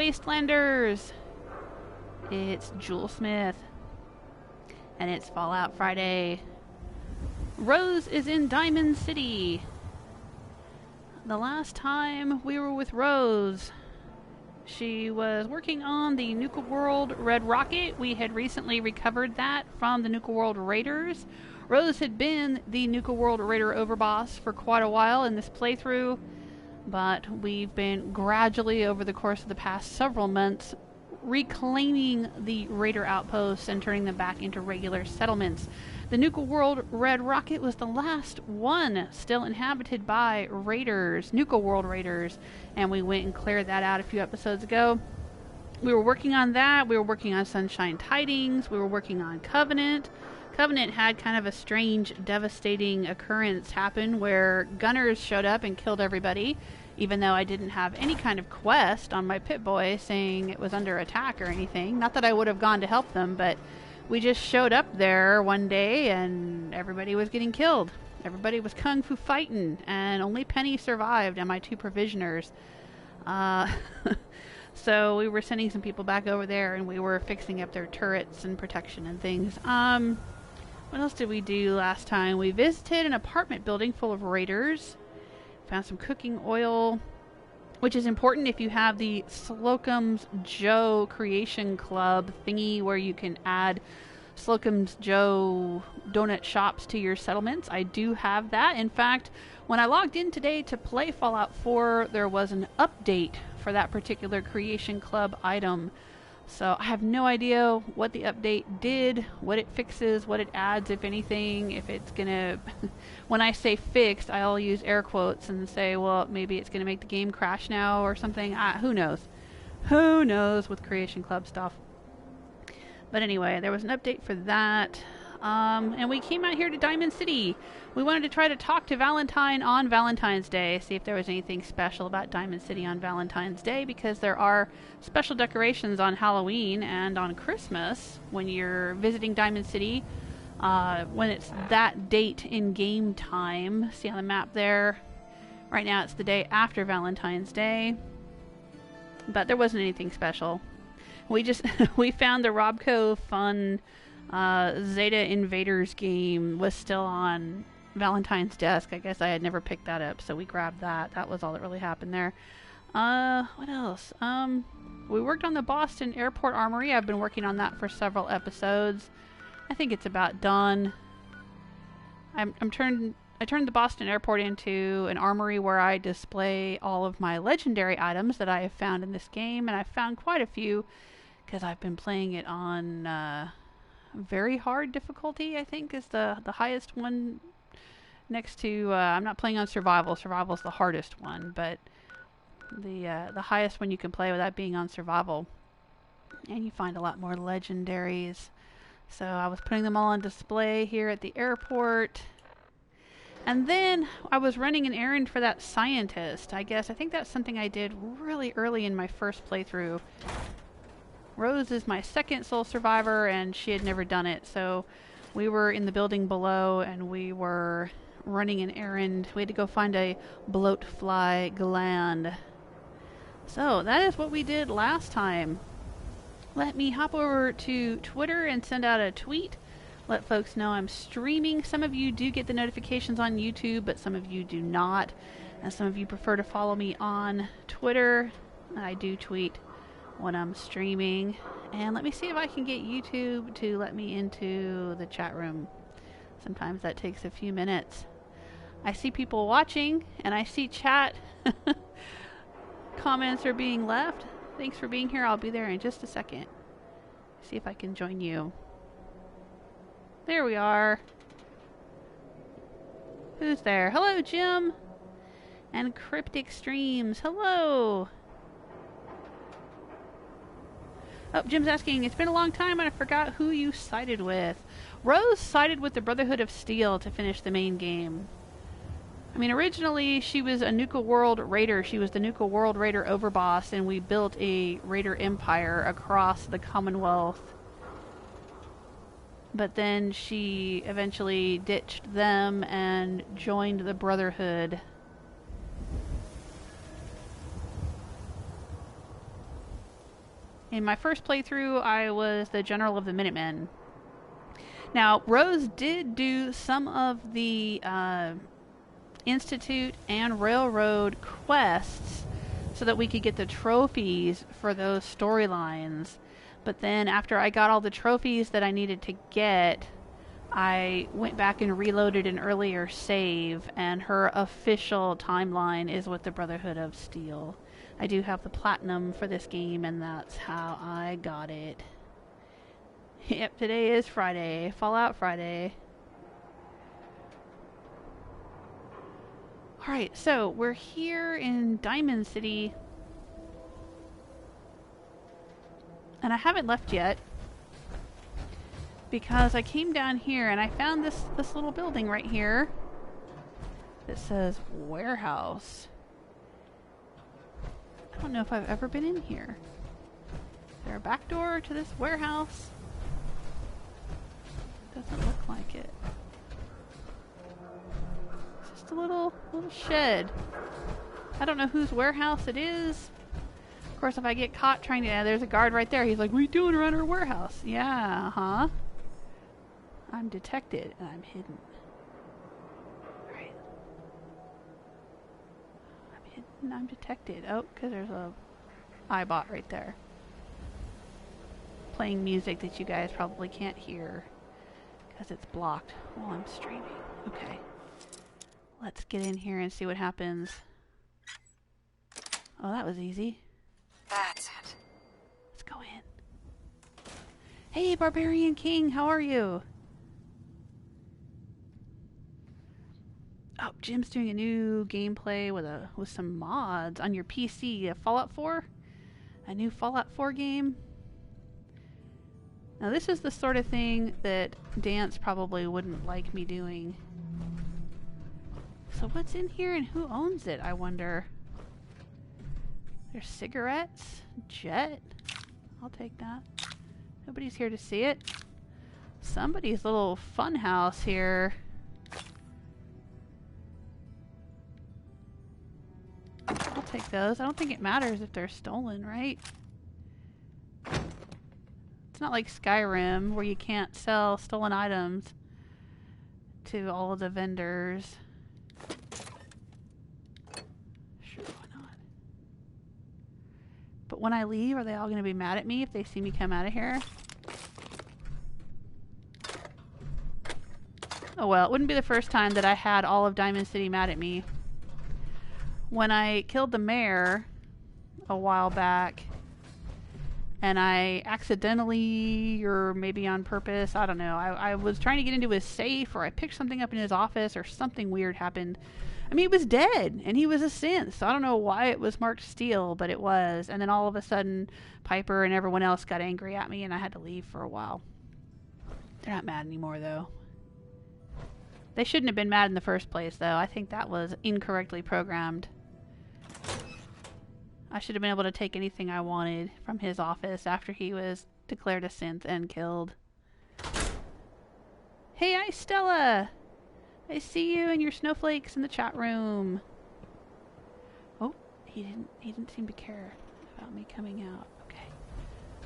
Wastelanders! It's Jewel Smith. And it's Fallout Friday. Rose is in Diamond City. The last time we were with Rose, she was working on the Nuka World Red Rocket. We had recently recovered that from the Nuka World Raiders. Rose had been the Nuka World Raider overboss for quite a while in this playthrough, but we've been gradually, over the course of the past several months, reclaiming the Raider outposts and turning them back into regular settlements. The Nuka World Red Rocket was the last one still inhabited by Raiders, Nuka World Raiders, and we went and cleared that out a few episodes ago. We were working on that. We were working on Sunshine Tidings. We were working on Covenant. Covenant had kind of a strange, devastating occurrence happen where gunners showed up and killed everybody, even though I didn't have any kind of quest on my Pip-Boy saying it was under attack or anything. Not that I would have gone to help them, but we just showed up there one day and everybody was getting killed. Everybody was kung fu fighting, and only Penny survived and my 2 provisioners. So we were sending some people back over there, and we were fixing up their turrets and protection and things. What else did we do last time? We visited an apartment building full of raiders. Found some cooking oil, which is important if you have the Slocum's Joe Creation Club thingy where you can add Slocum's Joe donut shops to your settlements. I do have that. In fact, when I logged in today to play Fallout 4, there was an update for that particular Creation Club item. So I have no idea what the update did, what it fixes, what it adds, if anything, if it's gonna... When I say fixed, I'll use air quotes and say, well, maybe it's gonna make the game crash now or something. Who knows? Who knows with Creation Club stuff? But anyway, there was an update for that. And we came out here to Diamond City. We wanted to try to talk to Valentine on Valentine's Day, see if there was anything special about Diamond City on Valentine's Day, because there are special decorations on Halloween and on Christmas when you're visiting Diamond City, when it's that date in game time. See on the map there? Right now it's the day after Valentine's Day, but there wasn't anything special. We just we found the Robco Fun Zeta Invaders game was still on Valentine's desk. I guess I had never picked that up, so we grabbed that. That was all that really happened there. What else? We worked on the Boston Airport Armory. I've been working on that for several episodes. I think it's about done. I turned the Boston Airport into an armory where I display all of my legendary items that I have found in this game, and I've found quite a few because I've been playing it on very hard difficulty, I think, is the highest one next to... I'm not playing on survival. Survival's the hardest one, but the highest one you can play without being on survival. And you find a lot more legendaries. So I was putting them all on display here at the airport. And then I was running an errand for that scientist. I think that's something I did really early in my first playthrough. Rose is my second sole survivor, and she had never done it. So we were in the building below, and we were running an errand. We had to go find a bloatfly gland. So that is what we did last time. Let me hop over to Twitter and send out a tweet. Let folks know I'm streaming. Some of you do get the notifications on YouTube, but some of you do not. And some of you prefer to follow me on Twitter. I do tweet when I'm streaming. And let me see if I can get YouTube to let me into the chat room. Sometimes that takes a few minutes. I see people watching, and I see chat. Comments are being left. Thanks for being here. I'll be there in just a second. See if I can join you. There we are. Who's there? Hello, Jim. And Cryptic Streams. Hello. Oh, Jim's asking, it's been a long time and I forgot who you sided with. Rose sided with the Brotherhood of Steel to finish the main game. I mean, originally she was a Nuka World Raider. She was the Nuka World Raider overboss, and we built a Raider empire across the Commonwealth. But then she eventually ditched them and joined the Brotherhood. In my first playthrough, I was the General of the Minutemen. Now, Rose did do some of the Institute and Railroad quests so that we could get the trophies for those storylines. But then after I got all the trophies that I needed to get, I went back and reloaded an earlier save, and her official timeline is with the Brotherhood of Steel. I do have the platinum for this game, and that's how I got it. Yep, today is Friday. Fallout Friday. Alright, so we're here in Diamond City. And I haven't left yet, because I came down here and I found this little building right here that says warehouse. I don't know if I've ever been in here. Is there a back door to this warehouse? Doesn't look like it. It's just a little shed. I don't know whose warehouse it is. Of course, if I get caught trying to... there's a guard right there. He's like, what are you doing around our warehouse? Yeah, huh? I'm detected and I'm hidden. Alright. I'm hidden, I'm detected. Oh, because there's a iBot right there. Playing music that you guys probably can't hear because it's blocked while I'm streaming. Okay. Let's get in here and see what happens. Oh, that was easy. That's it. Let's go in. Hey, Barbarian King, how are you? Oh, Jim's doing a new gameplay with some mods on your PC. Fallout 4? A new Fallout 4 game? Now this is the sort of thing that Dance probably wouldn't like me doing. So what's in here and who owns it, I wonder? There's cigarettes? Jet? I'll take that. Nobody's here to see it. Somebody's little fun house here. I'll take those. I don't think it matters if they're stolen, right? It's not like Skyrim where you can't sell stolen items to all of the vendors. Sure, why not? But when I leave, are they all going to be mad at me if they see me come out of here? Oh well, it wouldn't be the first time that I had all of Diamond City mad at me. When I killed the mayor a while back, and I accidentally, or maybe on purpose, I don't know, I was trying to get into his safe, or I picked something up in his office, or something weird happened. I mean, he was dead, and he was a synth, so I don't know why it was marked steal, but it was. And then all of a sudden, Piper and everyone else got angry at me, and I had to leave for a while. They're not mad anymore, though. They shouldn't have been mad in the first place, though. I think that was incorrectly programmed. I should have been able to take anything I wanted from his office after he was declared a synth and killed. Hey, hi Stella! I see you and your snowflakes in the chat room. Oh, he didn't seem to care about me coming out. Okay.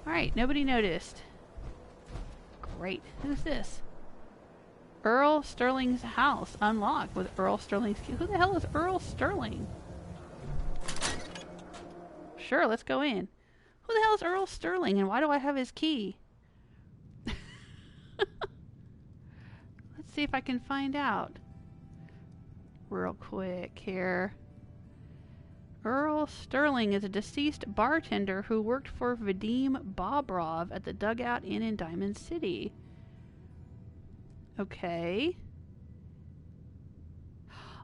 Alright, nobody noticed. Great. Who's this? Earl Sterling's house unlocked with Earl Sterling's key. Who the hell is Earl Sterling? Sure, let's go in. Who the hell is Earl Sterling and why do I have his key? Let's see if I can find out real quick here. Earl Sterling is a deceased bartender who worked for Vadim Bobrov at the Dugout Inn in Diamond City. Okay.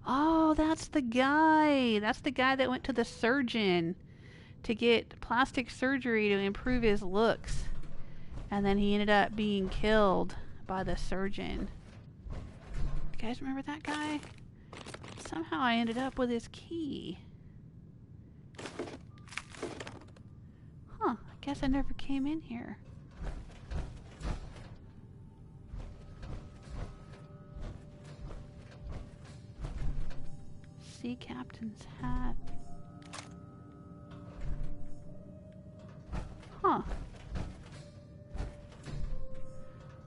Oh, that's the guy. That's the guy that went to the surgeon to get plastic surgery to improve his looks. And then he ended up being killed by the surgeon. You guys remember that guy? Somehow I ended up with his key. Huh, I guess I never came in here. Sea captain's hat. Huh.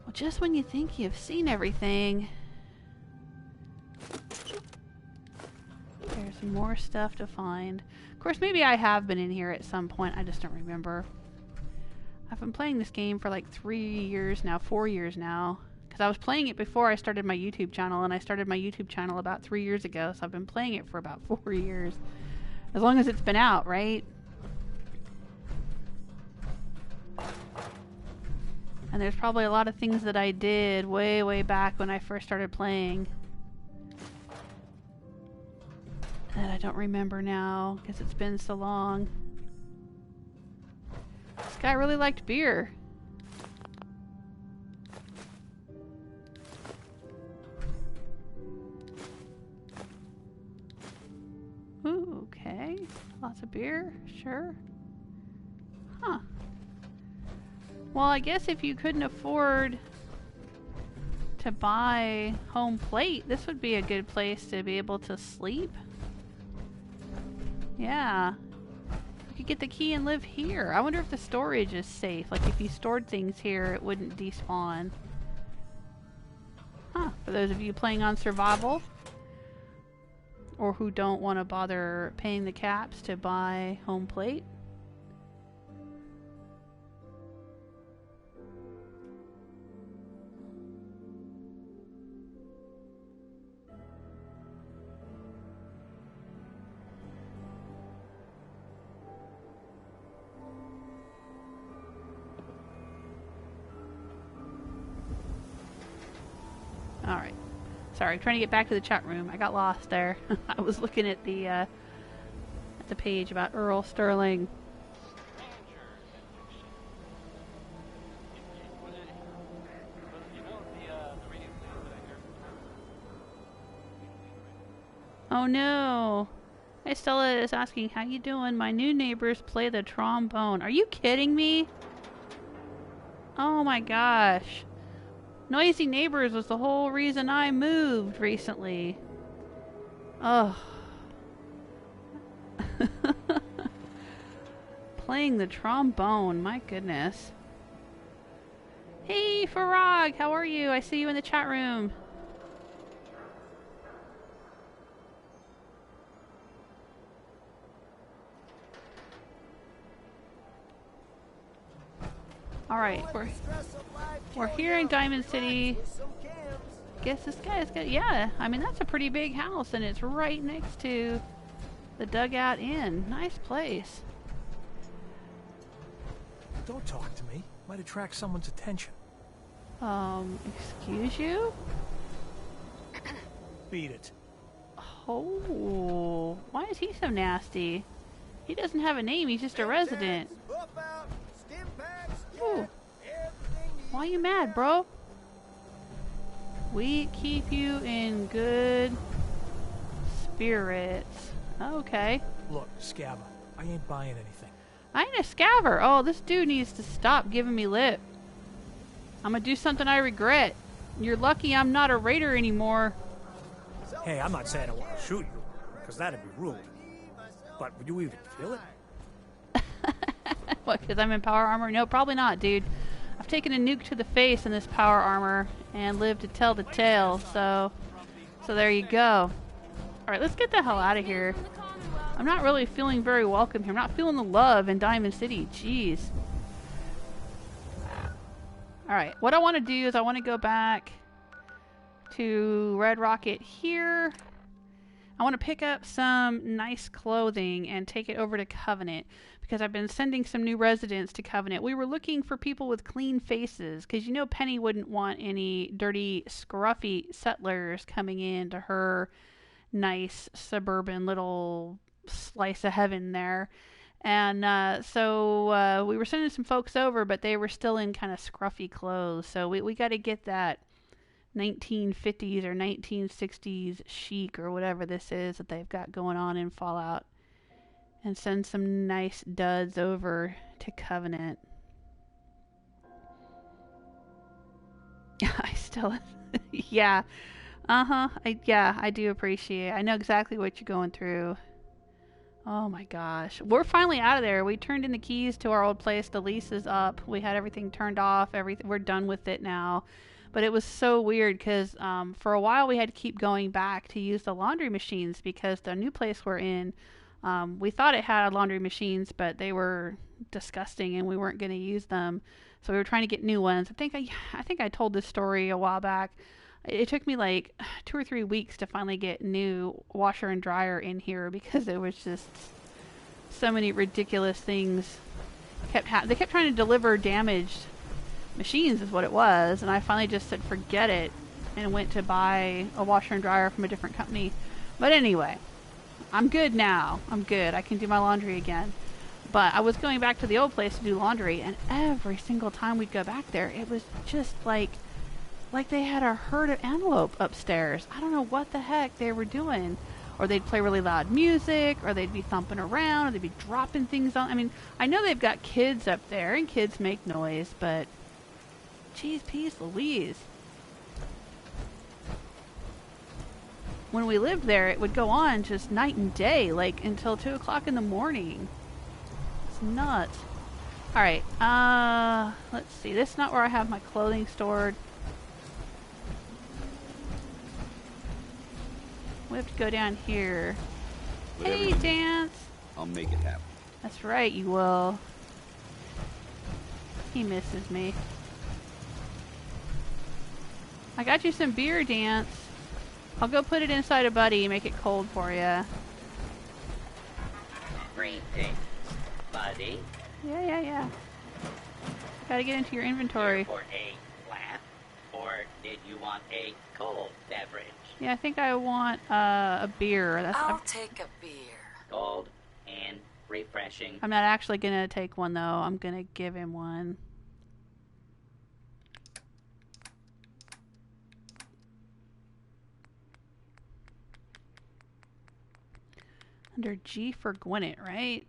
Well, just when you think you've seen everything, there's more stuff to find. Of course, maybe I have been in here at some point. I just don't remember. I've been playing this game for like 3 years now, 4 years now. Because I was playing it before I started my YouTube channel, and I started my YouTube channel about 3 years ago, so I've been playing it for about 4 years. As long as it's been out, right? And there's probably a lot of things that I did way, way back when I first started playing that I don't remember now because it's been so long. This guy really liked beer. Ooh, okay. Lots of beer, sure. Huh. Well, I guess if you couldn't afford to buy home plate, this would be a good place to be able to sleep. Yeah. You could get the key and live here. I wonder if the storage is safe. Like if you stored things here, it wouldn't despawn. Huh. For those of you playing on survival, or who don't want to bother paying the caps to buy home plate. Alright. Sorry, trying to get back to the chat room. I got lost there. I was looking at the page about Earl Sterling. Oh no! Hey, Stella is asking, how you doing? My new neighbors play the trombone. Are you kidding me? Oh my gosh. Noisy neighbors was the whole reason I moved recently. Oh. Playing the trombone, my goodness. Hey, Farag, how are you? I see you in the chat room. Alright, we're here in Diamond City. Guess this guy's got, yeah, I mean that's a pretty big house and it's right next to the Dugout Inn. Nice place. Don't talk to me. Might attract someone's attention. Excuse you? Beat it. Oh, why is he so nasty? He doesn't have a name, he's just a resident. Ooh. Why are you mad, bro? We keep you in good spirits. Okay. Look, Scabba, I ain't buying anything. I ain't a scaver. Oh, this dude needs to stop giving me lip. I'm gonna do something I regret. You're lucky I'm not a raider anymore. Hey, I'm not saying I want to shoot you, because that'd be rude. But would you even feel it? What, because I'm in power armor? No, probably not, dude. I've taken a nuke to the face in this power armor and lived to tell the tale, so there you go. Alright, let's get the hell out of here. I'm not really feeling very welcome here. I'm not feeling the love in Diamond City. Jeez. Alright, what I want to do is I want to go back to Red Rocket here. I want to pick up some nice clothing and take it over to Covenant, because I've been sending some new residents to Covenant. We were looking for people with clean faces, because you know Penny wouldn't want any dirty, scruffy settlers coming into her nice suburban little slice of heaven there. And so we were sending some folks over, but they were still in kind of scruffy clothes. So we got to get that 1950s or 1960s chic or whatever this is that they've got going on in Fallout, and send some nice duds over to Covenant. I still yeah. I do appreciate it. I know exactly what you're going through. Oh my gosh. We're finally out of there. We turned in the keys to our old place. The lease is up. We had everything turned off. We're done with it now. But it was so weird because for a while we had to keep going back to use the laundry machines because the new place we're in, we thought it had laundry machines, but they were disgusting and we weren't going to use them. So we were trying to get new ones. I think I told this story a while back. It took me like 2 or 3 weeks to finally get new washer and dryer in here because there was just so many ridiculous things. They kept trying to deliver damaged machines is what it was, and I finally just said forget it and went to buy a washer and dryer from a different company. But anyway, I'm good now. I'm good. I can do my laundry again. But I was going back to the old place to do laundry, and every single time we'd go back there, it was just like they had a herd of antelope upstairs. I don't know what the heck they were doing. Or they'd play really loud music, or they'd be thumping around, or they'd be dropping things on. I mean, I know they've got kids up there, and kids make noise, but geez, peace Louise. When we lived there, it would go on just night and day, like until 2 o'clock in the morning. It's nuts. Alright, let's see. This is not where I have my clothing stored. We have to go down here. Whatever Hey, Dance! I'll make it happen. That's right, you will. He misses me. I got you some beer, Dance. I'll go put it inside a buddy and make it cold for you. Greetings, buddy. Yeah. Gotta get into your inventory. Here for a flat, or did you want a cold beverage? Yeah, I think I want a beer. I'll take a beer. Cold and refreshing. I'm not actually gonna take one though. I'm gonna give him one. Under G for Gwinnett, right?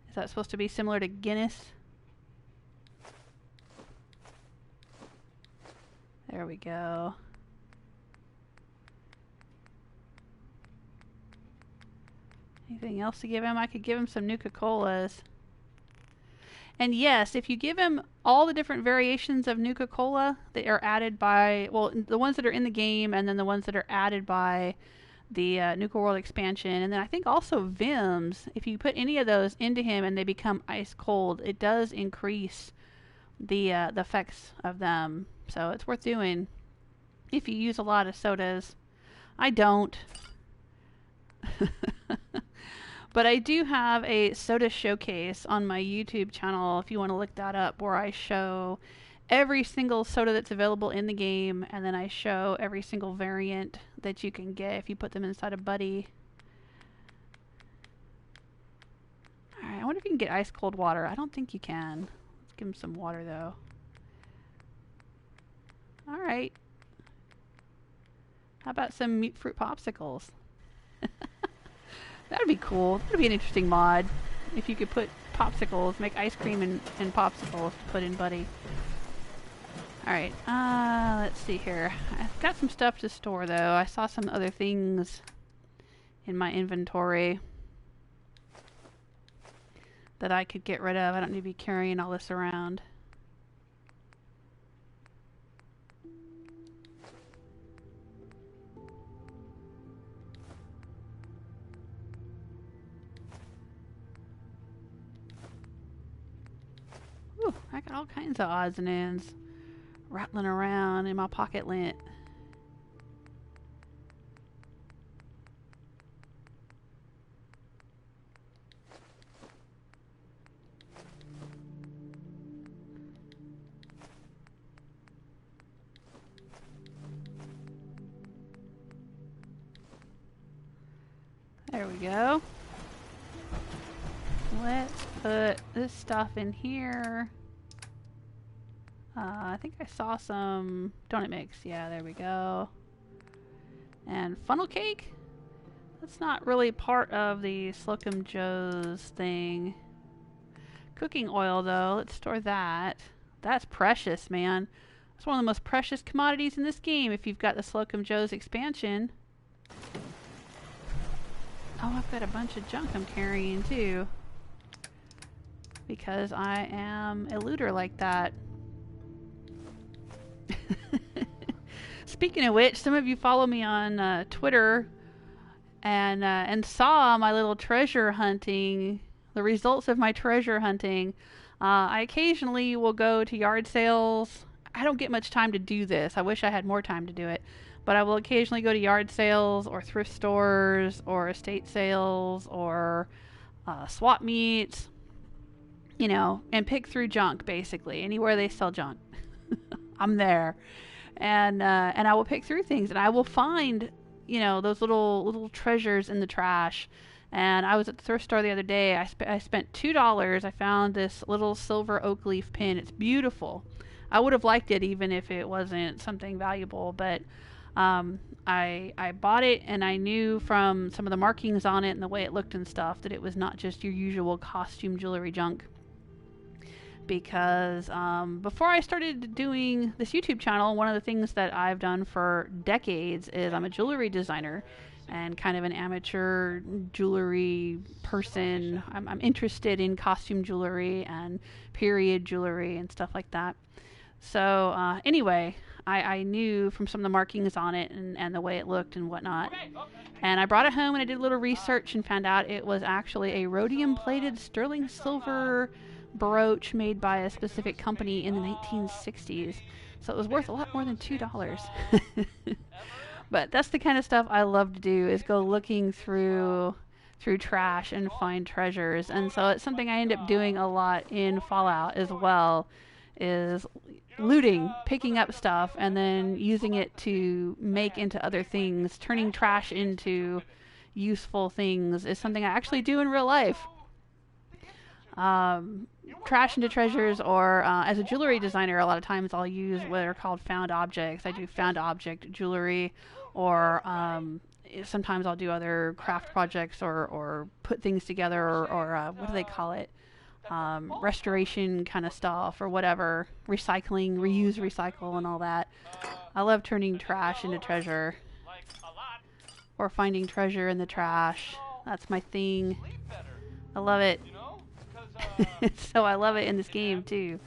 Is that supposed to be similar to Guinness? There we go. Anything else to give him? I could give him some Nuka-Colas. And yes, if you give him all the different variations of Nuka-Cola that are added by, well, the ones that are in the game and then the ones that are added by the Nuka World expansion, and then I think also Vims, if you put any of those into him and they become ice cold, it does increase the effects of them. So it's worth doing if you use a lot of sodas. I don't. But I do have a soda showcase on my YouTube channel if you want to look that up, where I show every single soda that's available in the game, and then I show every single variant that you can get if you put them inside a buddy. Alright, I wonder if you can get ice cold water. I don't think you can. Let's give him some water though. Alright. How about some mute fruit popsicles? That would be cool. That would be an interesting mod. If you could put popsicles, make ice cream and popsicles to put in Buddy. Alright, let's see here. I've got some stuff to store though. I saw some other things in my inventory that I could get rid of. I don't need to be carrying all this around. Ooh, I got all kinds of odds and ends rattling around in my pocket lint. There we go. Let's put this stuff in here. I think I saw some donut mix. Yeah, there we go. And funnel cake? That's not really part of the Slocum Joe's thing. Cooking oil, though. Let's store that. That's precious, man. That's one of the most precious commodities in this game if you've got the Slocum Joe's expansion. Oh, I've got a bunch of junk I'm carrying too. Because I am a looter like that. Speaking of which, some of you follow me on Twitter and saw my little treasure hunting, the results of my treasure hunting. I occasionally will go to yard sales. I don't get much time to do this. I wish I had more time to do it. But I will occasionally go to yard sales or thrift stores or estate sales or swap meets, you know, and pick through junk, basically. Anywhere they sell junk. I'm there. And I will pick through things, and I will find, you know, those little treasures in the trash. And I was at the thrift store the other day. I spent $2. I found this little silver oak leaf pin. It's beautiful. I would have liked it even if it wasn't something valuable, but I bought it, and I knew from some of the markings on it and the way it looked and stuff that it was not just your usual costume jewelry junk. Because before I started doing this YouTube channel, one of the things that I've done for decades is I'm a jewelry designer and kind of an amateur jewelry person. I'm interested in costume jewelry and period jewelry and stuff like that. So anyway, I knew from some of the markings on it and the way it looked and whatnot. And I brought it home and I did a little research and found out it was actually a rhodium-plated sterling silver brooch made by a specific company in the 1960s. So it was worth a lot more than $2. But that's the kind of stuff I love to do, is go looking through trash and find treasures. And so it's something I end up doing a lot in Fallout as well, is looting, picking up stuff, and then using it to make into other things. Turning trash into useful things is something I actually do in real life. Trash into treasures, or as a jewelry designer, a lot of times I'll use what are called found objects. I do found object jewelry, or sometimes I'll do other craft projects or put things together, or what do they call it? Restoration kind of stuff or whatever. Recycling, reuse, recycle, and all that. I love turning trash into treasure, or finding treasure in the trash. That's my thing. I love it. So I love it in this game too.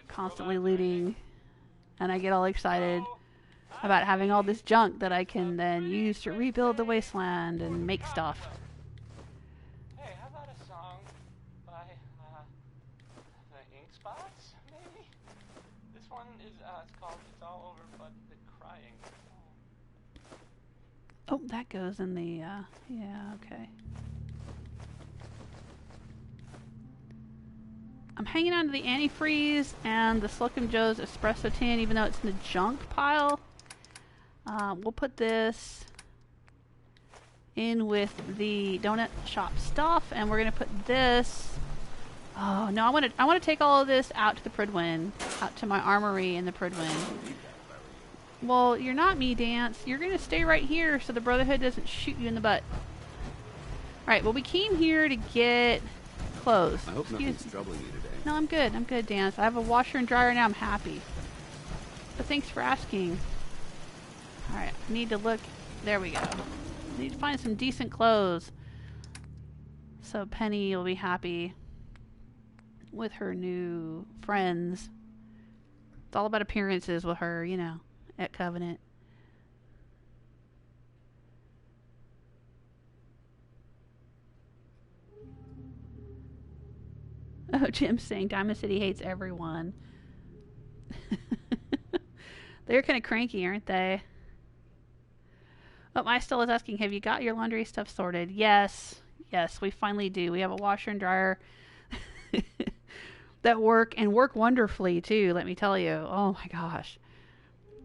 Constantly looting, and I get all excited about having all this junk that I can then use to rebuild the wasteland and make stuff. Hey, how about a song by the Ink Spots, maybe? This one is it's called "It's All Over But the Crying." Oh, that goes in the yeah, okay. I'm hanging on to the antifreeze and the Slocum Joe's espresso tin, even though it's in the junk pile. We'll put this in with the donut shop stuff, and we're gonna put this. Oh no, I want to take all of this out to the Prydwen, out to my armory in the Prydwen. Well, you're not me, Dance. You're gonna stay right here so the Brotherhood doesn't shoot you in the butt. All right. Well, we came here to get clothes. I hope nothing's troubling you today. No, I'm good. I'm good, Dance. I have a washer and dryer now. I'm happy. But thanks for asking. Alright, I need to look. There we go. I need to find some decent clothes, so Penny will be happy with her new friends. It's all about appearances with her, you know, at Covenant. Oh, Jim's saying Diamond City hates everyone. They're kind of cranky, aren't they? Oh, my Stella is asking, have you got your laundry stuff sorted? Yes. Yes, we finally do. We have a washer and dryer that work wonderfully, too, let me tell you. Oh, my gosh.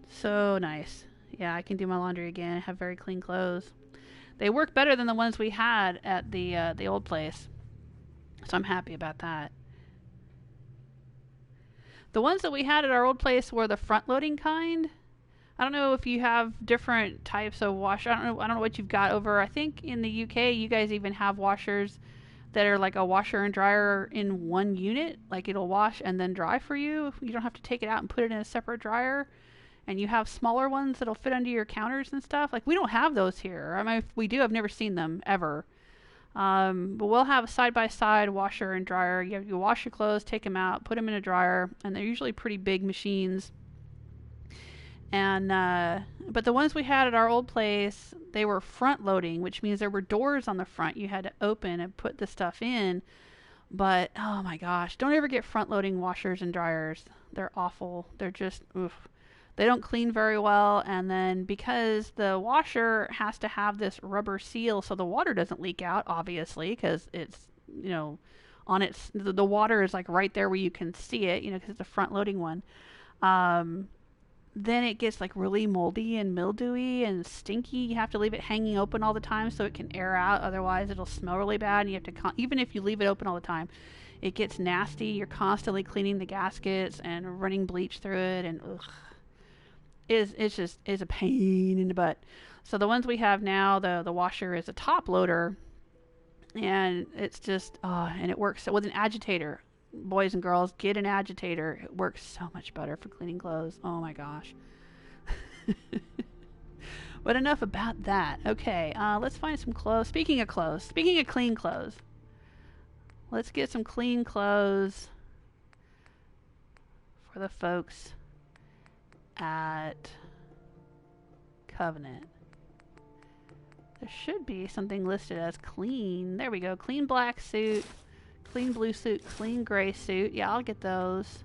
So nice. Yeah, I can do my laundry again. I have very clean clothes. They work better than the ones we had at the old place. So I'm happy about that. The ones that we had at our old place were the front-loading kind. I don't know if you have different types of washer. I don't know what you've got over. I think in the UK you guys even have washers that are like a washer and dryer in one unit. Like it'll wash and then dry for you. You don't have to take it out and put it in a separate dryer. and you have smaller ones that'll fit under your counters and stuff. Like, we don't have those here. I mean, if we do, I've never seen them ever. But we'll have a side-by-side washer and dryer. You wash your clothes, take them out, put them in a dryer, and they're usually pretty big machines. And but the ones we had at our old place, they were front-loading, which means there were doors on the front you had to open and put the stuff in. But, oh my gosh, don't ever get front-loading washers and dryers. They're awful. They're just, oof. They don't clean very well, and then because the washer has to have this rubber seal so the water doesn't leak out, obviously, because it's, you know, on its, the water is like right there where you can see it, you know, because it's a front-loading one. Then it gets like really moldy and mildewy and stinky. You have to leave it hanging open all the time so it can air out, otherwise it'll smell really bad, and you have to, even if you leave it open all the time, it gets nasty. You're constantly cleaning the gaskets and running bleach through it, and ugh. It's just a pain in the butt. So the ones we have now, the washer is a top loader, and it's just and it works with an agitator. Boys and girls, get an agitator. It works so much better for cleaning clothes. Oh my gosh. But enough about that. Okay, let's find some clothes. Speaking of clean clothes, let's get some clean clothes for the folks at Covenant. There should be something listed as clean. There we go. Clean black suit, clean blue suit, clean gray suit. Yeah, I'll get those.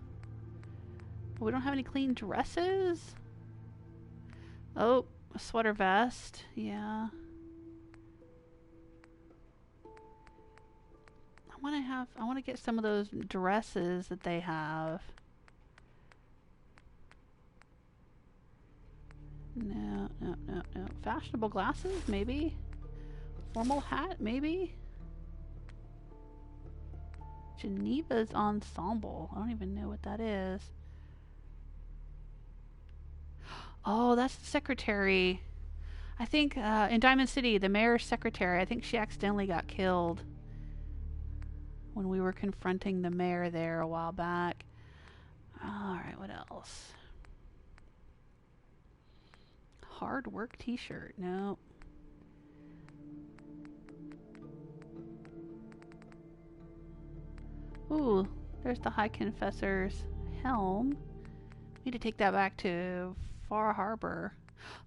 We don't have any clean dresses. Oh, a sweater vest. Yeah. I want to get some of those dresses that they have. No. Fashionable glasses, maybe. Formal hat, maybe. Geneva's Ensemble. I don't even know what that is. Oh, that's the secretary. I think in Diamond City, the mayor's secretary, I think she accidentally got killed when we were confronting the mayor there a while back. Alright, what else? Hard work t-shirt. No. Ooh, there's the High Confessor's helm. Need to take that back to Far Harbor.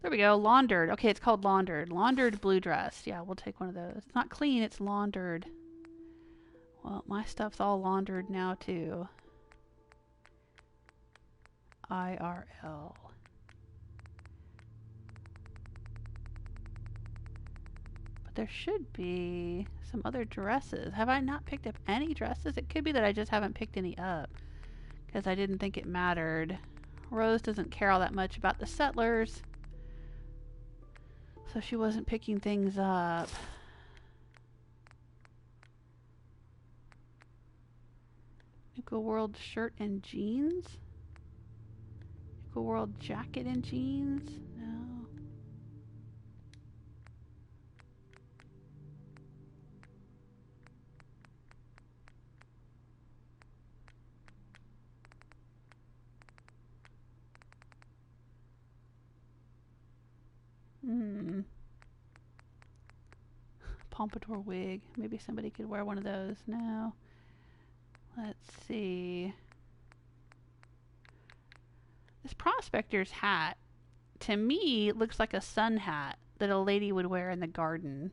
There we go. Laundered. Okay, it's called laundered. Laundered blue dress. Yeah, we'll take one of those. It's not clean, it's laundered. Well, my stuff's all laundered now too. IRL. There should be some other dresses. Have I not picked up any dresses? It could be that I just haven't picked any up because I didn't think it mattered. Rose doesn't care all that much about the settlers, so she wasn't picking things up. Eco World shirt and jeans? Eco World jacket and jeans? No. Pompadour wig. Maybe somebody could wear one of those. No. Let's see. This prospector's hat, to me, looks like a sun hat that a lady would wear in the garden.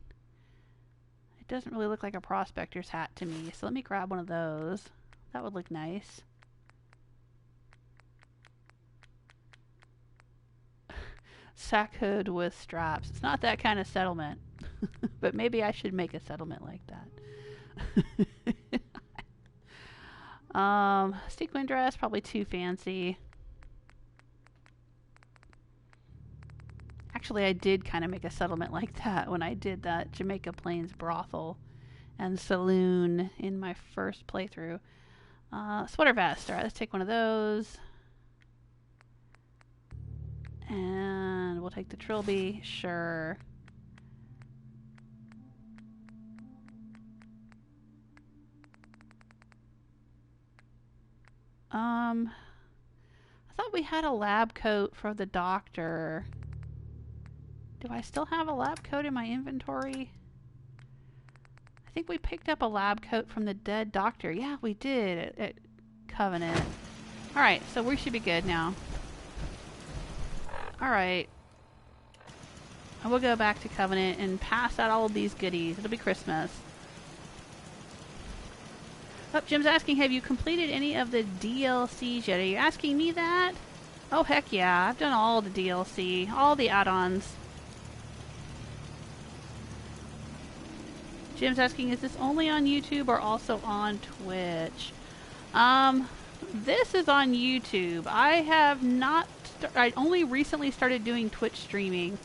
It doesn't really look like a prospector's hat to me, so let me grab one of those. That would look nice. Sack hood with straps. It's not that kind of settlement. But maybe I should make a settlement like that. Sequin dress, probably too fancy. Actually, I did kind of make a settlement like that when I did that Jamaica Plains brothel and saloon in my first playthrough. Sweater vest. Alright, let's take one of those. And we'll take the trilby. Sure. thought we had a lab coat for the doctor. Do I still have a lab coat in my inventory? I think we picked up a lab coat from the dead doctor. Yeah, we did at Covenant. Alright, so we should be good now. Alright. I will go back to Covenant and pass out all of these goodies. It'll be Christmas. Oh, Jim's asking, have you completed any of the DLCs yet? Are you asking me that? Oh, heck yeah. I've done all the DLC. All the add-ons. Jim's asking, is this only on YouTube or also on Twitch? This is on YouTube. I have not... I only recently started doing Twitch streaming.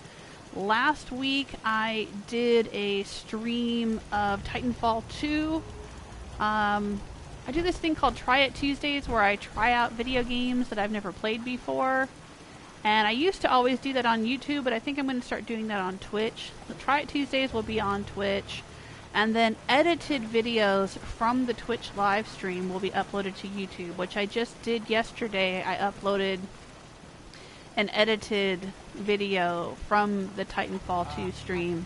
Last week, I did a stream of Titanfall 2. I do this thing called Try It Tuesdays where I try out video games that I've never played before. And I used to always do that on YouTube, but I think I'm going to start doing that on Twitch. The Try It Tuesdays will be on Twitch. And then edited videos from the Twitch live stream will be uploaded to YouTube, which I just did yesterday. I uploaded an edited video from the Titanfall 2 stream.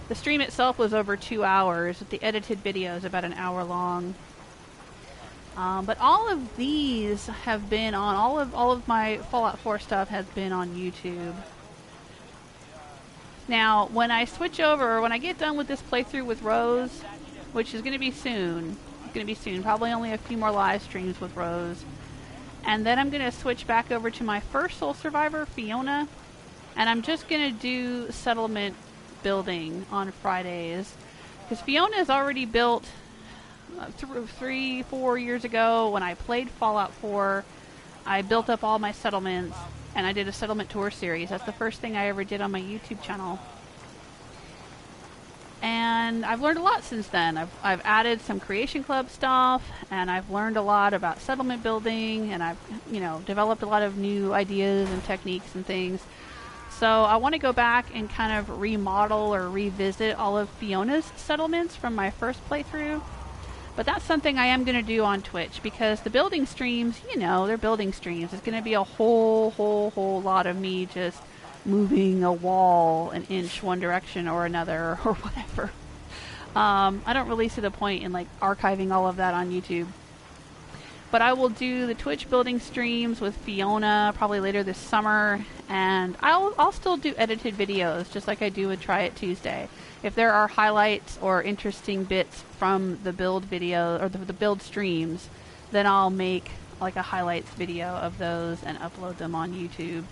The stream itself was over 2 hours, but the edited video is about an hour long. But all of these have been on, all of my Fallout 4 stuff has been on YouTube. Now, when I switch over, when I get done with this playthrough with Rose, which is going to be soon, probably only a few more live streams with Rose, and then I'm going to switch back over to my first Soul Survivor, Fiona, and I'm just going to do settlement building on Fridays, because Fiona's already built 3-4 years ago when I played Fallout 4. I built up all my settlements, and I did a settlement tour series. That's the first thing I ever did on my YouTube channel. And I've learned a lot since then. I've added some Creation Club stuff, and I've learned a lot about settlement building, and I've, developed a lot of new ideas and techniques and things. So I want to go back and kind of remodel or revisit all of Fiona's settlements from my first playthrough. But that's something I am going to do on Twitch, because the building streams, they're building streams. It's going to be a whole lot of me just moving a wall an inch one direction or another or whatever. I don't really see the point in archiving all of that on YouTube. But I will do the Twitch building streams with Fiona probably later this summer, and I'll still do edited videos just like I do with Try It Tuesday. If there are highlights or interesting bits from the build video or the build streams, then I'll make a highlights video of those and upload them on YouTube.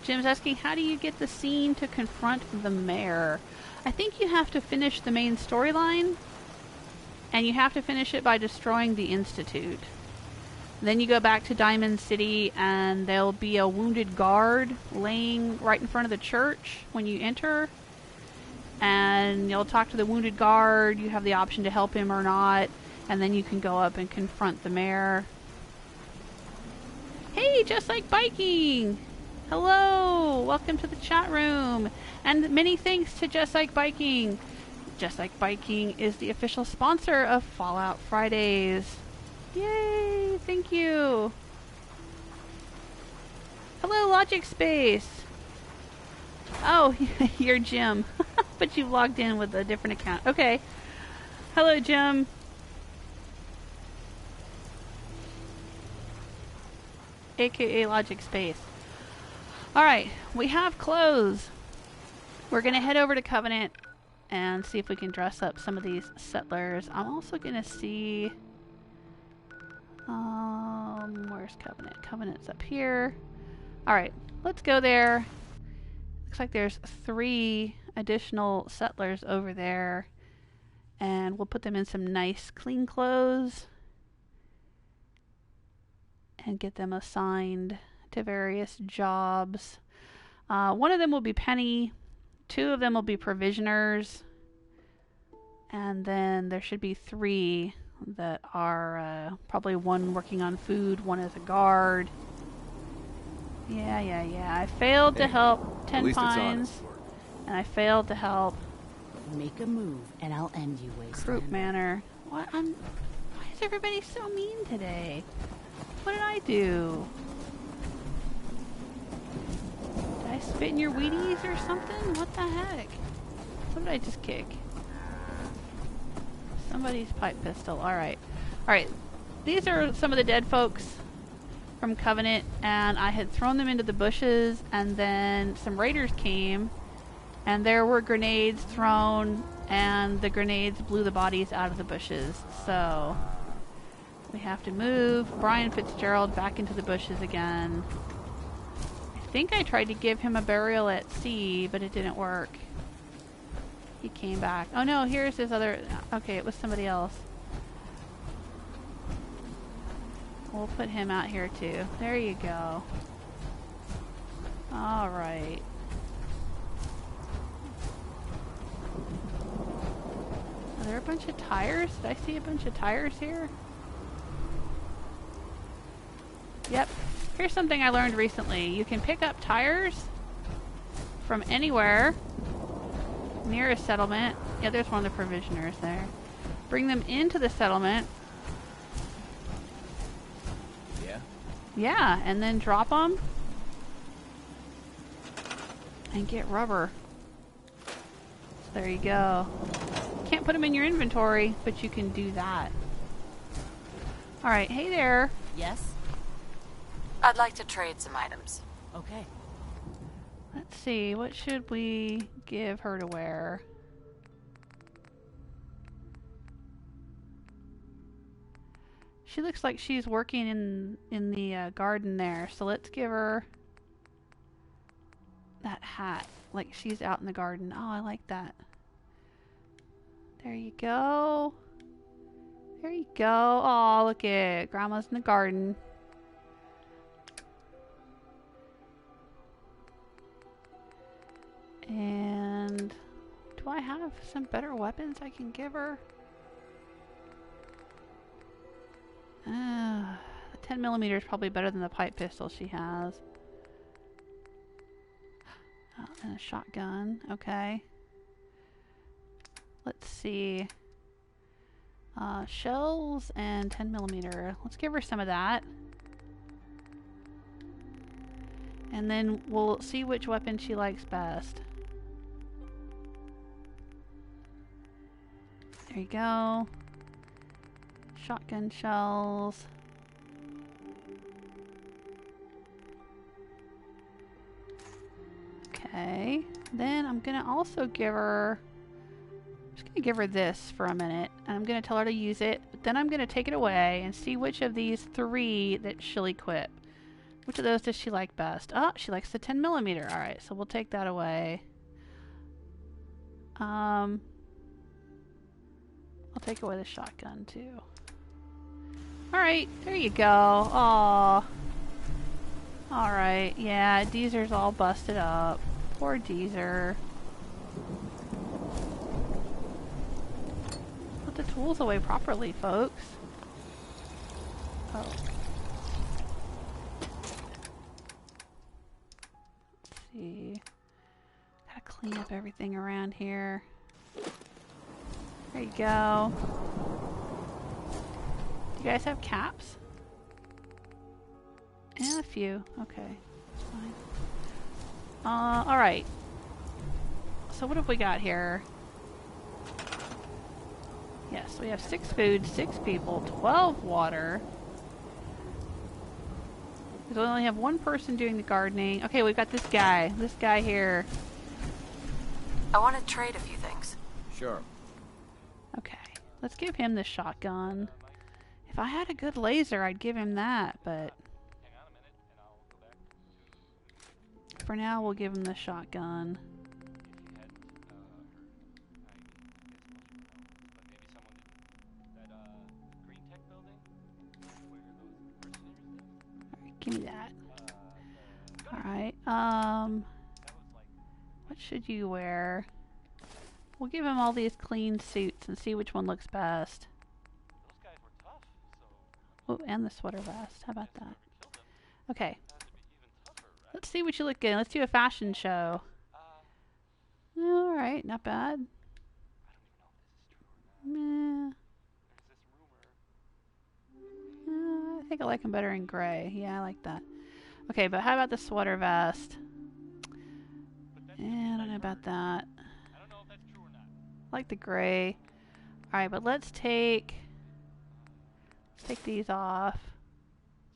Jim's asking, how do you get the scene to confront the mayor? I think you have to finish the main storyline, and you have to finish it by destroying the Institute. Then you go back to Diamond City, and there'll be a wounded guard laying right in front of the church when you enter. And you'll talk to the wounded guard. You have the option to help him or not, and then you can go up and confront the mayor. Hey, Just Like Biking! Hello! Welcome to the chat room! And many thanks to Just Like Biking! Just Like Biking is the official sponsor of Fallout Fridays. Yay! Thank you! Hello, Logic Space! Oh, you're Jim. But you logged in with a different account. Okay. Hello, Jim. AKA Logic Space. Alright, we have clothes. We're going to head over to Covenant and see if we can dress up some of these settlers. I'm also going to see... where's Covenant? Covenant's up here. Alright, let's go there. Looks like there's 3 additional settlers over there. And we'll put them in some nice clean clothes. And get them assigned to various jobs. One of them will be Penny. 2 of them will be provisioners. And then there should be 3 that are probably 1 working on food, 1 as a guard. Yeah. I failed to help 10 pines. And I failed to help. Make a move, and I'll end you, Wasteland. Group manner. Why is everybody so mean today? What did I do? Did I spit in your Wheaties or something? What the heck? What did I just kick? Somebody's pipe pistol. Alright. Alright. These are some of the dead folks from Covenant, and I had thrown them into the bushes, and then some raiders came, and there were grenades thrown, and the grenades blew the bodies out of the bushes. So we have to move Brian Fitzgerald back into the bushes again. I think I tried to give him a burial at sea, but it didn't work. He came back. Oh no, here's his other... Okay, it was somebody else. We'll put him out here too. There you go. Alright. Are there a bunch of tires? Did I see a bunch of tires here? Yep. Here's something I learned recently. You can pick up tires from anywhere near a settlement. Yeah, there's one of the provisioners there. Bring them into the settlement. Yeah, and then drop them and get rubber. So there you go. Can't put them in your inventory, but you can do that. Alright, hey there. Yes? I'd like to trade some items. Okay. Let's see, what should we give her to wear? She looks like she's working in the garden there, so let's give her that hat, like she's out in the garden. Oh, I like that. There you go. There you go. Oh, look at it. Grandma's in the garden. And do I have some better weapons I can give her? The 10mm is probably better than the pipe pistol she has. Oh, and a shotgun. Okay. Let's see. Shells and 10mm. Let's give her some of that. And then we'll see which weapon she likes best. There you go. Shotgun shells. Okay. Then I'm gonna also give her... I'm just gonna give her this for a minute. And I'm gonna tell her to use it. But then I'm gonna take it away and see which of these three that she'll equip. Which of those does she like best? Oh, she likes the 10mm. Alright, so we'll take that away. I'll take away the shotgun too. Alright, there you go. Aww. Alright, yeah, Deezer's all busted up. Poor Deezer. Put the tools away properly, folks. Oh. Let's see. Gotta clean up everything around here. There you go. Do you guys have caps? Yeah, a few. Okay. Fine. Alright. So what have we got here? Yes, we have 6 food, 6 people, 12 water. We only have 1 person doing the gardening. Okay, we've got this guy. This guy here. I want to trade a few things. Sure. Okay, let's give him the shotgun. If I had a good laser, I'd give him that, but... For now, we'll give him the shotgun. Alright, give me that. Alright, what should you wear? We'll give him all these clean suits and see which one looks best. Oh, and the sweater vest. How about that? Okay. Let's see what you look good. Let's do a fashion show. Alright, not bad. Meh. I think I like him better in gray. Yeah, I like that. Okay, but how about the sweater vest? I don't know about that. I don't know if that's true or not. I like the gray. Alright, but let's take these off.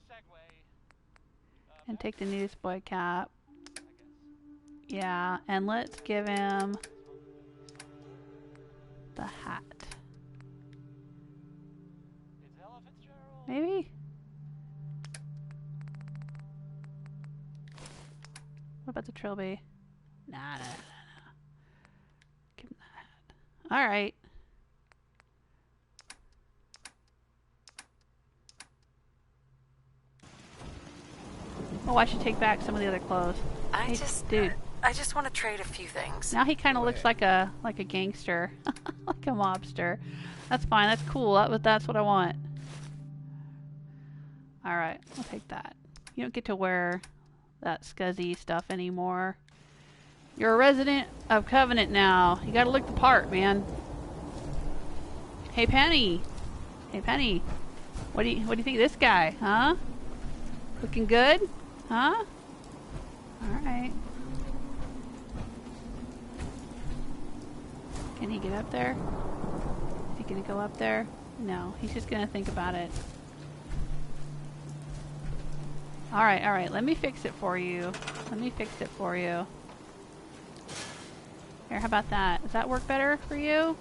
Segway. And take the newsboy cap. Yeah, and let's give him the hat. It's Ella Fitzgerald. Maybe? What about the trilby? Nah. Give him the hat. Alright. Oh, I should take back some of the other clothes. Hey, dude. I just want to trade a few things. Now he kind of looks like a gangster, like a mobster. That's fine. That's cool. That's what I want. All right, I'll take that. You don't get to wear that scuzzy stuff anymore. You're a resident of Covenant now. You got to look the part, man. Hey, Penny. Hey, Penny. What do you think of this guy? Huh? Looking good? Huh? All right. Can he get up there? Is he gonna go up there? No, he's just gonna think about it. Alright, let me fix it for you. Here, how about that? Does that work better for you?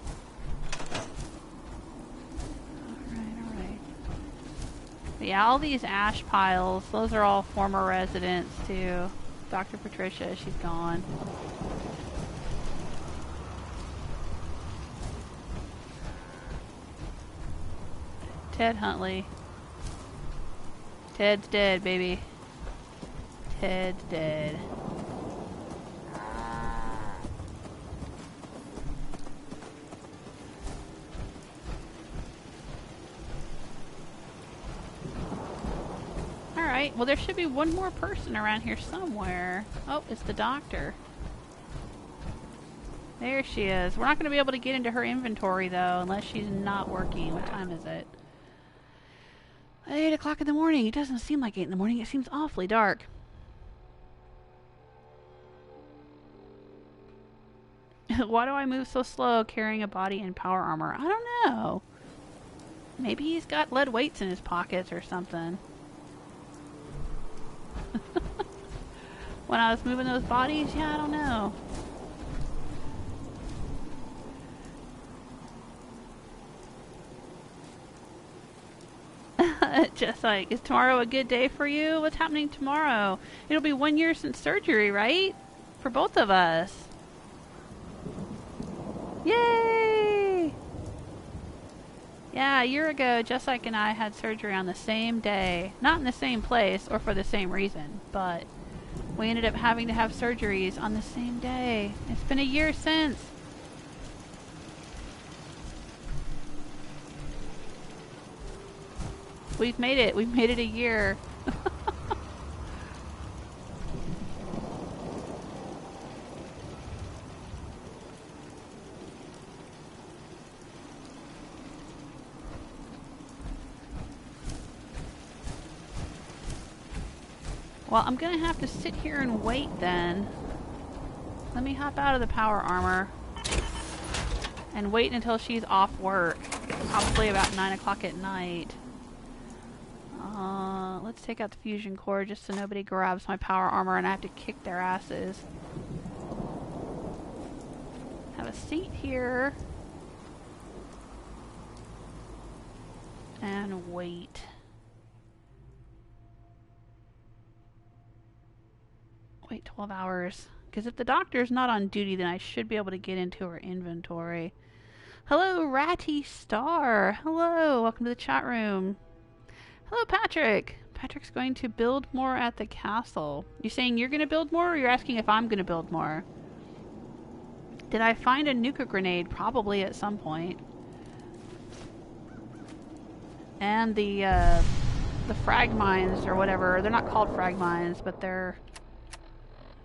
Alright. But yeah, all these ash piles, those are all former residents too. Dr. Patricia, she's gone. Ted Huntley. Ted's dead, baby. Ted's dead. Alright, well there should be one more person around here somewhere. Oh, it's the doctor. There she is. We're not going to be able to get into her inventory though, unless she's not working. What time is it? 8 o'clock in the morning. It doesn't seem like 8 in the morning. It seems awfully dark. Why do I move so slow carrying a body in power armor? I don't know. Maybe he's got lead weights in his pockets or something. When I was moving those bodies, yeah, I don't know. Just like, is tomorrow a good day for you? What's happening tomorrow? It'll be 1 year since surgery, right? For both of us. Yay! Yeah, a year ago, Jessica and I had surgery on the same day. Not in the same place or for the same reason, but we ended up having to have surgeries on the same day. It's been a year since. We've made it. We've made it a year. Well, I'm gonna have to sit here and wait then. Let me hop out of the power armor and wait until she's off work. Probably about 9 o'clock at night. Let's take out the fusion core just so nobody grabs my power armor and I have to kick their asses. Have a seat here. And wait. Wait 12 hours. Because if the doctor's not on duty, then I should be able to get into her inventory. Hello, Ratty Star. Hello, welcome to the chat room. Hello, Patrick. Patrick's going to build more at the castle. You saying you're going to build more, or you're asking if I'm going to build more? Did I find a nuka grenade? Probably at some point. And the frag mines, or whatever. They're not called frag mines, but they're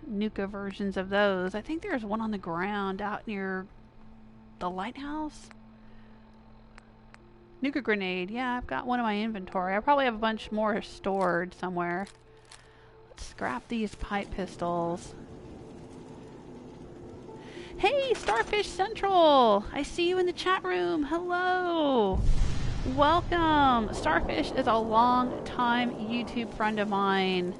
Nuka versions of those. I think there's one on the ground out near the lighthouse. Nuka grenade. Yeah, I've got one in my inventory. I probably have a bunch more stored somewhere. Let's scrap these pipe pistols. Hey, Starfish Central! I see you in the chat room. Hello! Welcome! Starfish is a long-time YouTube friend of mine.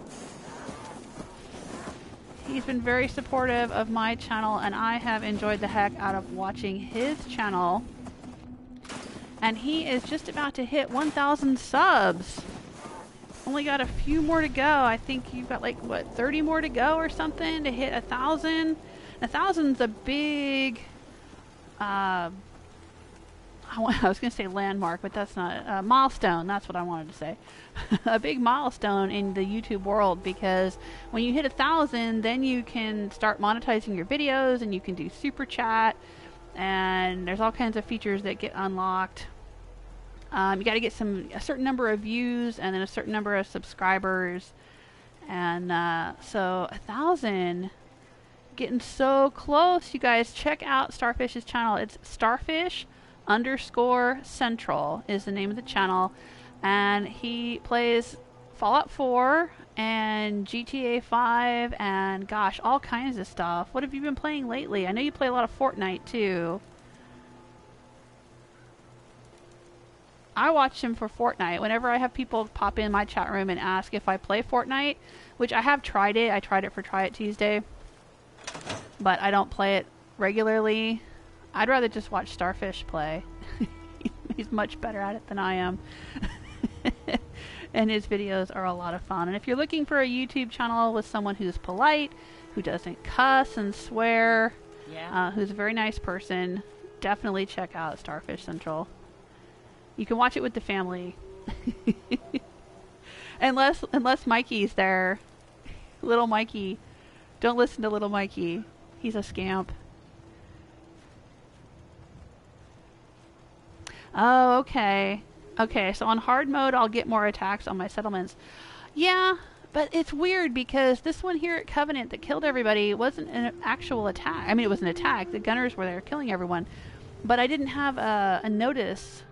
He's been very supportive of my channel, and I have enjoyed the heck out of watching his channel. And he is just about to hit 1,000 subs. Only got a few more to go. I think you've got like, what, 30 more to go or something to hit 1,000? 1,000's a big, I was going to say landmark, but that's not, a milestone, that's what I wanted to say. A big milestone in the YouTube world, because when you hit 1,000, then you can start monetizing your videos, and you can do super chat, and there's all kinds of features that get unlocked. You got to get a certain number of views, and then a certain number of subscribers, and so 1,000... Getting so close, you guys. Check out Starfish's channel. It's Starfish_Central is the name of the channel, and he plays Fallout 4 and GTA 5 and gosh, all kinds of stuff. What have you been playing lately? I know you play a lot of Fortnite too. I watch him for Fortnite. Whenever I have people pop in my chat room and ask if I play Fortnite, which I have tried it. I tried it for Try It Tuesday. But I don't play it regularly. I'd rather just watch Starfish play. He's much better at it than I am. And his videos are a lot of fun. And if you're looking for a YouTube channel with someone who's polite, who doesn't cuss and swear, who's a very nice person, definitely check out Starfish Central. You can watch it with the family. Unless Mikey's there. Little Mikey. Don't listen to little Mikey. He's a scamp. Oh, okay. Okay, so on hard mode, I'll get more attacks on my settlements. Yeah, but it's weird because this one here at Covenant that killed everybody wasn't an actual attack. I mean, it was an attack. The gunners were there killing everyone. But I didn't have a notice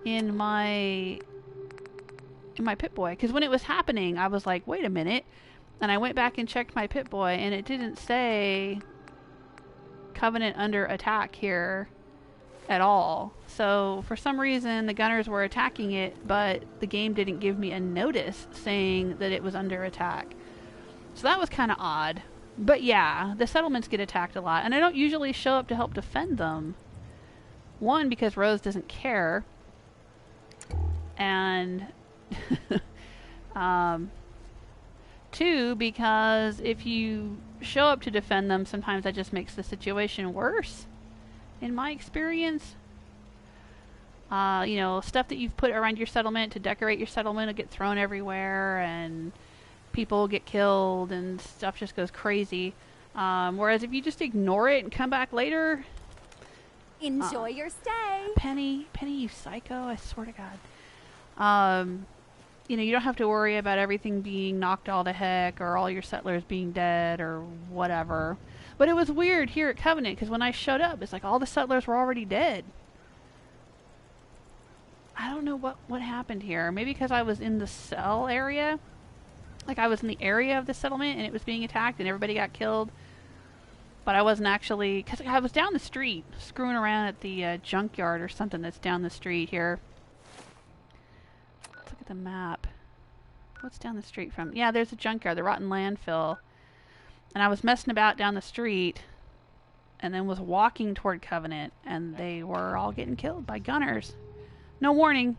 in my Pip-Boy. Because when it was happening, I was like, wait a minute. And I went back and checked my Pip-Boy, and it didn't say Covenant under attack here at all. So for some reason, the gunners were attacking it, but the game didn't give me a notice saying that it was under attack. So that was kind of odd. But yeah, the settlements get attacked a lot, and I don't usually show up to help defend them. One, because Rose doesn't care. And... two, because if you show up to defend them, sometimes that just makes the situation worse, in my experience. You know, stuff that you've put around your settlement to decorate your settlement will get thrown everywhere, and people get killed, and stuff just goes crazy. Whereas if you just ignore it and come back later... Enjoy your stay! Penny, you psycho, I swear to God. You know, you don't have to worry about everything being knocked all to heck or all your settlers being dead or whatever. But it was weird here at Covenant because when I showed up, it's like all the settlers were already dead. I don't know what happened here. Maybe because I was in the cell area. Like I was in the area of the settlement and it was being attacked and everybody got killed. But I wasn't actually... Because I was down the street screwing around at the junkyard or something that's down the street here. The map. What's down the street from? Yeah, there's a junkyard, the rotten landfill. And I was messing about down the street and then was walking toward Covenant and they were all getting killed by gunners. No warning.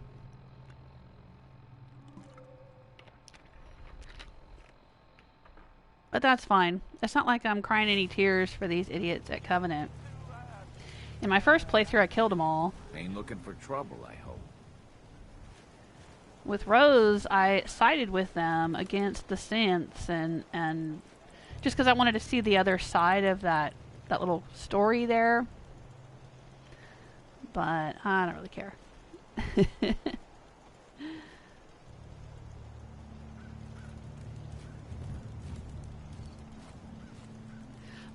But that's fine. It's not like I'm crying any tears for these idiots at Covenant. In my first playthrough, I killed them all. Ain't looking for trouble, I hope. With Rose, I sided with them against the synths, and just because I wanted to see the other side of that little story there. But I don't really care.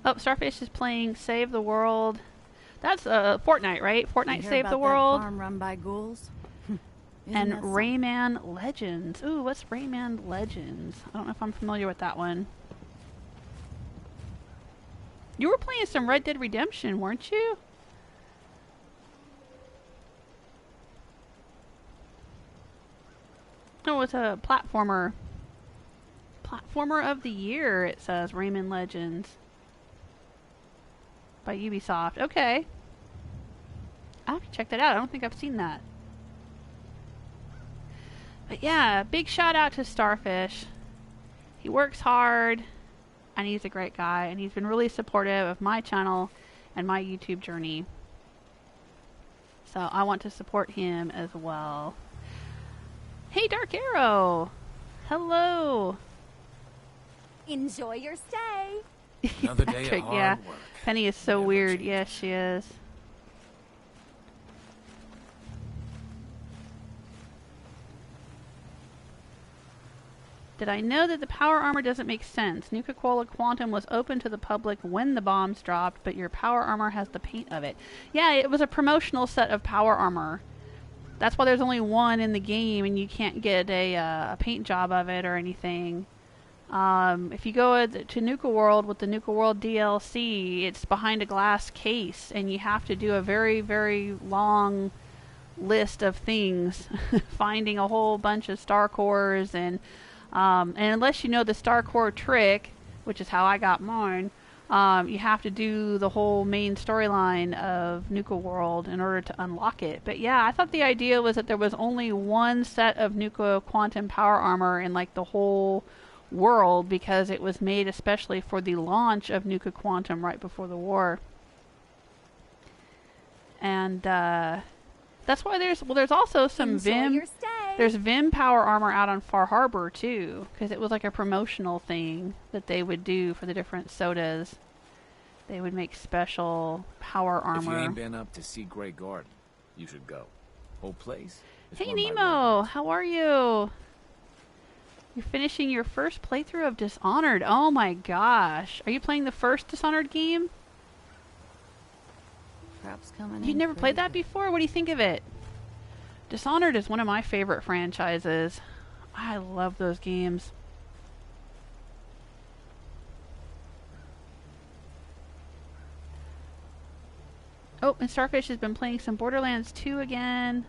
Oh, Starfish is playing Save the World. That's Fortnite, right? Fortnite Save the World. Farm run by ghouls? And Rayman Legends. Ooh, what's Rayman Legends? I don't know if I'm familiar with that one. You were playing some Red Dead Redemption, weren't you? Oh, it's a platformer. Platformer of the Year, it says. Rayman Legends. By Ubisoft. Okay. I'll have to check that out. I don't think I've seen that. But yeah, big shout out to Starfish. He works hard, and he's a great guy, and he's been really supportive of my channel and my YouTube journey. So I want to support him as well. Hey, Dark Arrow! Hello! Enjoy your stay. Another day Patrick, of hard yeah. work. Penny is so Never weird. changes. Yes, she is. Did I know that the power armor doesn't make sense? Nuka-Cola Quantum was open to the public when the bombs dropped, but your power armor has the paint of it. Yeah, it was a promotional set of power armor. That's why there's only one in the game, and you can't get a paint job of it or anything. If you go to Nuka World with the Nuka World DLC, it's behind a glass case, and you have to do a very, very long list of things, finding a whole bunch of star cores, and unless you know the star core trick, which is how I got mine, you have to do the whole main storyline of Nuka World in order to unlock it. But yeah, I thought the idea was that there was only one set of Nuka Quantum power armor in like the whole world, because it was made especially for the launch of Nuka Quantum right before the war. And that's why there's also some Enjoy Vim. your stay. There's Vim power armor out on Far Harbor too, because it was like a promotional thing that they would do for the different sodas. They would make special power If you armor. ain't been up to see Grey Garden, you should go. Whole place is Hey run by Nemo, robots. how are you? You're finishing your first playthrough of Dishonored. Oh my gosh. Are you playing the first Dishonored game? Crap's coming You've in never played that pretty before? What do you think of it? Dishonored is one of my favorite franchises. I love those games. Oh, and Starfish has been playing some Borderlands 2 again.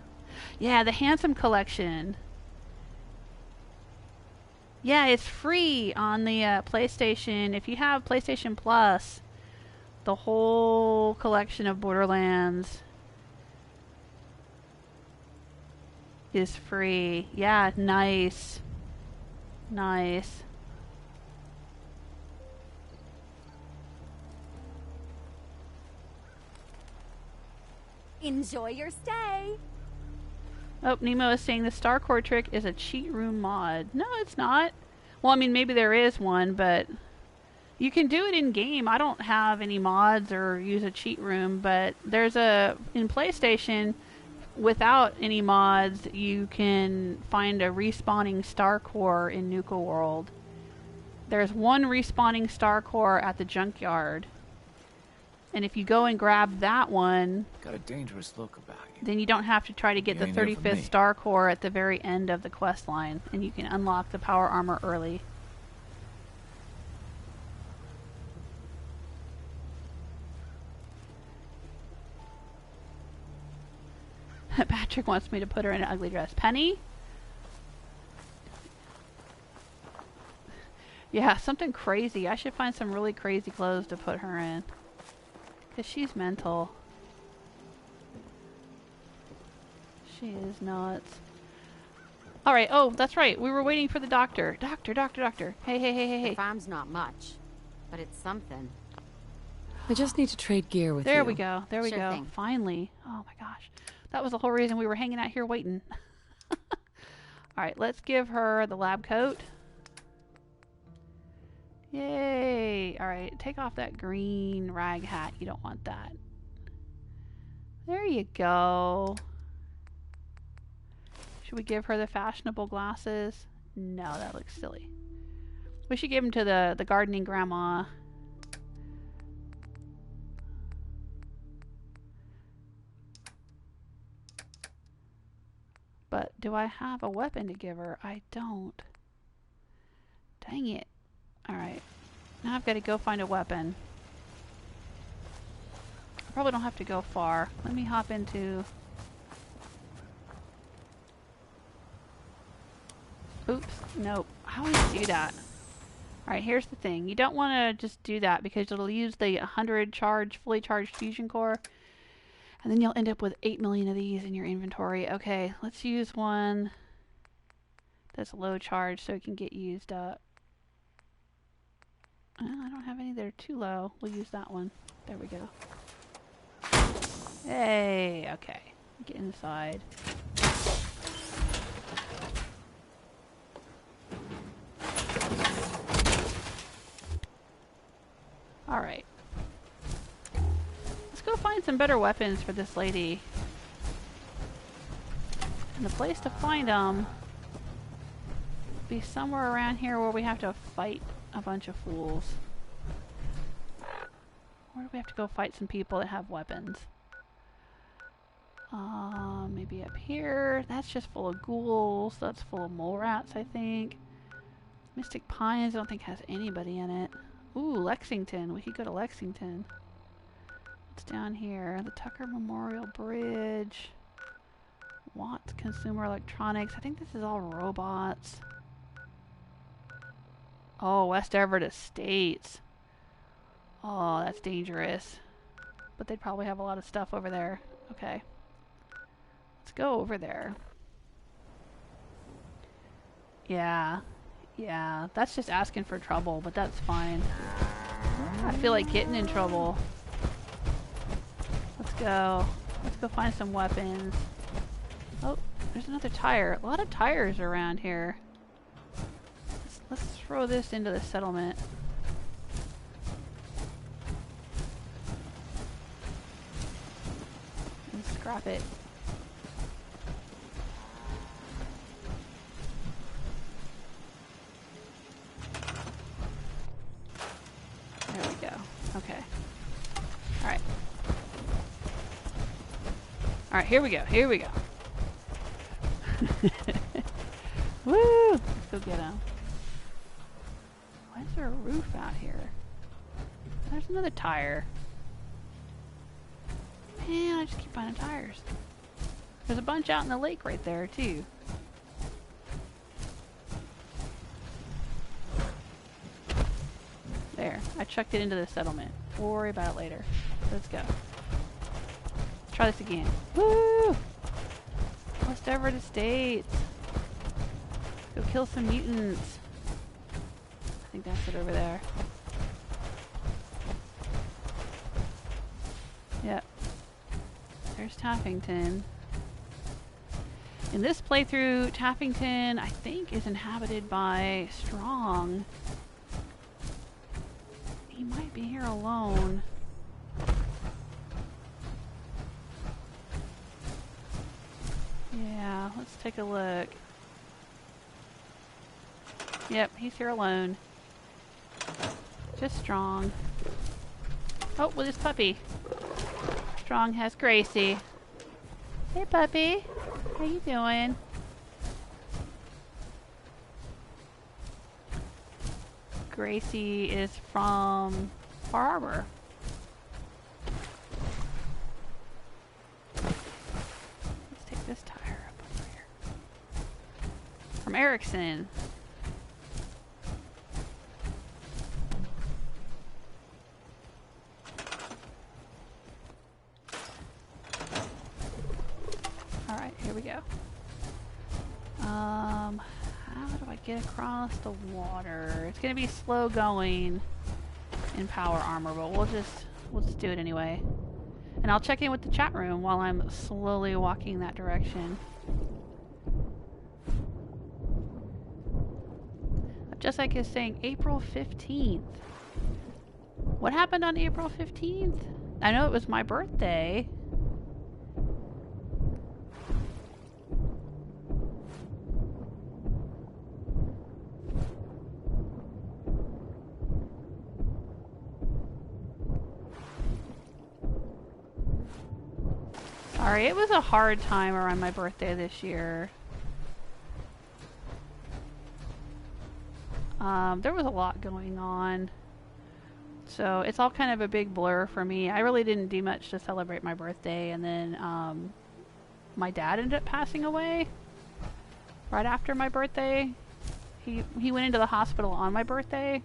Yeah, the Handsome Collection. Yeah, it's free on the PlayStation. If you have PlayStation Plus, the whole collection of Borderlands is free. Yeah, nice. Nice. Enjoy your stay. Oh, Nemo is saying the Starcore trick is a cheat room mod. No, it's not. Well, I mean, maybe there is one, but you can do it in game. I don't have any mods or use a cheat room, but there's in PlayStation, without any mods, you can find a respawning Starcore in Nuka World. There's one respawning Starcore at the junkyard. And if you go and grab that one, Got a dangerous look about you. then you don't have to try to get You the ain't here for 35th me. Star Core at the very end of the quest line, and you can unlock the power armor early. Patrick wants me to put her in an ugly dress. Penny? Yeah, something crazy. I should find some really crazy clothes to put her in. Because she's mental. She is nuts. Alright, oh, that's right. We were waiting for the doctor. Doctor. Hey. The farm's not much, but it's something. I just need to trade gear with you. There we go. There we Sure go. thing. Finally. Oh my gosh. That was the whole reason we were hanging out here waiting. Alright, let's give her the lab coat. Yay! Alright, take off that green rag hat. You don't want that. There you go. Should we give her the fashionable glasses? No, that looks silly. We should give them to the gardening grandma. do I have a weapon to give her? I don't. Dang it. Alright. Now I've got to go find a weapon. I probably don't have to go far. Let me hop into... Oops. Nope. I always do that. Alright, here's the thing. You don't want to just do that because it'll use the 100 fully charged fusion core. And then you'll end up with 8 million of these in your inventory. Okay, let's use one that's low charge so it can get used up. I don't have any that are too low. We'll use that one. There we go. Hey, okay. Get inside. Alright. Let's go find some better weapons for this lady. And the place to find them will be somewhere around here where we have to fight a bunch of fools. Where do we have to go fight some people that have weapons? Maybe up here. That's just full of ghouls. That's full of mole rats, I think. Mystic Pines, I don't think has anybody in it. Ooh, Lexington. We could go to Lexington. What's down here? The Tucker Memorial Bridge. Watts Consumer Electronics. I think this is all robots. Oh, West Everett Estates. Oh, that's dangerous. But they'd probably have a lot of stuff over there. Okay. Let's go over there. Yeah. Yeah, that's just asking for trouble, but that's fine. I feel like getting in trouble. Let's go. Let's go find some weapons. Oh, there's another tire. A lot of tires around here. Let's throw this into the settlement. And scrap it. There we go. Okay. Alright. Alright, here we go. Here we go. Woo! Let's go get him. Why is there a roof out here? There's another tire. Man, I just keep finding tires. There's a bunch out in the lake right there, too. There. I chucked it into the settlement. We'll worry about it later. Let's go. Try this again. Woo! West Everett Estates. Go kill some mutants. I think that's it over there. Yep. There's Tappington. In this playthrough, Tappington, I think, is inhabited by Strong. He might be here alone. Yeah, let's take a look. Yep, he's here alone. Just Strong. Oh, with his puppy. Strong has Gracie. Hey, puppy. How you doing? Gracie is from Far Harbor. Let's take this tire up over here. From Erickson. Alright, here we go. How do I get across the water? It's gonna be slow going in power armor, but we'll just do it anyway. And I'll check in with the chat room while I'm slowly walking that direction. Just like it's saying April 15th. What happened on April 15th? I know it was my birthday. Sorry, it was a hard time around my birthday this year. There was a lot going on. So it's all kind of a big blur for me. I really didn't do much to celebrate my birthday, and then my dad ended up passing away right after my birthday. He went into the hospital on my birthday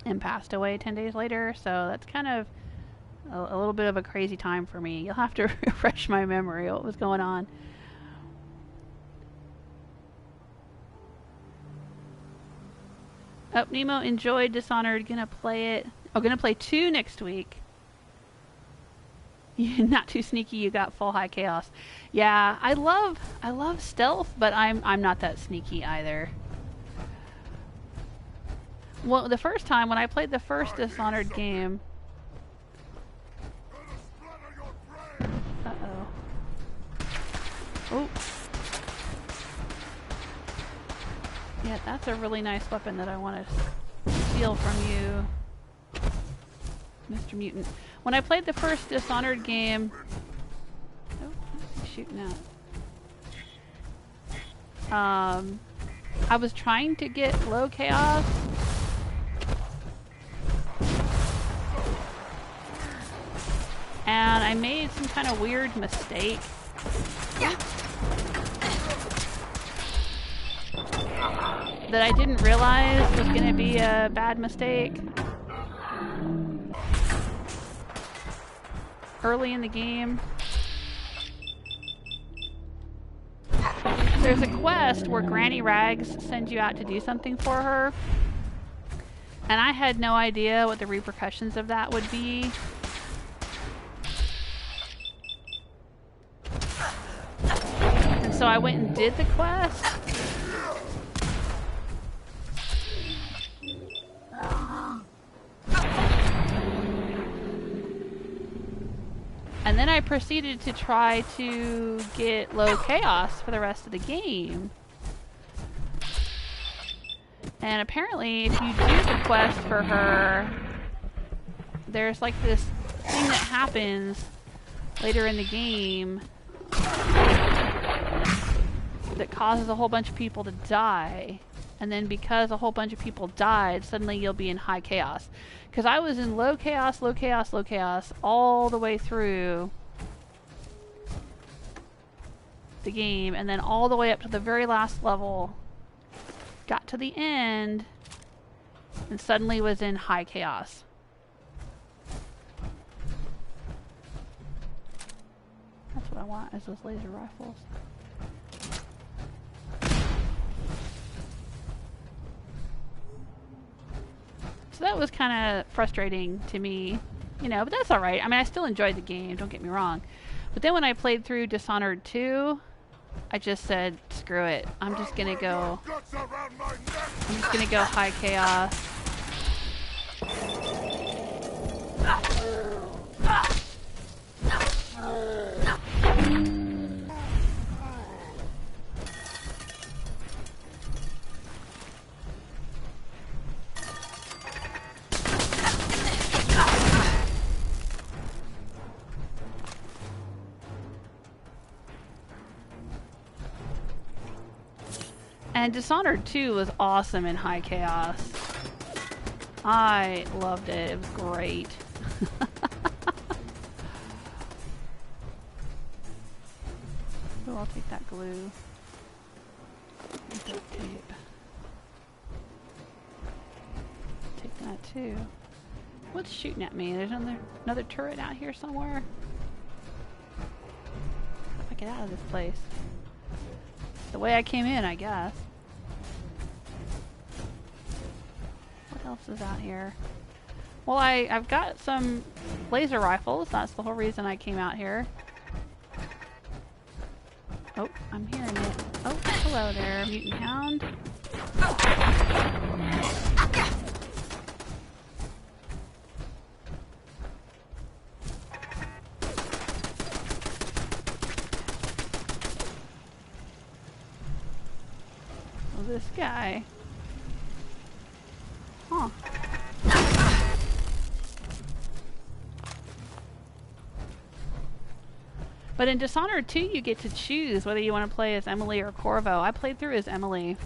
and passed away 10 days later, so that's kind of a little bit of a crazy time for me. You'll have to refresh my memory what was going on. Oh, Nemo enjoyed Dishonored. Gonna play it. Oh, gonna play 2 next week. You're not too sneaky. You got full high chaos. Yeah, I love stealth, but I'm not that sneaky either. Well, the first time when I played the first Dishonored game. Uh-oh. Oh. Yeah, that's a really nice weapon that I want to steal from you, Mr. Mutant. When I played the first Dishonored game... Oh, what's he shooting at? I was trying to get low chaos. And I made some kind of weird mistake. That I didn't realize was going to be a bad mistake. Early in the game. There's a quest where Granny Rags sends you out to do something for her. And I had no idea what the repercussions of that would be. And so I went and did the quest. And then I proceeded to try to get low chaos for the rest of the game. And apparently, if you do the quest for her, there's like this thing that happens later in the game that causes a whole bunch of people to die. And then because a whole bunch of people died, suddenly you'll be in high chaos. Because I was in low chaos, low chaos, low chaos all the way through the game. And then all the way up to the very last level. Got to the end. And suddenly was in high chaos. That's what I want, is those laser rifles. So that was kind of frustrating to me, you know, but that's alright. I mean, I still enjoyed the game, don't get me wrong. But then when I played through Dishonored 2, I just said, screw it. I'm just gonna go high chaos. And Dishonored 2 was awesome in high chaos. I loved it. It was great. Oh, I'll take that glue. Take that tape. Take that too. What's shooting at me? There's another turret out here somewhere. How do I get out of this place? The way I came in, I guess. What else is out here? Well, I've got some laser rifles. That's the whole reason I came out here. Oh, I'm hearing it. Oh, hello there, mutant hound. This guy. Huh. But in Dishonored 2, you get to choose whether you want to play as Emily or Corvo. I played through as Emily.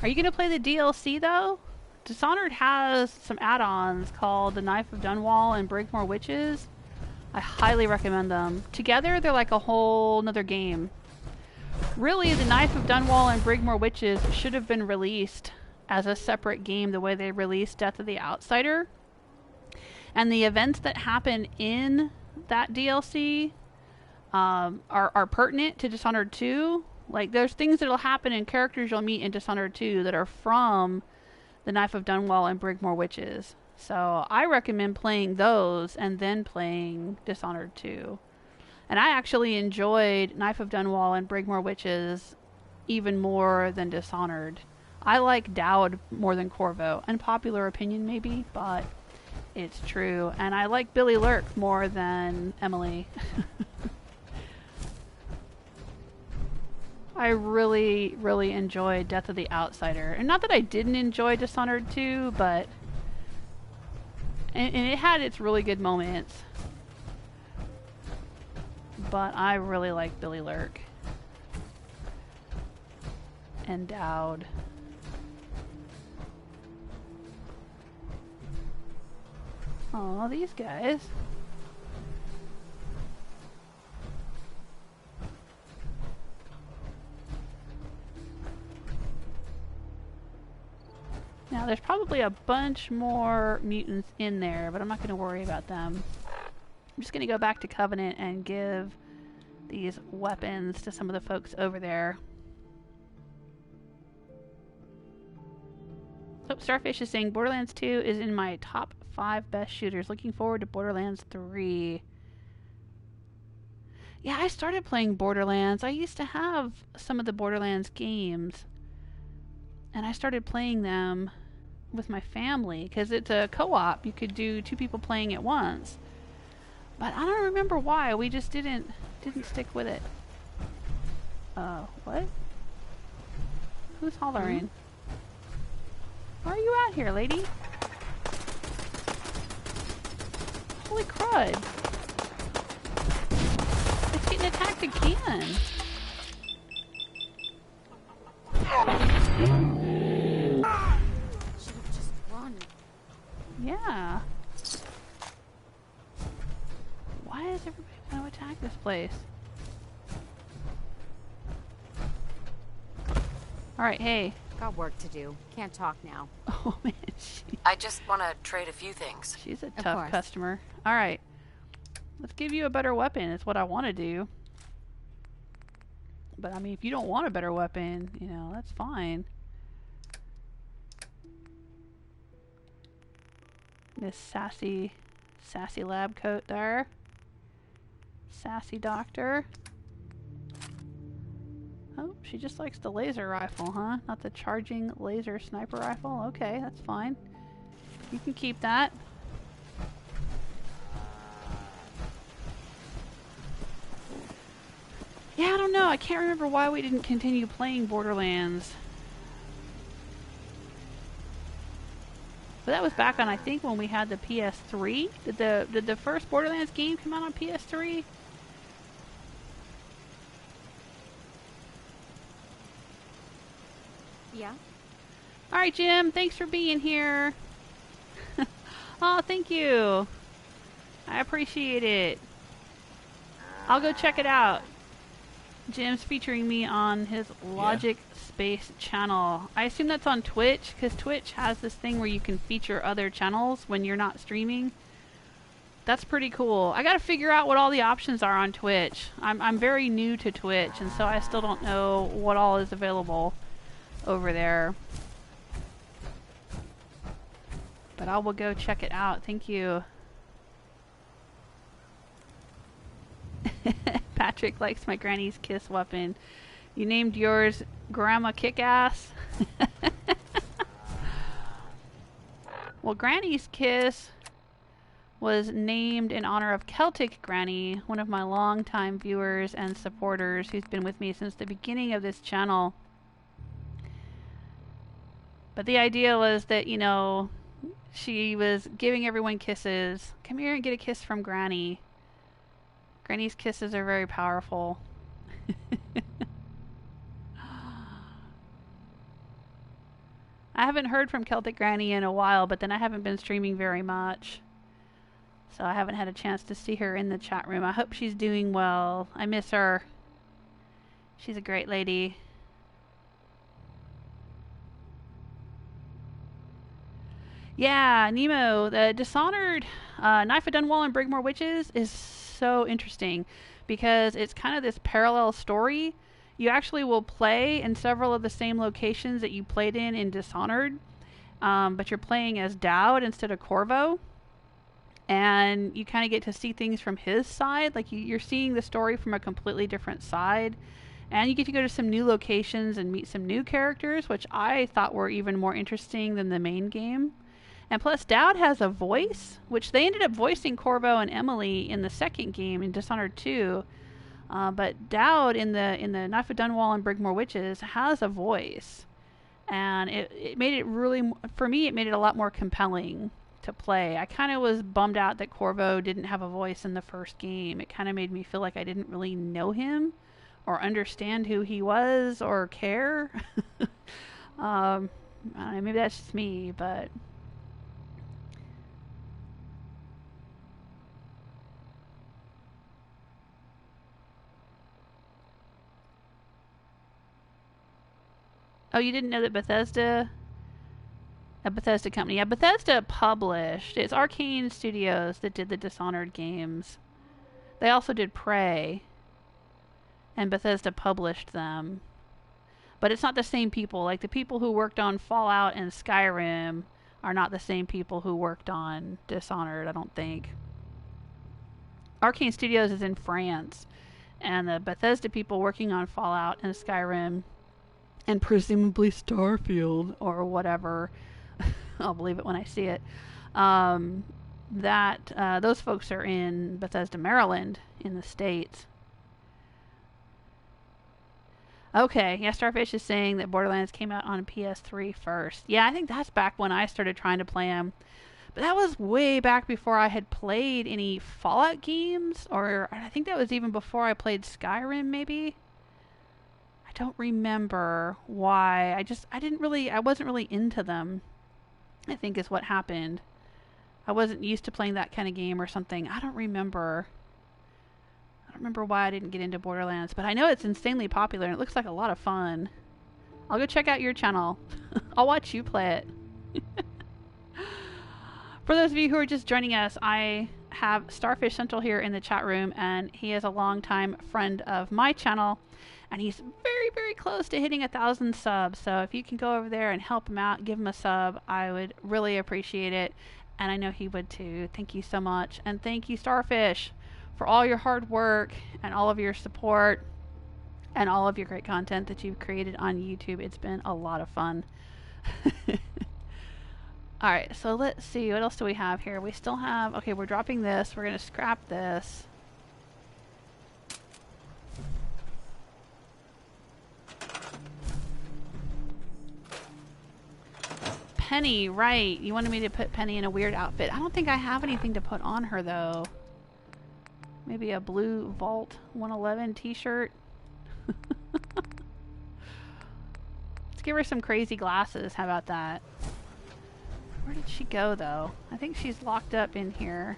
Are you going to play the DLC, though? Dishonored has some add-ons called The Knife of Dunwall and Brigmore Witches. I highly recommend them. Together, they're like a whole nother game. Really, The Knife of Dunwall and Brigmore Witches should have been released as a separate game the way they released Death of the Outsider. And the events that happen in that DLC are pertinent to Dishonored 2. Like, there's things that'll happen and characters you'll meet in Dishonored 2 that are from The Knife of Dunwall and Brigmore Witches. So I recommend playing those and then playing Dishonored 2. And I actually enjoyed Knife of Dunwall and Brigmore Witches even more than Dishonored. I like Dowd more than Corvo. Unpopular opinion maybe, but it's true. And I like Billy Lurk more than Emily. I really, really enjoyed Death of the Outsider. And not that I didn't enjoy Dishonored 2, but... And it had its really good moments. But I really like Billy Lurk. And Dowd. Aw, these guys. Now, there's probably a bunch more mutants in there, but I'm not going to worry about them. I'm just going to go back to Covenant and give these weapons to some of the folks over there. Oh, Starfish is saying Borderlands 2 is in my top 5 best shooters. Looking forward to Borderlands 3. Yeah, I started playing Borderlands. I used to have some of the Borderlands games. And I started playing them with my family because it's a co-op. You could do 2 people playing at once. But I don't remember why. We just didn't stick with it. What? Who's hollering? Why are you out here, lady? Holy crud. It's getting attacked again. Should've just run. Yeah. Why is everybody going to attack this place? Alright, hey. Got work to do. Can't talk now. Oh man, I just want to trade a few things. she's a tough customer. Alright. Let's give you a better weapon. It's what I want to do. But I mean, if you don't want a better weapon, you know, that's fine. This sassy lab coat there. Sassy doctor. Oh, she just likes the laser rifle, huh? Not the charging laser sniper rifle? Okay, that's fine. You can keep that. Yeah, I don't know. I can't remember why we didn't continue playing Borderlands. But that was back on, I think, when we had the PS3. Did the first Borderlands game come out on PS3? Yeah? Alright, Jim. Thanks for being here. Oh, thank you. I appreciate it. I'll go check it out. Jim's featuring me on his Logic Space channel. I assume that's on Twitch, because Twitch has this thing where you can feature other channels when you're not streaming. That's pretty cool. I gotta figure out what all the options are on Twitch. I'm very new to Twitch, and so I still don't know what all is available over there. But I will go check it out. Thank you. Patrick likes my Granny's Kiss weapon. You named yours Grandma Kickass? Well, Granny's Kiss was named in honor of Celtic Granny, one of my longtime viewers and supporters who's been with me since the beginning of this channel. But the idea was that, you know, she was giving everyone kisses. Come here and get a kiss from Granny. Granny's kisses are very powerful. I haven't heard from Celtic Granny in a while, but then I haven't been streaming very much. So I haven't had a chance to see her in the chat room. I hope she's doing well. I miss her. She's a great lady. Yeah, Nemo, the Dishonored, Knife of Dunwall and Brigmore Witches is so interesting because it's kind of this parallel story. You actually will play in several of the same locations that you played in Dishonored, but you're playing as Dowd instead of Corvo. And you kind of get to see things from his side. Like you're seeing the story from a completely different side. And you get to go to some new locations and meet some new characters, which I thought were even more interesting than the main game. And plus, Dowd has a voice, which they ended up voicing Corvo and Emily in the second game in Dishonored 2. But Dowd in the Knife of Dunwall and Brigmore Witches has a voice. And it made it really, for me, it made it a lot more compelling to play. I kind of was bummed out that Corvo didn't have a voice in the first game. It kind of made me feel like I didn't really know him or understand who he was or care. I don't know, maybe that's just me, but... Oh, you didn't know that Bethesda... A Bethesda company. Yeah, Bethesda published. It's Arcane Studios that did the Dishonored games. They also did Prey. And Bethesda published them. But it's not the same people. Like, the people who worked on Fallout and Skyrim are not the same people who worked on Dishonored, I don't think. Arcane Studios is in France. And the Bethesda people working on Fallout and Skyrim... and presumably Starfield or whatever. I'll believe it when I see it. Those folks are in Bethesda, Maryland, in the States. Okay, yeah, Starfish is saying that Borderlands came out on PS3 first. Yeah, I think that's back when I started trying to play them. But that was way back before I had played any Fallout games, or I think that was even before I played Skyrim, maybe. I don't remember why. I wasn't really into them, I think is what happened. I wasn't used to playing that kind of game or something. I don't remember why I didn't get into Borderlands, but I know it's insanely popular and it looks like a lot of fun. I'll go check out your channel. I'll watch you play it. For those of you who are just joining us, I have Starfish Central here in the chat room, and he is a longtime friend of my channel. And he's very, very close to hitting 1,000 subs. So if you can go over there and help him out, give him a sub, I would really appreciate it. And I know he would too. Thank you so much. And thank you, Starfish, for all your hard work and all of your support and all of your great content that you've created on YouTube. It's been a lot of fun. Alright, so let's see. What else do we have here? We still have... Okay, we're dropping this. We're going to scrap this. Penny, right. You wanted me to put Penny in a weird outfit. I don't think I have anything to put on her, though. Maybe a blue Vault 111 t-shirt. Let's give her some crazy glasses. How about that? Where did she go, though? I think she's locked up in here.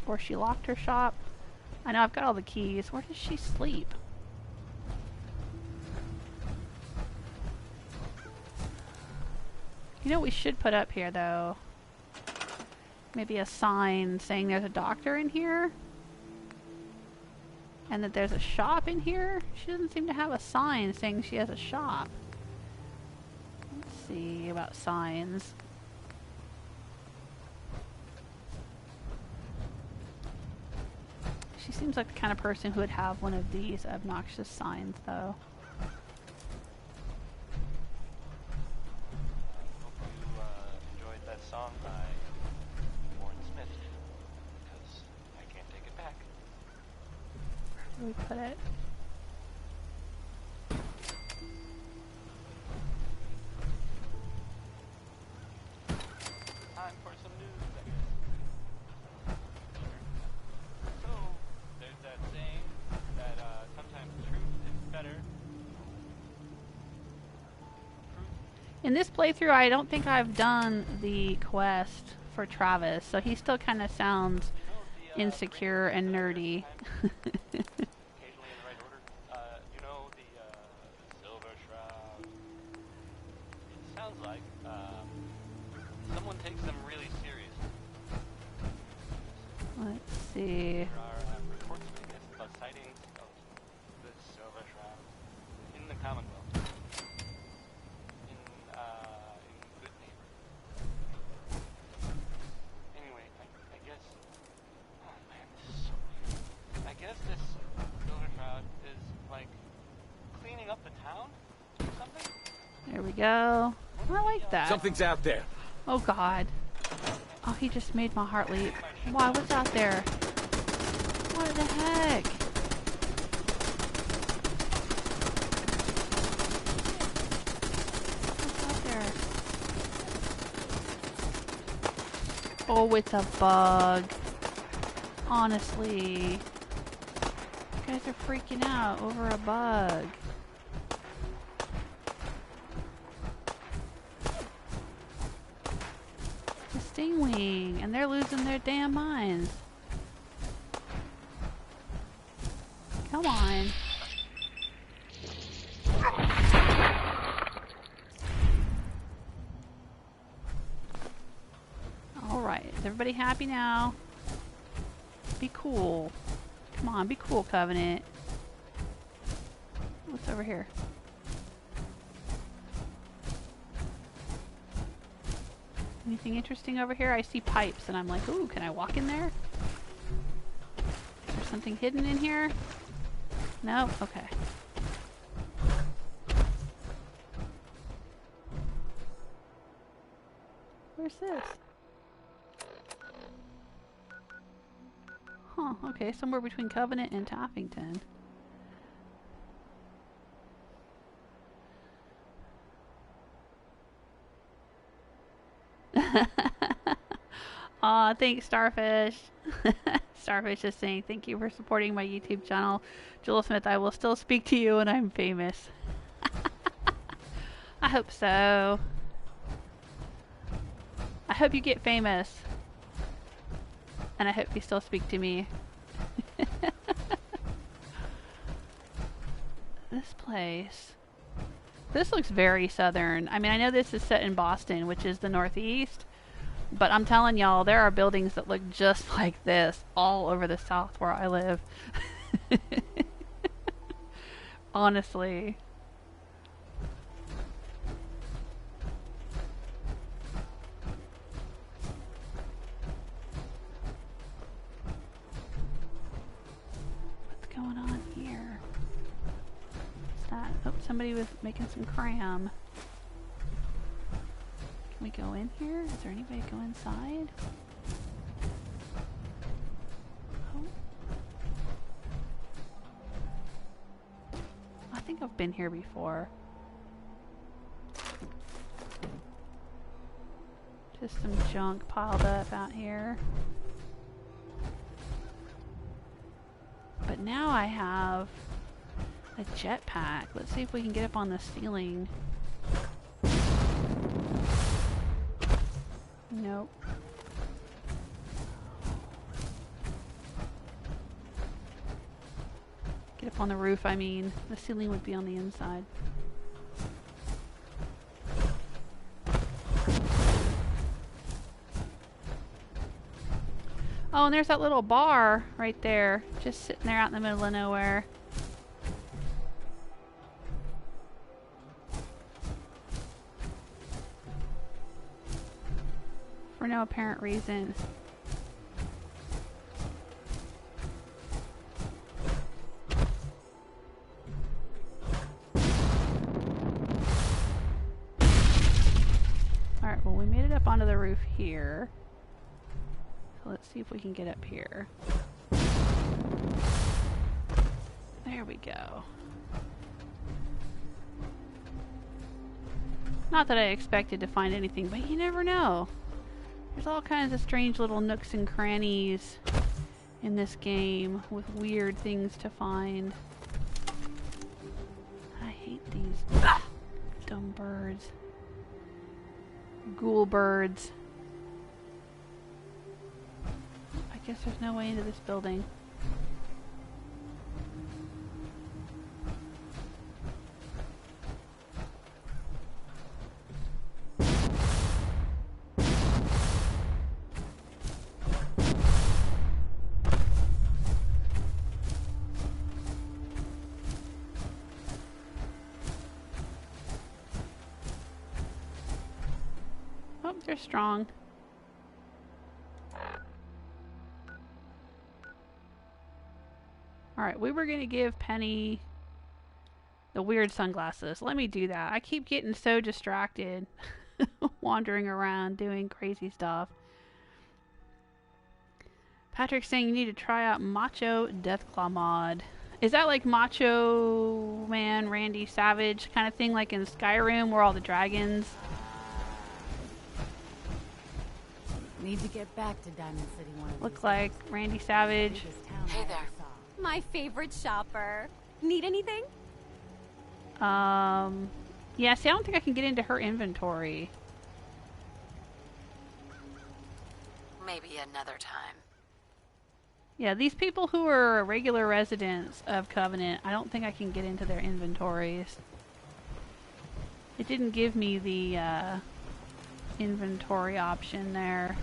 Or she locked her shop. I know, I've got all the keys. Where does she sleep? You know what we should put up here, though? Maybe a sign saying there's a doctor in here? And that there's a shop in here? She doesn't seem to have a sign saying she has a shop. Let's see about signs. She seems like the kind of person who would have one of these obnoxious signs, though. Song by Warren Smith, because I can't take it back. Where do we put it? Time for some news, I guess. So, there's that saying that sometimes truth is better In this playthrough, I don't think I've done the quest for Travis, so he still kind of sounds insecure and nerdy. Occasionally in the right order. You know the silver shroud. It sounds like someone takes them really seriously. Let's see. There are reports of sightings of the silver shroud in the Commonwealth. In good neighbor. Anyway, I guess. Oh man, this is so weird. I guess this silver shroud is like cleaning up the town or something. There we go. I like that. Something's out there. Oh god. Oh, he just made my heart leap. Why? What's out there? What the heck? What's out there? Oh, it's a bug. Honestly. You guys are freaking out over a bug. Stingwing, and they're losing their damn minds. Come on. Alright, is everybody happy now? Be cool. Come on, be cool, Covenant. What's over here? Anything interesting over here? I see pipes and I'm like, ooh, can I walk in there? Is there something hidden in here? No? Okay. Where's this? Huh, okay, somewhere between Covenant and Toffington. Aw, thanks, Starfish. Starfish is saying, thank you for supporting my YouTube channel. Joel Smith, I will still speak to you when I'm famous. I hope so. I hope you get famous. And I hope you still speak to me. This place. This looks very southern. I mean, I know this is set in Boston, which is the Northeast. But I'm telling y'all, there are buildings that look just like this all over the South where I live. Honestly. What's going on here? What's that? Oh, somebody was making some cram. Can we go in here? Is there anybody go inside? Oh. I think I've been here before. Just some junk piled up out here. But now I have a jetpack. Let's see if we can get up on the ceiling. Nope. Get up on the roof, I mean. The ceiling would be on the inside. Oh, and there's that little bar right there. Just sitting there out in the middle of nowhere. For no apparent reason. Alright, well we made it up onto the roof here. So let's see if we can get up here. There we go. Not that I expected to find anything, but you never know. There's all kinds of strange little nooks and crannies in this game with weird things to find. I hate these dumb birds. Ghoul birds. I guess there's no way into this building. Oh, they're strong. Alright, we were going to give Penny the weird sunglasses. Let me do that. I keep getting so distracted wandering around doing crazy stuff. Patrick's saying you need to try out Macho Deathclaw mod. Is that like Macho Man Randy Savage kind of thing, like in Skyrim where all the dragons... Need to get back to Diamond City one of look these like days. Randy Savage? Hey there. My favorite shopper. Need anything? Yeah, see, I don't think I can get into her inventory. Maybe another time. Yeah, these people who are regular residents of Covenant, I don't think I can get into their inventories. It didn't give me the inventory option there.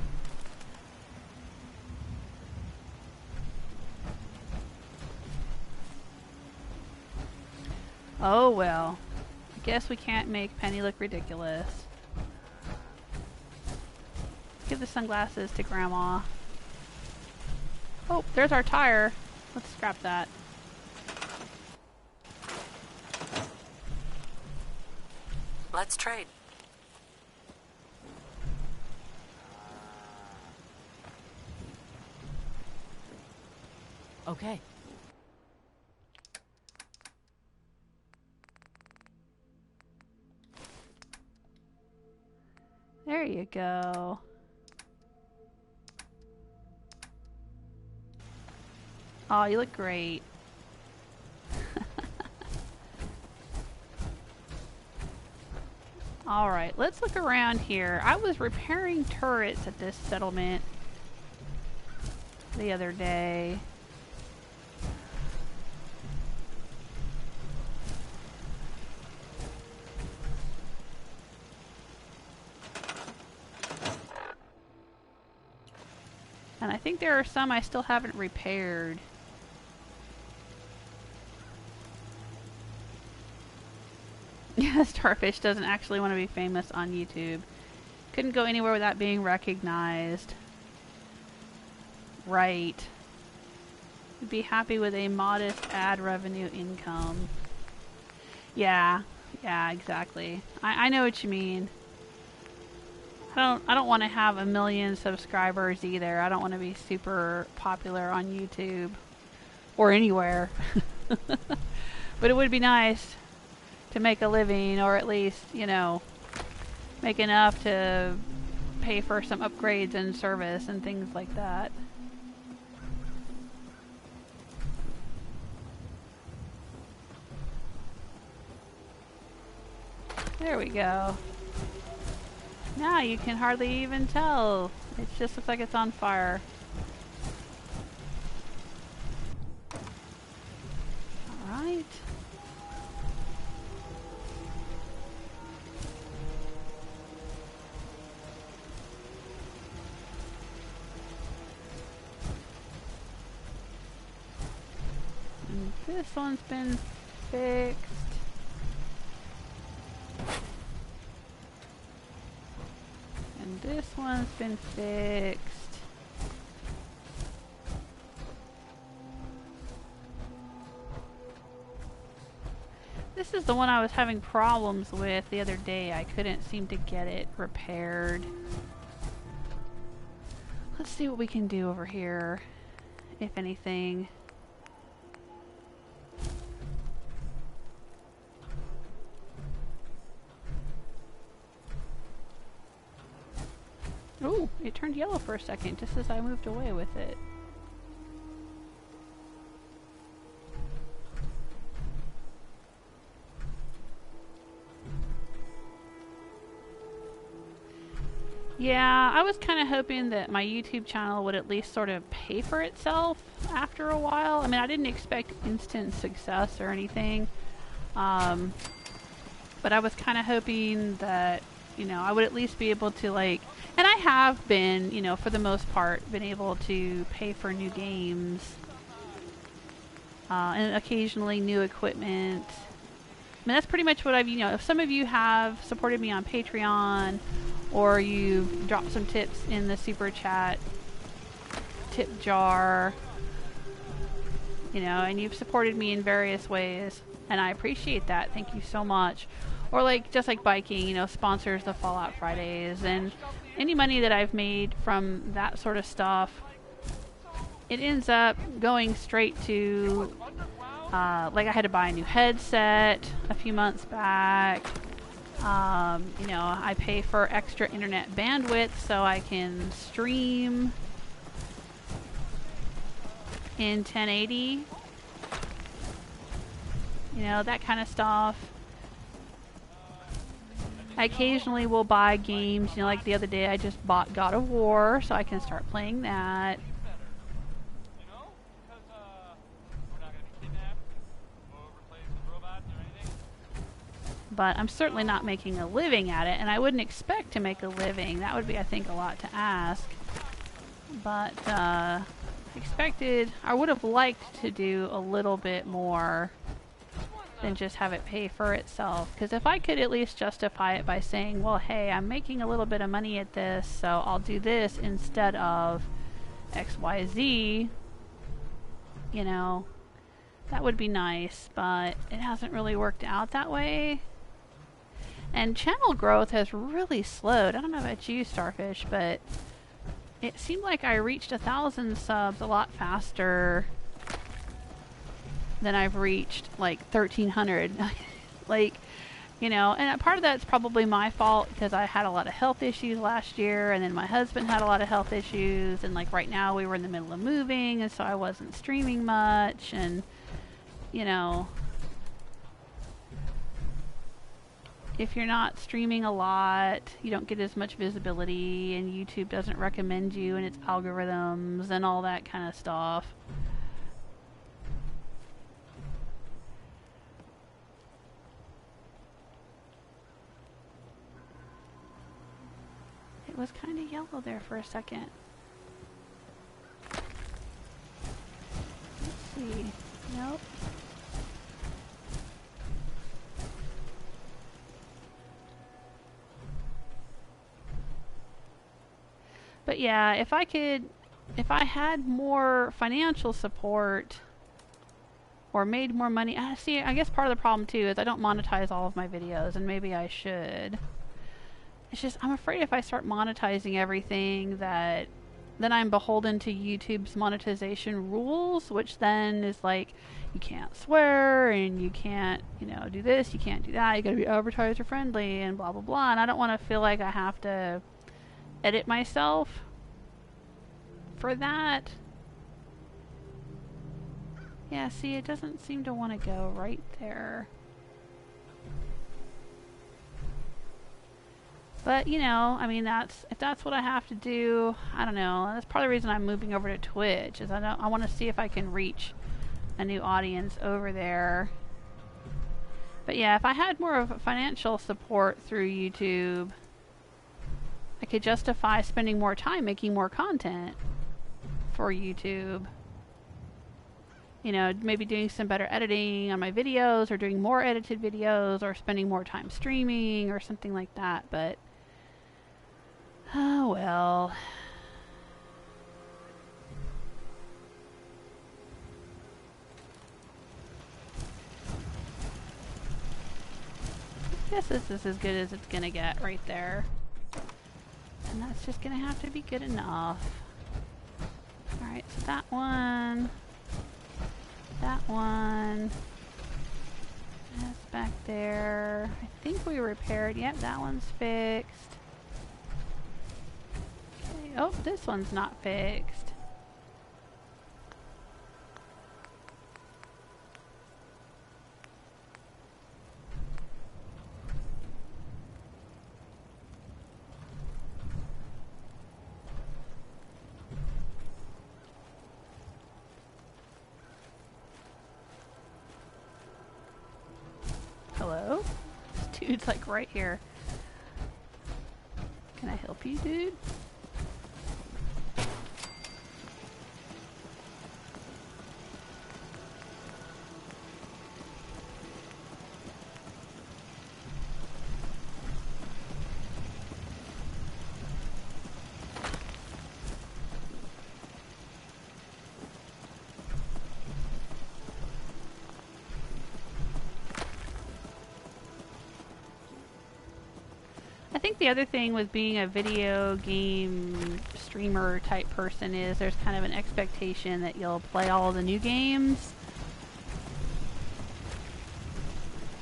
Oh well. I guess we can't make Penny look ridiculous. Give the sunglasses to Grandma. Oh, there's our tire. Let's scrap that. Let's trade. Okay. There you go. Oh, you look great. Alright, let's look around here. I was repairing turrets at this settlement the other day. And I think there are some I still haven't repaired. Yeah, Starfish doesn't actually want to be famous on YouTube. Couldn't go anywhere without being recognized. Right. Would be happy with a modest ad revenue income. Yeah, exactly. I know what you mean. I don't want to have 1 million subscribers either. I don't want to be super popular on YouTube or anywhere. But it would be nice to make a living, or at least, you know, make enough to pay for some upgrades and service and things like that. There we go. Now you can hardly even tell. It just looks like it's on fire. Alright. And this one's been fixed. And this one's been fixed. This is the one I was having problems with the other day. I couldn't seem to get it repaired. Let's see what we can do over here, if anything. Ooh, it turned yellow for a second, just as I moved away with it. Yeah, I was kind of hoping that my YouTube channel would at least sort of pay for itself after a while. I mean, I didn't expect instant success or anything. But I was kind of hoping that, you know, I would at least be able to, like, and I have been, you know, for the most part, been able to pay for new games. And occasionally new equipment. I mean, that's pretty much what I've, you know, if some of you have supported me on Patreon, or you've dropped some tips in the super chat tip jar, you know, and you've supported me in various ways, and I appreciate that. Thank you so much. Or like, just like biking, you know, sponsors the Fallout Fridays, and any money that I've made from that sort of stuff, it ends up going straight to, like I had to buy a new headset a few months back. You know, I pay for extra internet bandwidth so I can stream in 1080. You know, that kind of stuff. I occasionally will buy games, you know, like the other day I just bought God of War so I can start playing that. But I'm certainly not making a living at it, and I wouldn't expect to make a living. That would be, I think, a lot to ask. But I would have liked to do a little bit more than just have it pay for itself. Because if I could at least justify it by saying, well, hey, I'm making a little bit of money at this, so I'll do this instead of XYZ, you know, that would be nice. But it hasn't really worked out that way. And channel growth has really slowed. I don't know about you, Starfish, but it seemed like I reached 1,000 subs a lot faster than I've reached, like, 1,300. Like, you know, and part of that's probably my fault because I had a lot of health issues last year, and then my husband had a lot of health issues, and, like, right now we were in the middle of moving, and so I wasn't streaming much, and, you know, if you're not streaming a lot, you don't get as much visibility, and YouTube doesn't recommend you in its algorithms and all that kind of stuff. It was kind of yellow there for a second. Let's see. Nope. But yeah, if I had more financial support or made more money, see, I guess part of the problem too is I don't monetize all of my videos, and maybe I should. It's just, I'm afraid if I start monetizing everything that then I'm beholden to YouTube's monetization rules, which then is like, you can't swear, and you can't, you know, do this, you can't do that, you gotta be advertiser friendly, and blah blah blah, and I don't want to feel like I have to edit myself for that. Yeah, see, it doesn't seem to want to go right there. But, you know, I mean, if that's what I have to do, I don't know. That's part of the reason I'm moving over to Twitch, is I want to see if I can reach a new audience over there. But yeah, if I had more of a financial support through YouTube, I could justify spending more time making more content for YouTube. You know, maybe doing some better editing on my videos, or doing more edited videos, or spending more time streaming, or something like that. But, oh well. I guess this is as good as it's gonna get right there. And that's just gonna have to be good enough. Alright, so that one. That one. That's back there. I think we repaired. Yep, that one's fixed. Okay. Oh, this one's not fixed. dude's like right here. Can I help you, dude? I think the other thing with being a video game streamer type person is there's kind of an expectation that you'll play all the new games.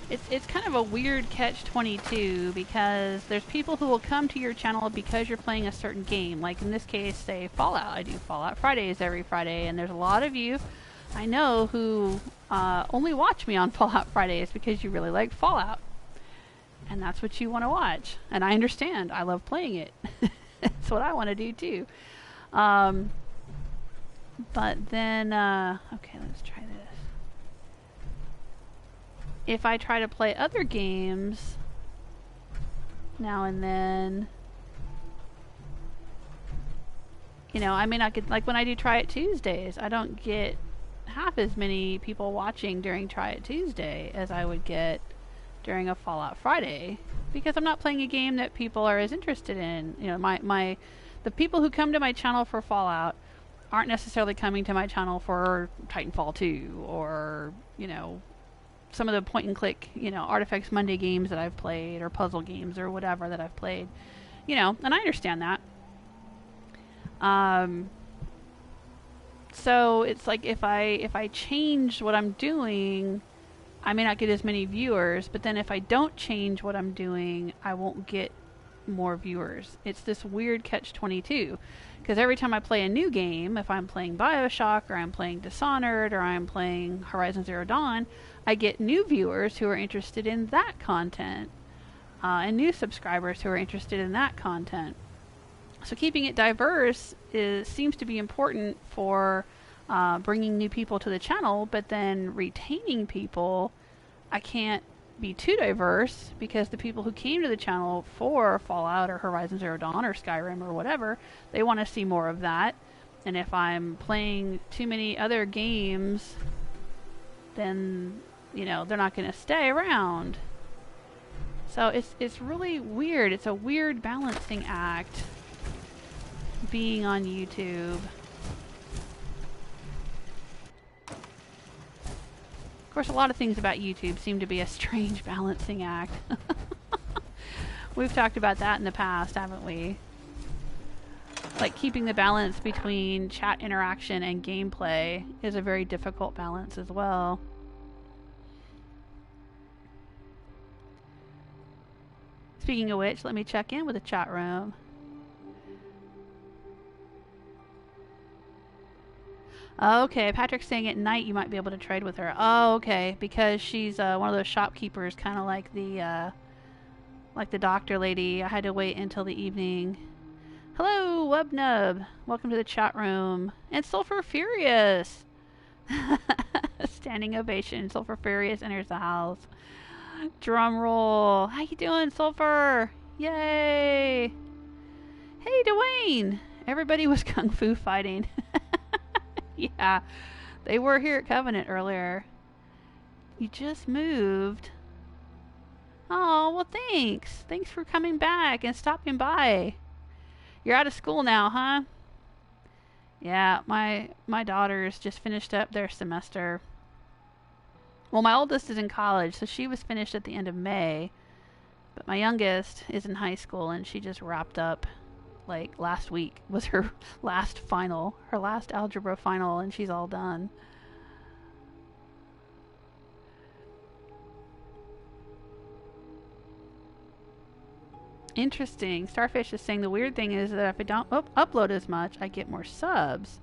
It's kind of a weird catch-22 because there's people who will come to your channel because you're playing a certain game. Like in this case, say Fallout. I do Fallout Fridays every Friday, and there's a lot of you I know who only watch me on Fallout Fridays because you really like Fallout. And that's what you want to watch. And I understand. I love playing it. That's what I want to do too. But then, okay, let's try this. If I try to play other games now and then, you know, I may not get, like when I do Try It Tuesdays, I don't get half as many people watching during Try It Tuesday as I would get during a Fallout Friday, because I'm not playing a game that people are as interested in. You know, the people who come to my channel for Fallout aren't necessarily coming to my channel for Titanfall 2 or, you know, some of the point and click, you know, Artifacts Monday games that I've played, or puzzle games or whatever that I've played. You know, and I understand that. So it's like if I change what I'm doing, I may not get as many viewers, but then if I don't change what I'm doing, I won't get more viewers. It's this weird catch-22, because every time I play a new game, if I'm playing BioShock, or I'm playing Dishonored, or I'm playing Horizon Zero Dawn, I get new viewers who are interested in that content, and new subscribers who are interested in that content. So keeping it diverse seems to be important for bringing new people to the channel, but then retaining people, I can't be too diverse because the people who came to the channel for Fallout or Horizon Zero Dawn or Skyrim or whatever, they want to see more of that. And if I'm playing too many other games, then, you know, they're not going to stay around. So it's really weird. It's a weird balancing act being on YouTube. Of course, a lot of things about YouTube seem to be a strange balancing act. We've talked about that in the past, haven't we? Like, keeping the balance between chat interaction and gameplay is a very difficult balance as well. Speaking of which, let me check in with the chat room. Okay, Patrick's saying at night you might be able to trade with her. Oh, okay, because she's one of those shopkeepers, kind of like the doctor lady. I had to wait until the evening. Hello, Webnub. Welcome to the chat room. And Sulfur Furious. Standing ovation. Sulfur Furious enters the house. Drum roll. How you doing, Sulfur? Yay! Hey, Dwayne. Everybody was kung fu fighting. Yeah, they were here at Covenant earlier. You just moved. Oh, well, thanks. Thanks for coming back and stopping by. You're out of school now, huh? Yeah, my daughters just finished up their semester. Well, my oldest is in college, so she was finished at the end of May. But my youngest is in high school, and she just wrapped up. Like last week was her last final, her last algebra final, and she's all done. Interesting. Starfish is saying the weird thing is that if I don't upload as much, I get more subs.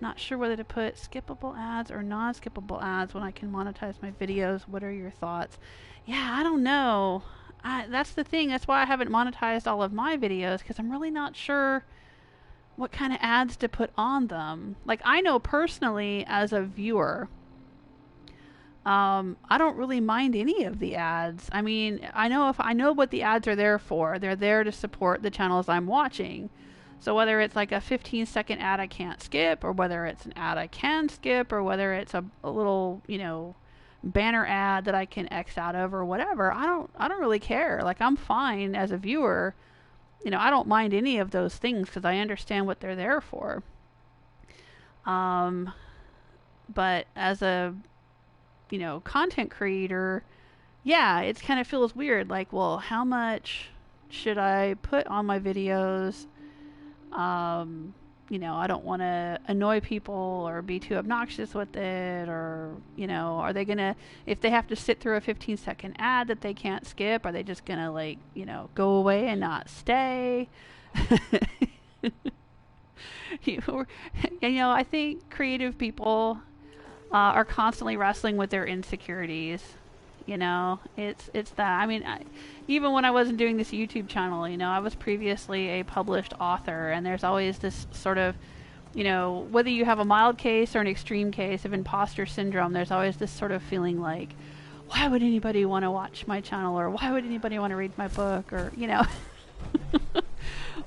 Not sure whether to put skippable ads or non-skippable ads when I can monetize my videos. What are your thoughts? Yeah, I don't know. That's the thing. That's why I haven't monetized all of my videos, because I'm really not sure what kind of ads to put on them. Like, I know personally as a viewer, I don't really mind any of the ads. I mean, I know what the ads are there for. They're there to support the channels I'm watching. So whether it's like a 15-second ad I can't skip, or whether it's an ad I can skip, or whether it's a little, banner ad that I can X out of or whatever, I don't really care. Like, I'm fine as a viewer. I don't mind any of those things because I understand what they're there for. But as a content creator, yeah, it kind of feels weird. Like, well, how much should I put on my videos? I don't want to annoy people or be too obnoxious with it, or, are they gonna, if they have to sit through a 15-second ad that they can't skip, are they just gonna, like, go away and not stay? I think creative people are constantly wrestling with their insecurities. It's that. I mean, even when I wasn't doing this YouTube channel, I was previously a published author, and there's always this sort of, whether you have a mild case or an extreme case of imposter syndrome, there's always this sort of feeling like, why would anybody want to watch my channel, or why would anybody want to read my book, or,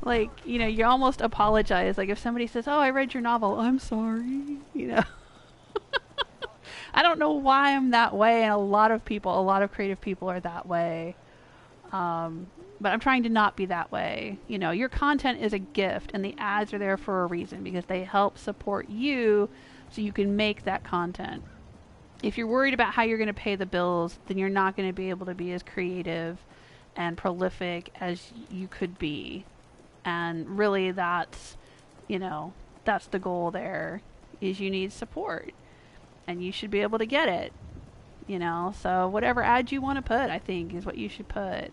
like, you almost apologize. Like, if somebody says, oh, I read your novel, I'm sorry, I don't know why I'm that way, and a lot of creative people are that way. But I'm trying to not be that way. Your content is a gift, and the ads are there for a reason, because they help support you so you can make that content. If you're worried about how you're going to pay the bills, then you're not going to be able to be as creative and prolific as you could be. And really, that's the goal there, is you need support. And you should be able to get it, so whatever ad you want to put, I think, is what you should put.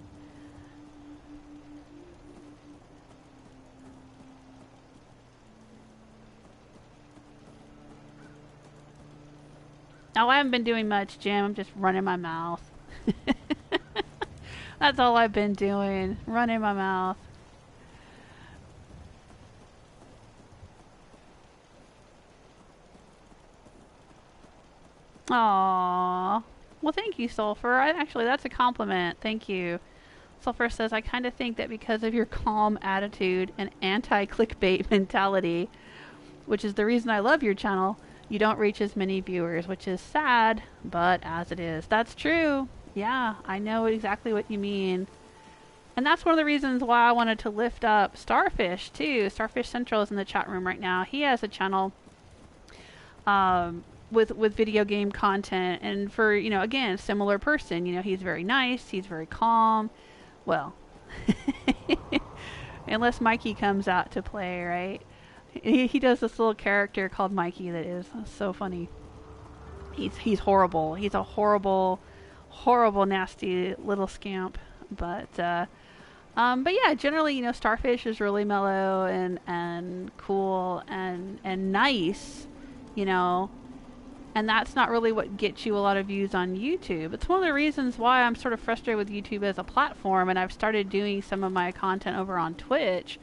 Oh, I haven't been doing much, Jim. I'm just running my mouth. That's all I've been doing, running my mouth. Aww. Well, thank you, Sulfur. Actually, that's a compliment. Thank you. Sulfur says, I kind of think that because of your calm attitude and anti-clickbait mentality, which is the reason I love your channel, you don't reach as many viewers, which is sad, but as it is. That's true. Yeah, I know exactly what you mean. And that's one of the reasons why I wanted to lift up Starfish, too. Starfish Central is in the chat room right now. He has a channel with video game content, and for, again, similar person. He's very nice, he's very calm. Well, unless Mikey comes out to play, right? He does this little character called Mikey that is so funny. He's horrible. He's a horrible, nasty little scamp. But yeah, generally, Starfish is really mellow and cool and nice, and that's not really what gets you a lot of views on YouTube. It's one of the reasons why I'm sort of frustrated with YouTube as a platform, and I've started doing some of my content over on Twitch.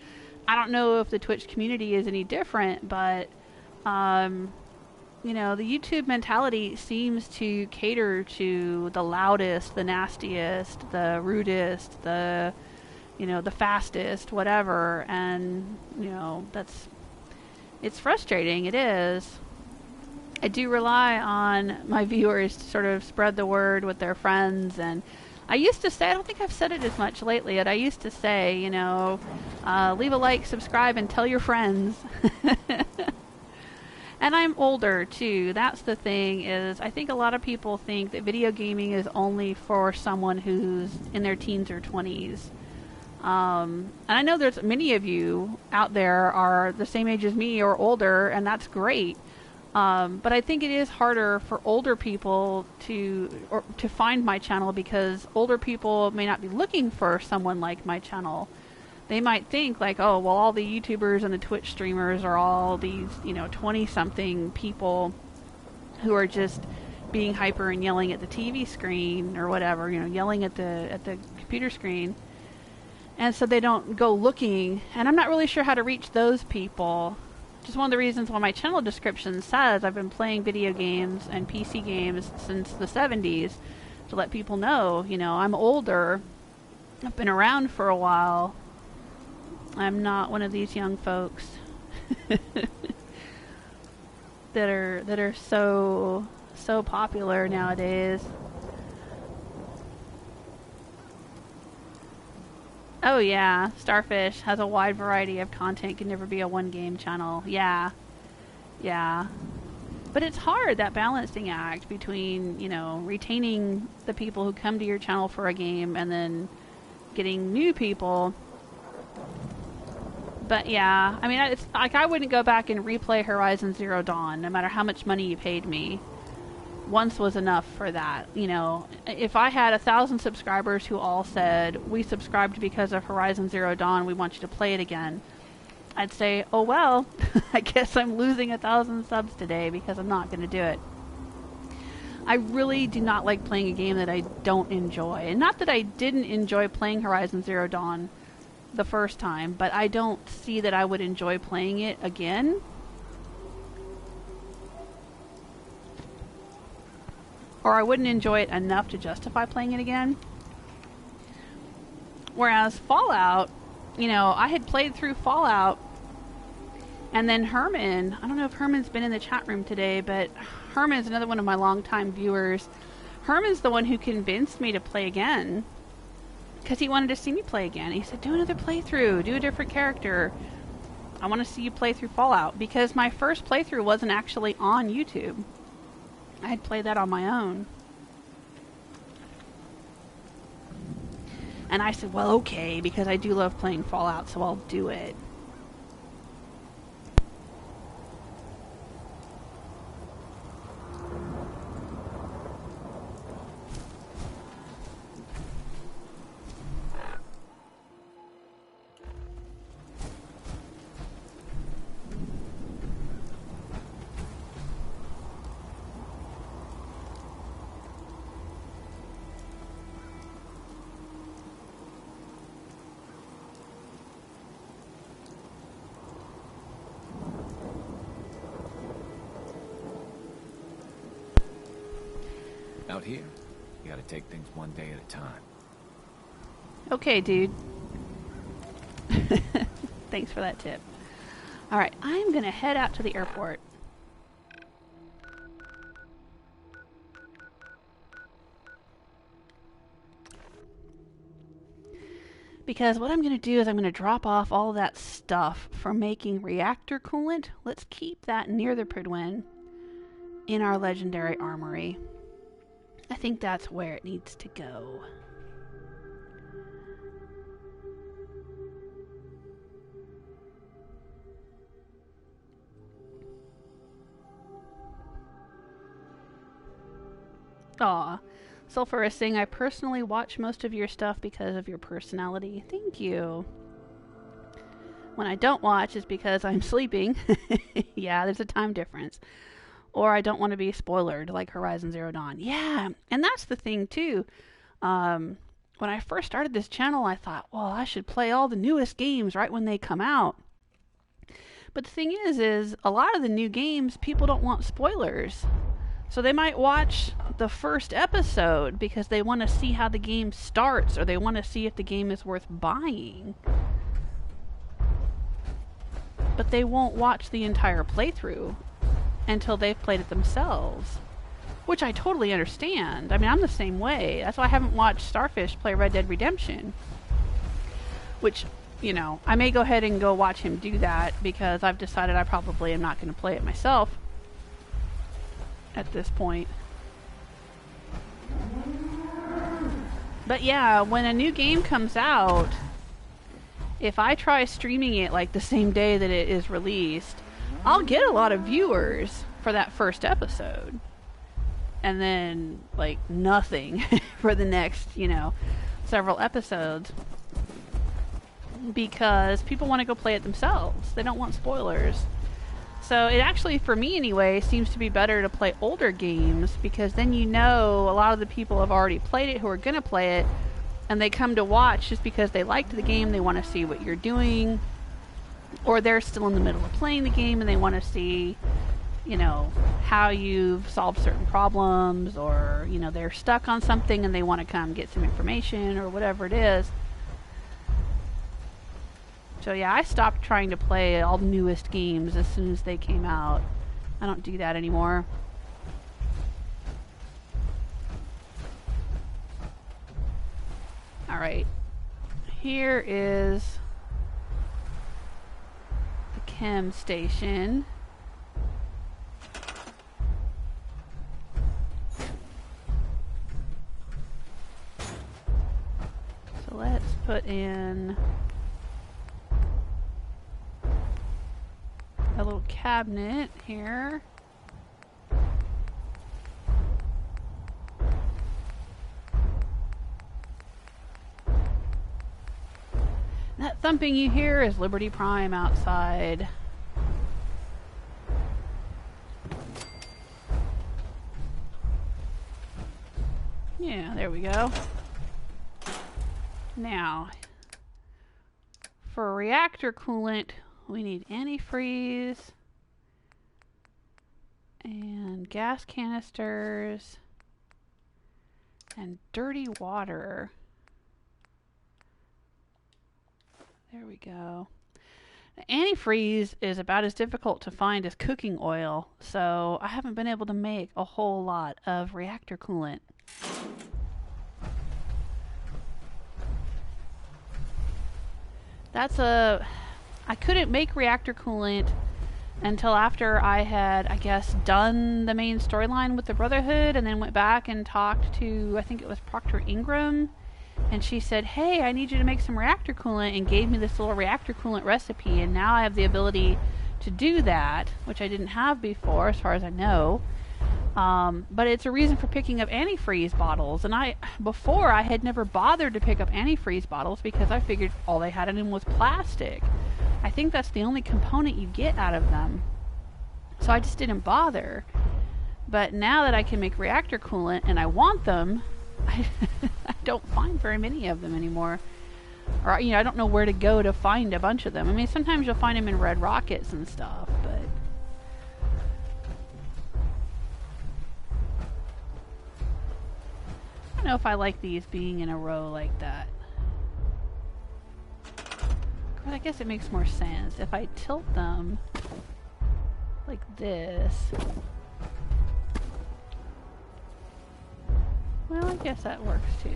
I don't know if the Twitch community is any different, but the YouTube mentality seems to cater to the loudest, the nastiest, the rudest, the fastest, whatever, and it's frustrating. It is. I do rely on my viewers to sort of spread the word with their friends, and I used to say, I don't think I've said it as much lately, but I used to say, leave a like, subscribe, and tell your friends. And I'm older, too. That's the thing, is I think a lot of people think that video gaming is only for someone who's in their teens or 20s. And I know there's many of you out there are the same age as me or older, and that's great. But I think it is harder for older people to find my channel, because older people may not be looking for someone like my channel. They might think like, oh, well, all the YouTubers and the Twitch streamers are all these, 20-something people who are just being hyper and yelling at the TV screen or whatever, yelling at the computer screen. And so they don't go looking. And I'm not really sure how to reach those people which is one of the reasons why my channel description says I've been playing video games and PC games since the 70s, to let people know, you know, I'm older, I've been around for a while, I'm not one of these young folks that are so popular nowadays. Oh yeah, Starfish has a wide variety of content, can never be a one game channel. Yeah. But it's hard, that balancing act between, you know, retaining the people who come to your channel for a game and then getting new people. But yeah, I mean, it's like I wouldn't go back and replay Horizon Zero Dawn, no matter how much money you paid me. Once was enough for that. You know, if I had 1,000 subscribers who all said, we subscribed because of Horizon Zero Dawn, we want you to play it again, I'd say, oh well, I guess I'm losing 1,000 subs today because I'm not going to do it. I really do not like playing a game that I don't enjoy. And not that I didn't enjoy playing Horizon Zero Dawn the first time, but I don't see that I would enjoy playing it again. Or I wouldn't enjoy it enough to justify playing it again. Whereas Fallout, you know, I had played through Fallout, and then Herman, I don't know if Herman's been in the chat room today, but Herman's another one of my longtime viewers. Herman's the one who convinced me to play again, because he wanted to see me play again. He said, do another playthrough, do a different character. I want to see you play through Fallout, because my first playthrough wasn't actually on YouTube. I had played that on my own. And I said, well, okay, because I do love playing Fallout, so I'll do it. Out here, you gotta take things one day at a time. Okay, dude. Thanks for that tip. Alright, I'm gonna head out to the airport. Because what I'm going to do is I'm going to drop off all that stuff for making reactor coolant. Let's keep that near the Pridwin in our legendary armory. I think that's where it needs to go. Aw. Sulphurous saying, I personally watch most of your stuff because of your personality. Thank you. When I don't watch is because I'm sleeping. Yeah, there's a time difference. Or I don't want to be spoilered like Horizon Zero Dawn. Yeah, and that's the thing too. When I first started this channel, I thought, well, I should play all the newest games right when they come out. But the thing is a lot of the new games, people don't want spoilers. So they might watch the first episode because they want to see how the game starts, or they want to see if the game is worth buying. But they won't watch the entire playthrough until they've played it themselves. Which I totally understand. I mean, I'm the same way. That's why I haven't watched Starfish play Red Dead Redemption. Which, you know, I may go ahead and go watch him do that because I've decided I probably am not going to play it myself at this point. But yeah, when a new game comes out, if I try streaming it like the same day that it is released, I'll get a lot of viewers for that first episode. And then, like, nothing for the next, you know, several episodes. Because people want to go play it themselves. They don't want spoilers. So it actually, for me anyway, seems to be better to play older games, because then you know a lot of the people have already played it who are going to play it, and they come to watch just because they liked the game, they want to see what you're doing, or they're still in the middle of playing the game and they want to see, you know, how you've solved certain problems, or, you know, they're stuck on something and they want to come get some information or whatever it is. So yeah, I stopped trying to play all the newest games as soon as they came out. I don't do that anymore. Alright, here is the chem station. So let's put in a little cabinet here. That thumping you hear is Liberty Prime outside. Yeah, there we go. Now, for reactor coolant, we need antifreeze and gas canisters and dirty water. There we go. The antifreeze is about as difficult to find as cooking oil, so I haven't been able to make a whole lot of reactor coolant. I couldn't make reactor coolant until after I had, I guess, done the main storyline with the Brotherhood, and then went back and talked to, I think it was Proctor Ingram, and she said, hey, I need you to make some reactor coolant, and gave me this little reactor coolant recipe, and now I have the ability to do that, which I didn't have before, as far as I know. But it's a reason for picking up antifreeze bottles, and before I had never bothered to pick up antifreeze bottles because I figured all they had in them was plastic. I think that's the only component you get out of them, so I just didn't bother. But now that I can make reactor coolant and I want them, I don't find very many of them anymore. Or, you know, I don't know where to go to find a bunch of them. I mean, sometimes you'll find them in red rockets and stuff, but I don't know if I like these being in a row like that. But I guess it makes more sense if I tilt them like this. Well, I guess that works too.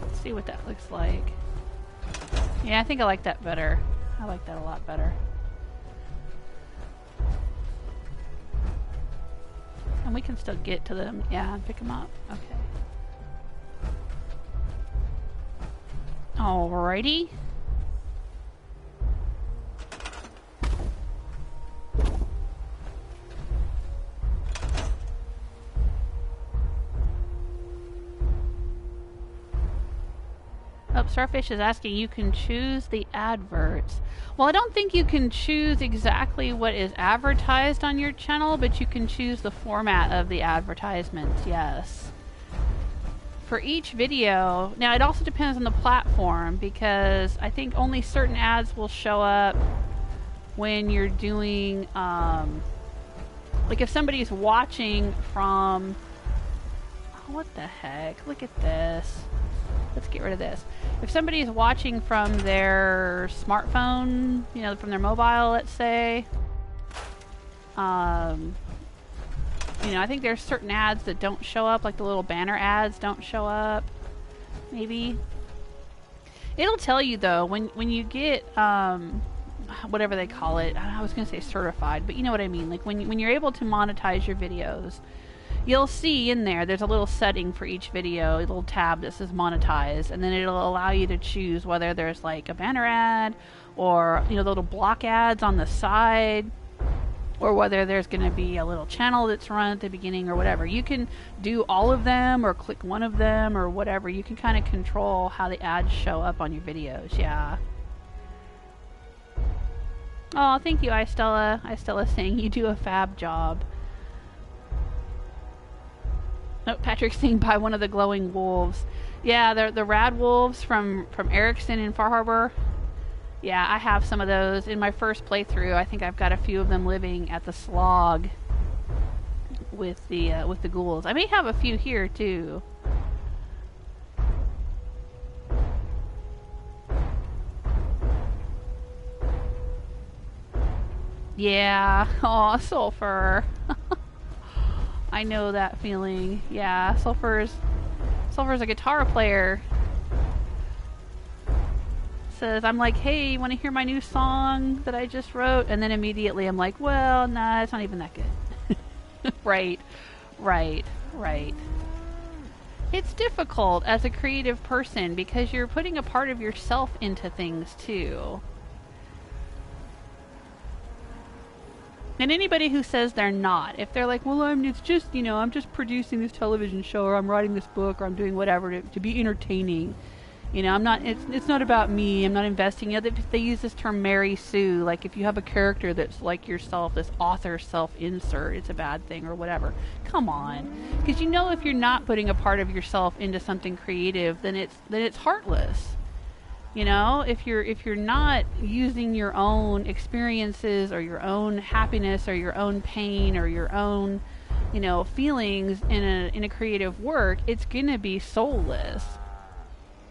Let's see what that looks like. Yeah, I think I like that better. I like that a lot better. And we can still get to them, yeah, and pick them up. Okay. Alrighty. Oh, Starfish is asking, you can choose the adverts. Well, I don't think you can choose exactly what is advertised on your channel, but you can choose the format of the advertisements, yes. For each video, now it also depends on the platform, because I think only certain ads will show up when you're doing, like if somebody's watching from, oh, what the heck, look at this. Let's get rid of this. If somebody is watching from their smartphone, you know, from their mobile, let's say, you know, I think there's certain ads that don't show up, like the little banner ads don't show up, maybe. It'll tell you, though, when you get, whatever they call it, I was going to say certified, but you know what I mean, like when you're able to monetize your videos, you'll see in there's a little setting for each video, a little tab that says monetize, and then it'll allow you to choose whether there's like a banner ad or, you know, the little block ads on the side, or whether there's going to be a little channel that's run at the beginning or whatever. You can do all of them or click one of them or whatever. You can kind of control how the ads show up on your videos, yeah. Oh, thank you, Istella. Istella's saying you do a fab job. Oh, Patrick's saying buy one of the glowing wolves. Yeah, they're the rad wolves from Erickson in Far Harbor. Yeah, I have some of those in my first playthrough. I think I've got a few of them living at the slog with the ghouls. I may have a few here too. Yeah. Aw, Sulfur. I know that feeling. Yeah, Sulfur's a guitar player. Says, I'm like, hey, you want to hear my new song that I just wrote? And then immediately I'm like, well, nah, it's not even that good. Right. It's difficult as a creative person because you're putting a part of yourself into things too. And anybody who says they're not, if they're like, well, I'm just producing this television show, or I'm writing this book, or I'm doing whatever to be entertaining. I'm not, it's not about me, I'm not investing. They use this term Mary Sue, like if you have a character that's like yourself, this author self-insert, it's a bad thing or whatever. Come on. Because if you're not putting a part of yourself into something creative, then it's heartless. If you're not using your own experiences or your own happiness or your own pain or your own, feelings in a creative work, it's gonna be soulless.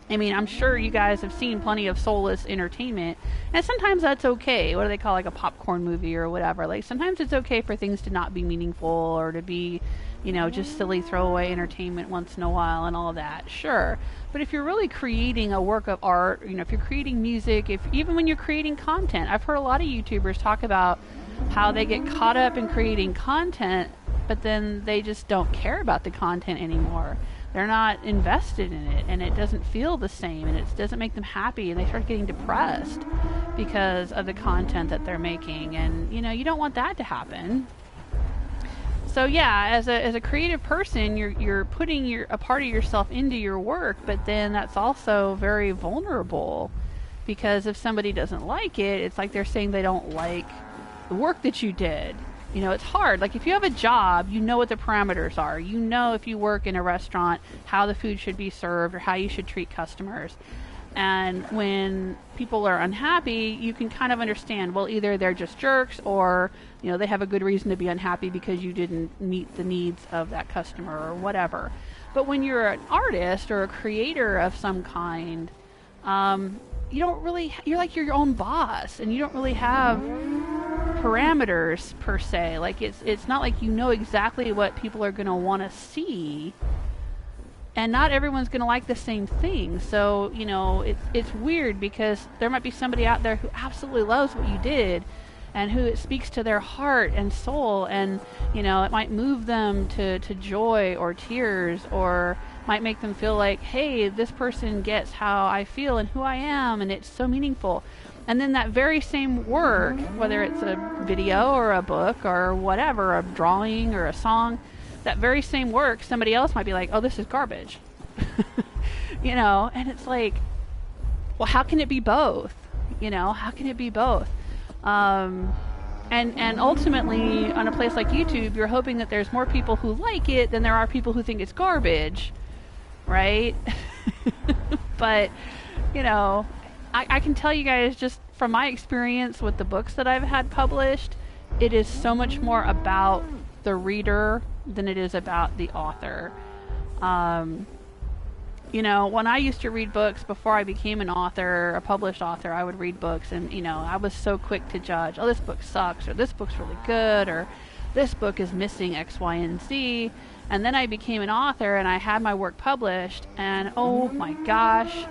I mean, I'm sure you guys have seen plenty of soulless entertainment, and sometimes that's okay. What do they call, like a popcorn movie or whatever? Like, sometimes it's okay for things to not be meaningful or to be, just silly throwaway entertainment once in a while and all that. Sure. But if you're really creating a work of art, if you're creating music, even when you're creating content, I've heard a lot of YouTubers talk about how they get caught up in creating content, but then they just don't care about the content anymore. They're not invested in it, and it doesn't feel the same, and it doesn't make them happy, and they start getting depressed because of the content that they're making, and you don't want that to happen. So yeah, as a creative person, you're putting a part of yourself into your work, but then that's also very vulnerable, because if somebody doesn't like it, it's like they're saying they don't like the work that you did. It's hard. Like, if you have a job, you know what the parameters are. If you work in a restaurant, how the food should be served or how you should treat customers. And when people are unhappy, you can kind of understand, well, either they're just jerks or, they have a good reason to be unhappy because you didn't meet the needs of that customer or whatever. But when you're an artist or a creator of some kind, you don't really, you're like your own boss, and you don't really have parameters per se. Like, it's not like exactly what people are going to want to see, and not everyone's going to like the same thing. So it's weird, because there might be somebody out there who absolutely loves what you did and who it speaks to their heart and soul, and it might move them to joy or tears, or might make them feel like, hey, this person gets how I feel and who I am, and it's so meaningful. And then that very same work, whether it's a video or a book or whatever, a drawing or a song, that very same work, somebody else might be like, oh, this is garbage. And it's like, well, how can it be both? How can it be both? And ultimately, on a place like YouTube, you're hoping that there's more people who like it than there are people who think it's garbage, right? But, I can tell you guys, just from my experience with the books that I've had published, it is so much more about the reader than it is about the author. When I used to read books before I became an author, a published author, I would read books, and I was so quick to judge, oh, this book sucks, or this book's really good, or this book is missing X, Y, and Z. And then I became an author, and I had my work published, and oh my gosh,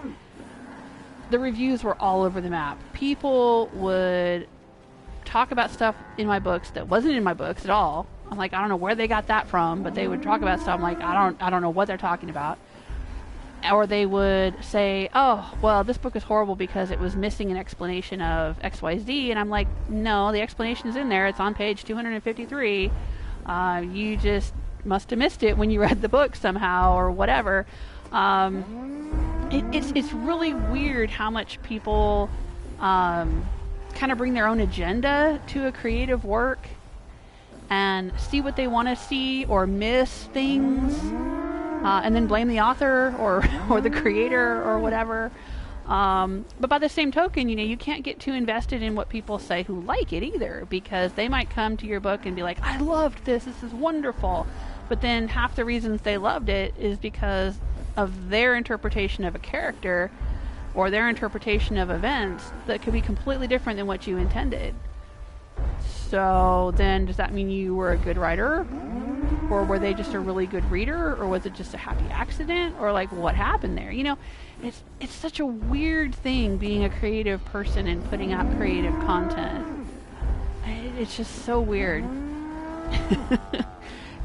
the reviews were all over the map. People would talk about stuff in my books that wasn't in my books at all. I'm like, I don't know where they got that from, but they would talk about stuff. I'm like, I don't know what they're talking about. Or they would say, oh, well, this book is horrible because it was missing an explanation of XYZ. And I'm like, no, the explanation is in there. It's on page 253. You just must have missed it when you read the book somehow or whatever. It's really weird how much people kind of bring their own agenda to a creative work and see what they want to see or miss things, and then blame the author or the creator or whatever. But by the same token, you can't get too invested in what people say who like it either, because they might come to your book and be like, I loved this is wonderful. But then half the reasons they loved it is because of their interpretation of a character or their interpretation of events that could be completely different than what you intended. So then does that mean you were a good writer? Or were they just a really good reader? Or was it just a happy accident? Or like what happened there? It's such a weird thing being a creative person and putting out creative content. It's just so weird.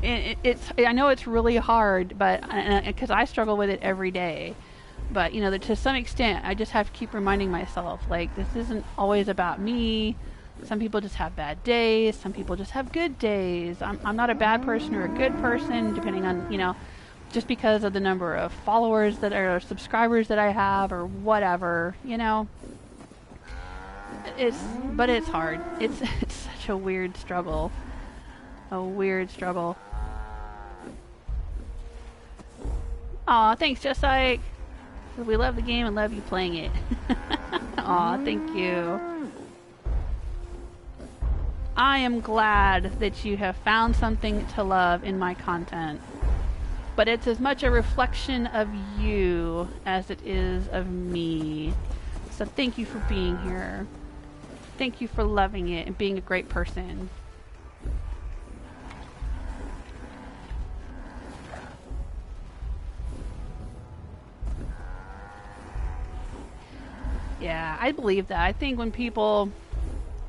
I know it's really hard, but because I struggle with it every day. But to some extent, I just have to keep reminding myself, like, this isn't always about me. Some people just have bad days. Some people just have good days. I'm not a bad person or a good person, depending on, just because of the number of followers that are subscribers that I have or whatever, But it's hard. It's such a weird struggle. A weird struggle. Aw, thanks, Just Like. We love the game and love you playing it. Aw, thank you. I am glad that you have found something to love in my content. But it's as much a reflection of you as it is of me. So thank you for being here. Thank you for loving it and being a great person. Yeah, I believe that. I think when people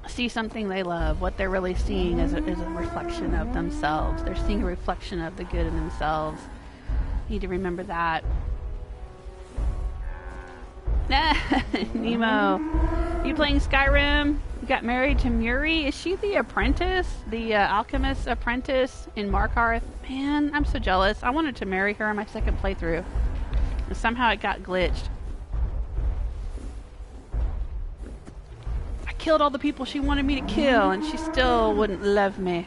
see something they love, what they're really seeing is a reflection of themselves. They're seeing a reflection of the good in themselves. You need to remember that. Nemo, you playing Skyrim? You got married to Muri? Is she the apprentice? The alchemist apprentice in Markarth? Man, I'm so jealous. I wanted to marry her on my second playthrough. And somehow it got glitched. Killed all the people she wanted me to kill, and she still wouldn't love me.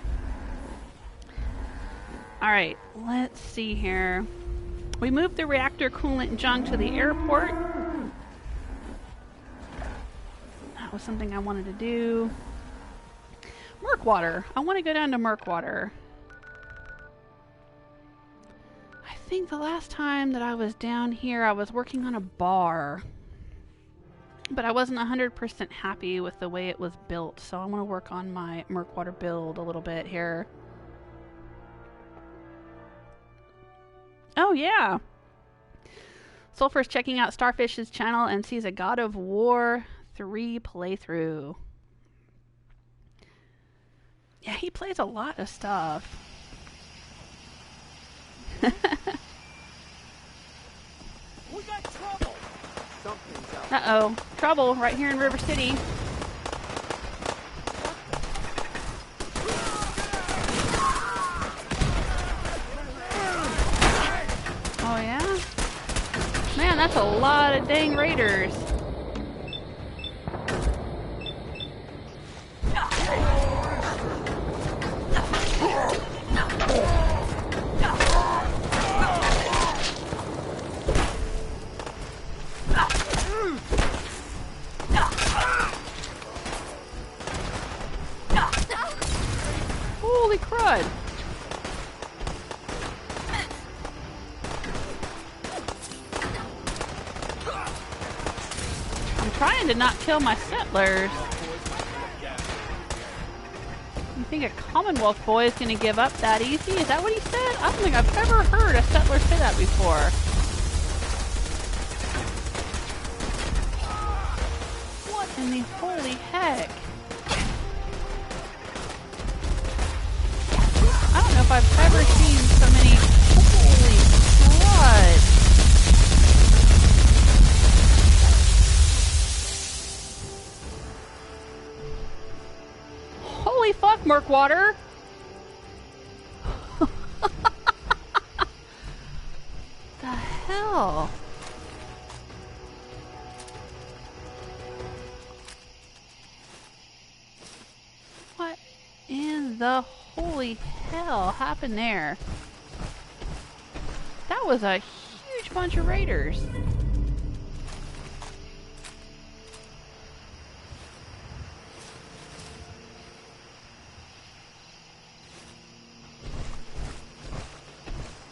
Alright, let's see here. We moved the reactor coolant junk to the airport. That was something I wanted to do. Murkwater. I want to go down to Murkwater. I think the last time that I was down here, I was working on a bar. But I wasn't 100% happy with the way it was built, so I want to work on my Murkwater build a little bit here. Oh, yeah! Sulfur's checking out Starfish's channel and sees a God of War 3 playthrough. Yeah, he plays a lot of stuff. We got trouble! Uh-oh. Trouble right here in River City. Oh, yeah? Man, that's a lot of dang raiders. Holy crud! I'm trying to not kill my settlers. You think a Commonwealth boy is going to give up that easy? Is that what he said? I don't think I've ever heard a settler say that before. What in the holy heck? I don't know if I've ever seen so many. Holy crud! Holy fuck, Murkwater! The hell? the holy hell happened there? That was a huge bunch of raiders.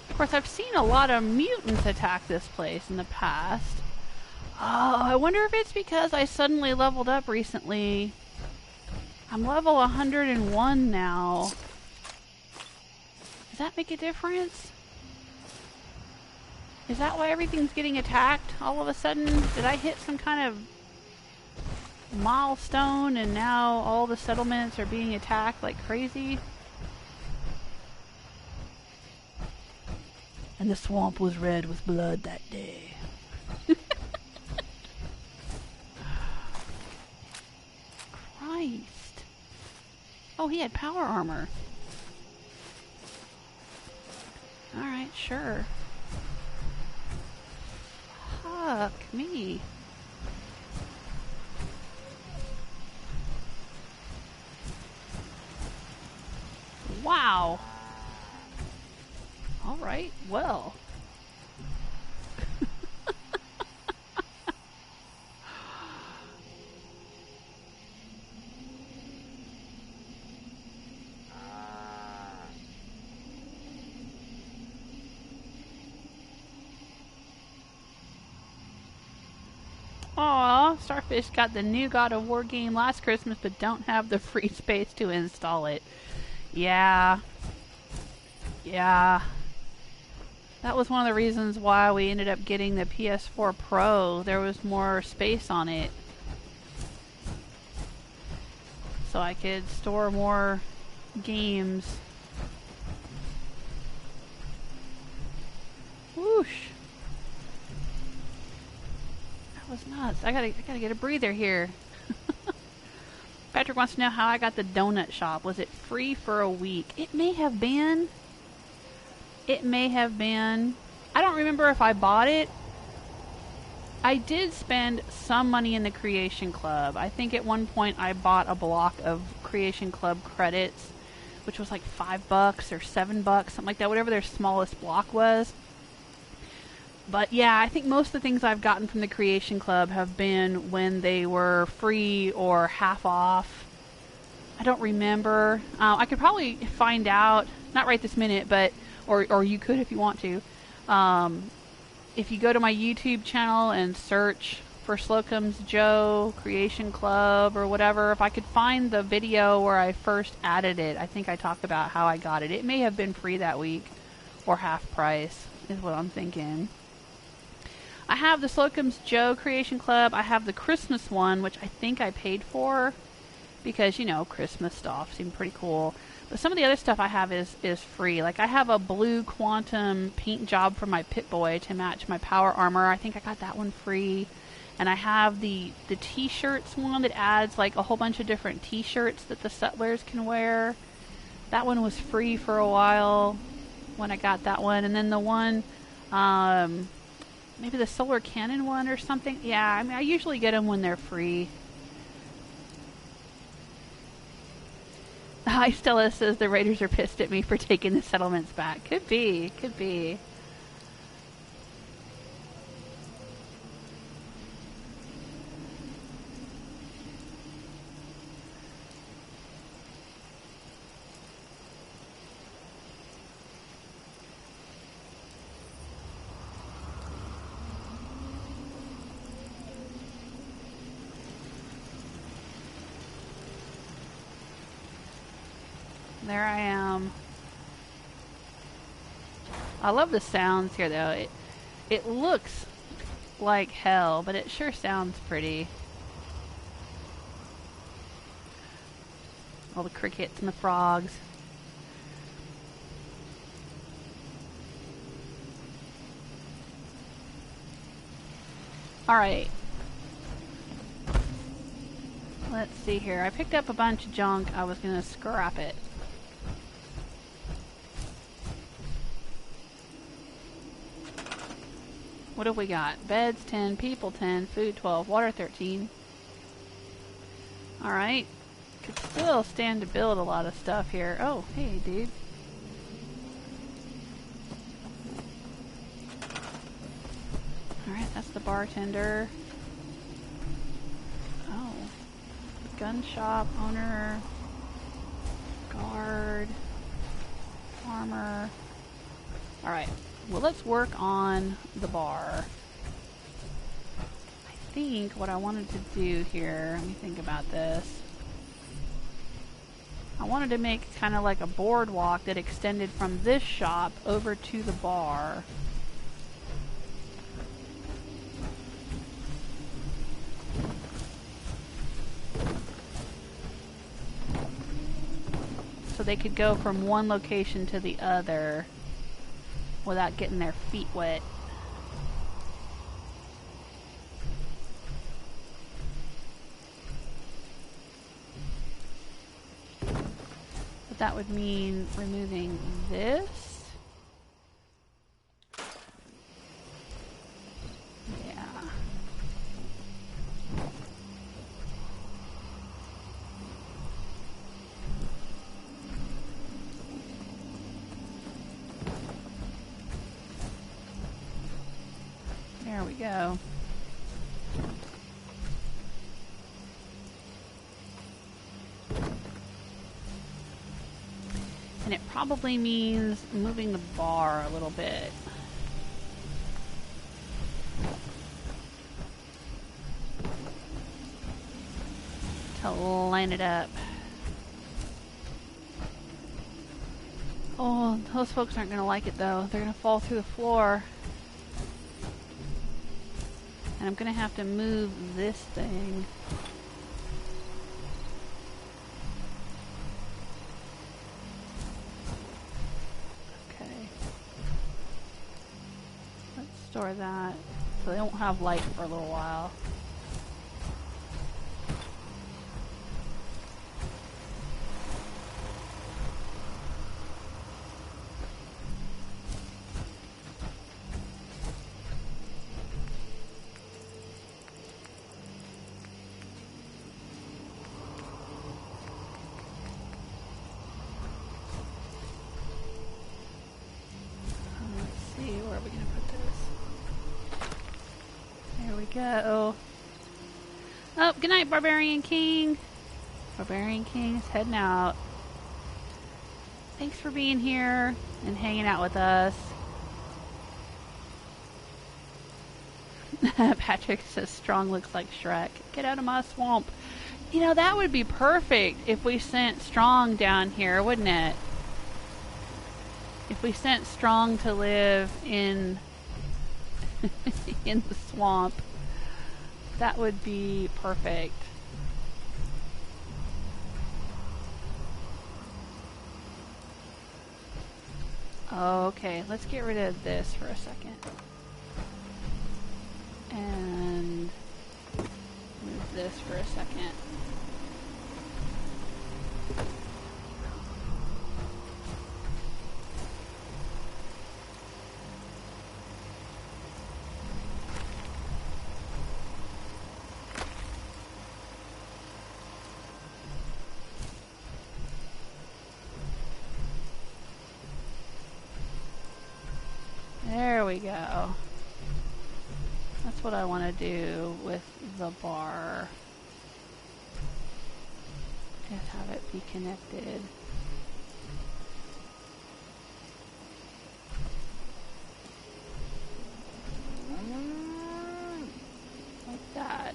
Of course, I've seen a lot of mutants attack this place in the past. Oh, I wonder if it's because I suddenly leveled up recently. I'm level 101 now. Does that make a difference? Is that why everything's getting attacked all of a sudden? Did I hit some kind of milestone and now all the settlements are being attacked like crazy? And the swamp was red with blood that day. Christ. Oh, he had power armor. Alright, sure. Fuck me. Wow. Alright, well. Aw, Starfish got the new God of War game last Christmas but don't have the free space to install it. Yeah. Yeah. That was one of the reasons why we ended up getting the PS4 Pro. There was more space on it. So I could store more games. Whoosh. That was nuts. I gotta get a breather here. Patrick wants to know how I got the donut shop. Was it free for a week? It may have been. It may have been. I don't remember if I bought it. I did spend some money in the Creation Club. I think at one point I bought a block of Creation Club credits, which was like $5 or $7, something like that, whatever their smallest block was. But yeah, I think most of the things I've gotten from the Creation Club have been when they were free or half off. I don't remember. I could probably find out, not right this minute, but or you could if you want to. If you go to my YouTube channel and search for Slocum's Joe Creation Club or whatever, if I could find the video where I first added it, I think I talked about how I got it. It may have been free that week or half price is what I'm thinking. I have the Slocum's Joe Creation Club. I have the Christmas one, which I think I paid for because, you know, Christmas stuff seemed pretty cool. But some of the other stuff I have is free. Like I have a blue quantum paint job for my Pip-Boy to match my power armor. I think I got that one free. And I have the t-shirts one that adds like a whole bunch of different t-shirts that the settlers can wear. That one was free for a while when I got that one. And then the one, maybe the solar cannon one or something. Yeah, I mean, I usually get them when they're free. Hi, Stella says the Raiders are pissed at me for taking the settlements back. Could be, could be. There I am. I love the sounds here, though. It looks like hell, but it sure sounds pretty. All the crickets and the frogs. Alright. Let's see here. I picked up a bunch of junk. I was going to scrap it. What have we got? Beds 10, people 10, food 12, water 13. Alright. Could still stand to build a lot of stuff here. Oh, hey, dude. Alright, that's the bartender. Oh. Gun shop owner. Guard. Farmer. Alright. Well, let's work on the bar. I think what I wanted to do here, let me think about this. I wanted to make kind of like a boardwalk that extended from this shop over to the bar. So they could go from one location to the other without getting their feet wet. But that would mean removing this. Yeah. There we go. And it probably means moving the bar a little bit. To line it up. Oh, those folks aren't going to like it though. They're going to fall through the floor. And I'm going to have to move this thing. Okay. Let's store that so they won't have light for a little while. Go. Oh, good night, Barbarian King. Barbarian King's heading out. Thanks for being here and hanging out with us. Patrick says Strong looks like Shrek. Get out of my swamp. You know, that would be perfect if we sent Strong down here, wouldn't it? If we sent Strong to live in in the swamp. That would be perfect. Okay, let's get rid of this for a second. And move this for a second. There we go. That's what I want to do with the bar. Just have it be connected. Like that.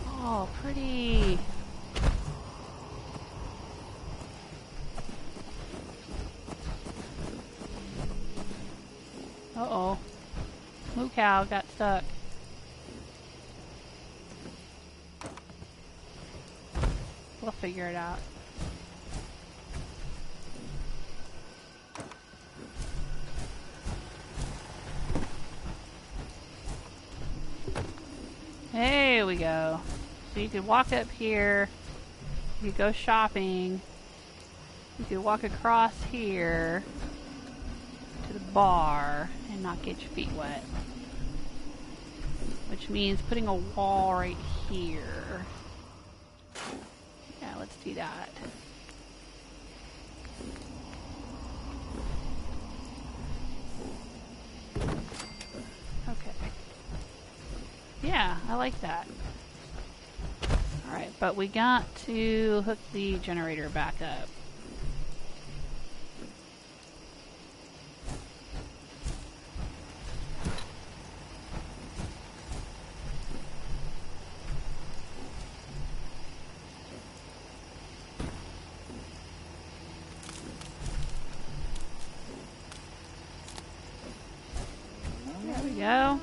Oh, pretty. Uh-oh. Moo cow got stuck. We'll figure it out. There we go. So you could walk up here. You could go shopping. You could walk across here to the bar and not get your feet wet. Which means putting a wall right here. see that. Okay. Yeah, I like that. Alright, but we got to hook the generator back up. There we go.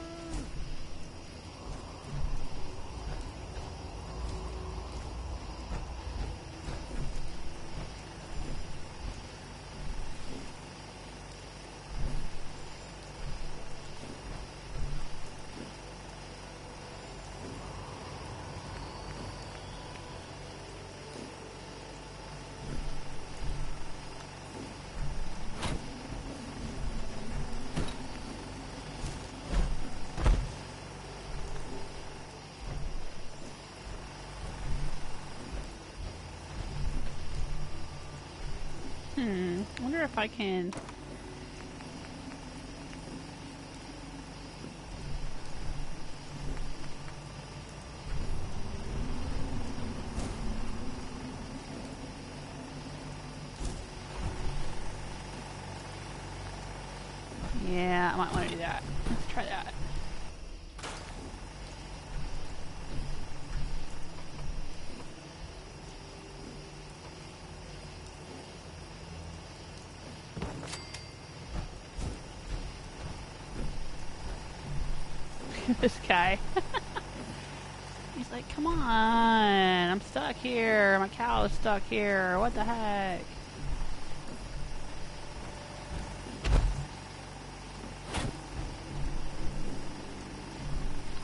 I wonder if I can... Yeah, I might want to do that. Let's try that. This guy. He's like, come on, I'm stuck here. My cow is stuck here. What the heck?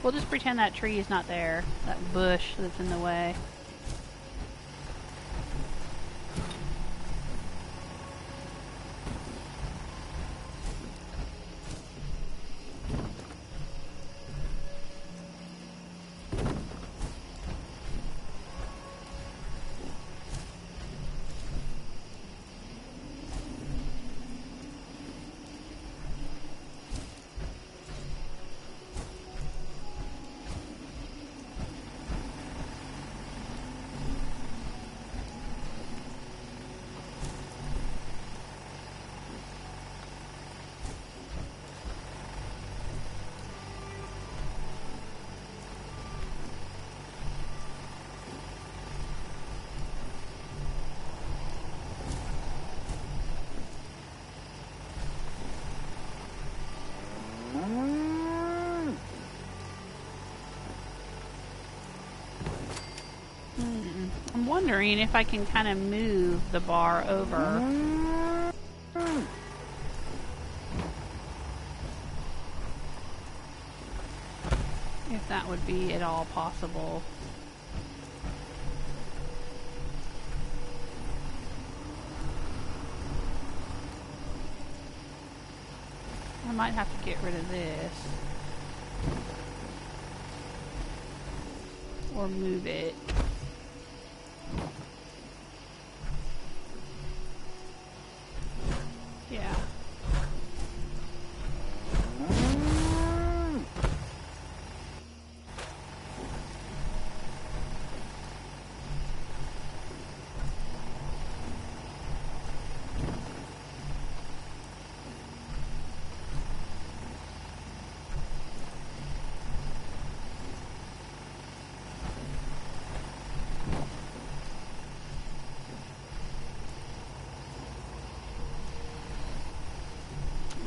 We'll just pretend that tree is not there. That bush that's in the way. I'm wondering if I can kind of move the bar over. If that would be at all possible. I might have to get rid of this. Or move it. Yeah.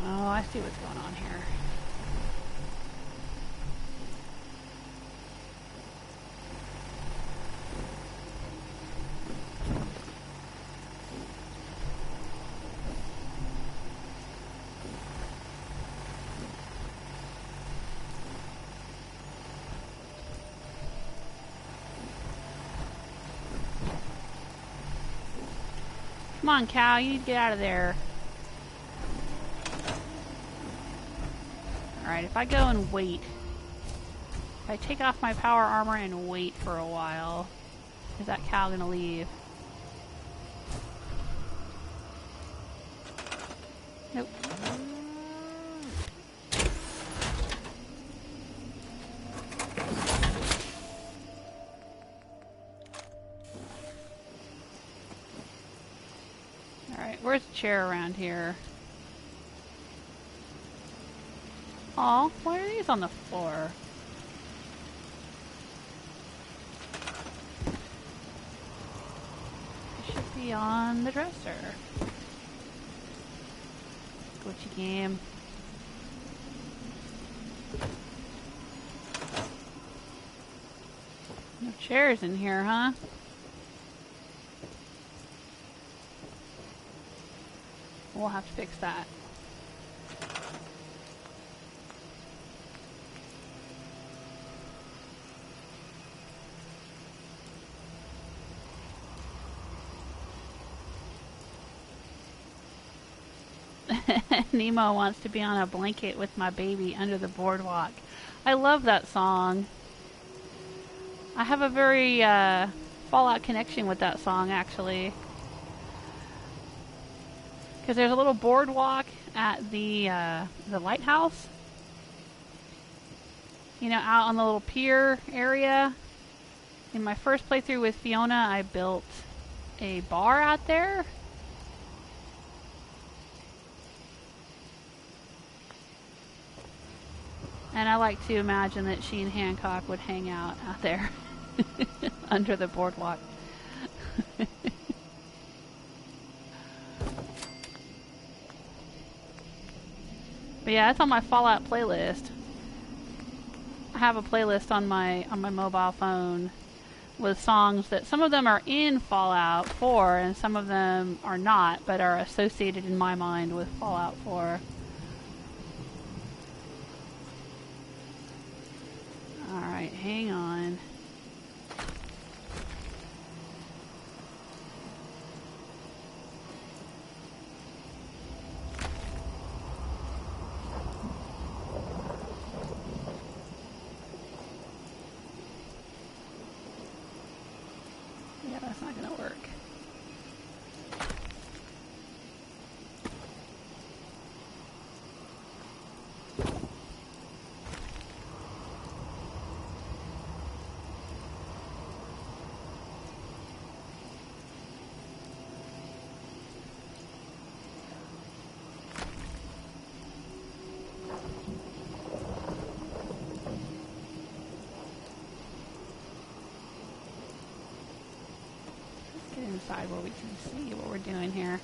Oh, I see what's going on here. Come on, cow, you need to get out of there. Alright, if I go and wait, if I take off my power armor and wait for a while, is that cow gonna leave? Nope. Alright, where's the chair around here? Aw, why are these on the floor? They should be on the dresser. Glitchy game. No chairs in here, huh? We'll have to fix that. Nemo wants to be on a blanket with my baby under the boardwalk. I love that song. I have a very Fallout connection with that song, actually. Because there's a little boardwalk at the lighthouse. You know, out on the little pier area. In my first playthrough with Fiona, I built a bar out there. And I like to imagine that she and Hancock would hang out there under the boardwalk. But yeah, it's on my Fallout playlist. I have a playlist on my mobile phone with songs that some of them are in Fallout 4 and some of them are not, but are associated in my mind with Fallout 4. Alright, hang on. Yeah, that's not gonna work. Inside where we can see what we're doing here.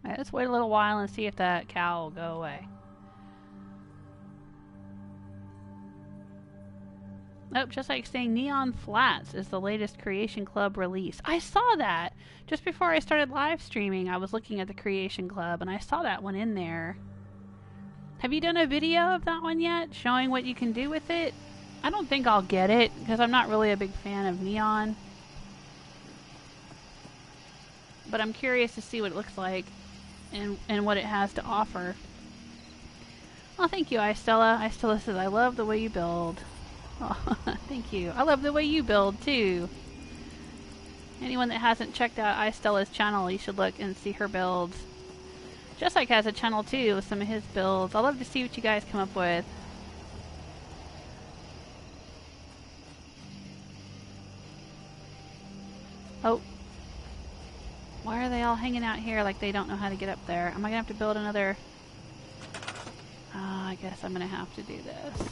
Alright, let's wait a little while and see if that cow will go away. Oh, just like saying Neon Flats is the latest Creation Club release. I saw that! Just before I started live streaming, I was looking at the Creation Club and I saw that one in there. Have you done a video of that one yet? Showing what you can do with it? I don't think I'll get it, because I'm not really a big fan of Neon. But I'm curious to see what it looks like and what it has to offer. Oh, thank you, Istella. Istella says, I love the way you build. Oh, thank you. I love the way you build, too. Anyone that hasn't checked out Istella's channel, you should look and see her builds. Just like has a channel, too, with some of his builds. I love to see what you guys come up with. Oh. Why are they all hanging out here like they don't know how to get up there? Am I gonna have to build another... Oh, I guess I'm gonna have to do this.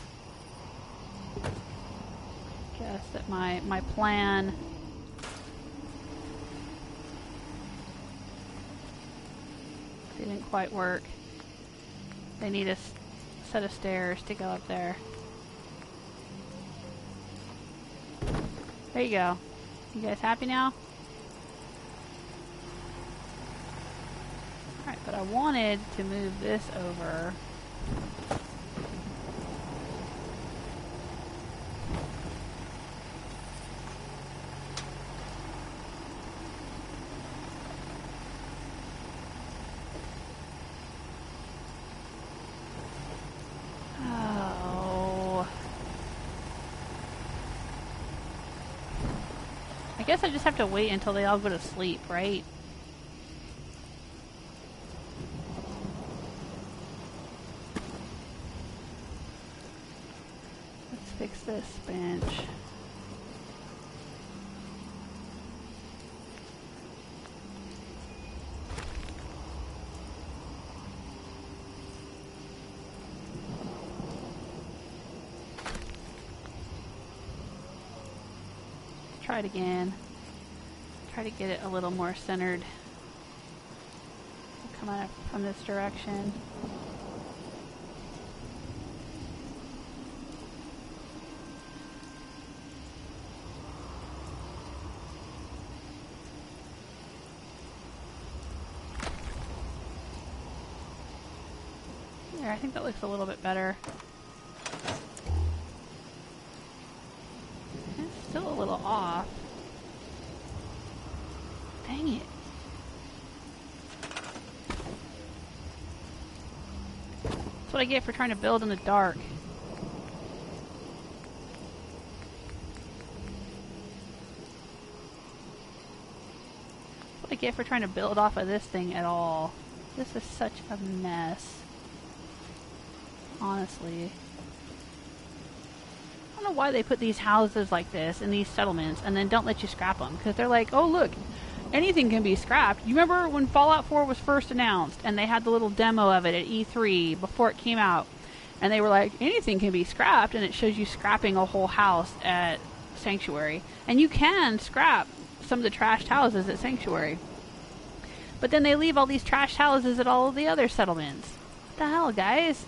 Guess that my plan quite work. They need a set of stairs to go up there. There you go. You guys happy now? Alright, but I wanted to move this over. I guess I just have to wait until they all go to sleep, right? Let's fix this bench. Try it again. Try to get it a little more centered. Come out from this direction. There, I think that looks a little bit better. It's still a little off. Dang it. That's what I get for trying to build in the dark. That's what I get for trying to build off of this thing at all. This is such a mess. Honestly. I don't know why they put these houses like this in these settlements and then don't let you scrap them. Because they're like, oh look, anything can be scrapped. You remember when Fallout 4 was first announced and they had the little demo of it at E3 before it came out, and they were like, anything can be scrapped, and it shows you scrapping a whole house at Sanctuary. And you can scrap some of the trashed houses at Sanctuary. But then they leave all these trashed houses at all of the other settlements. What the hell, guys?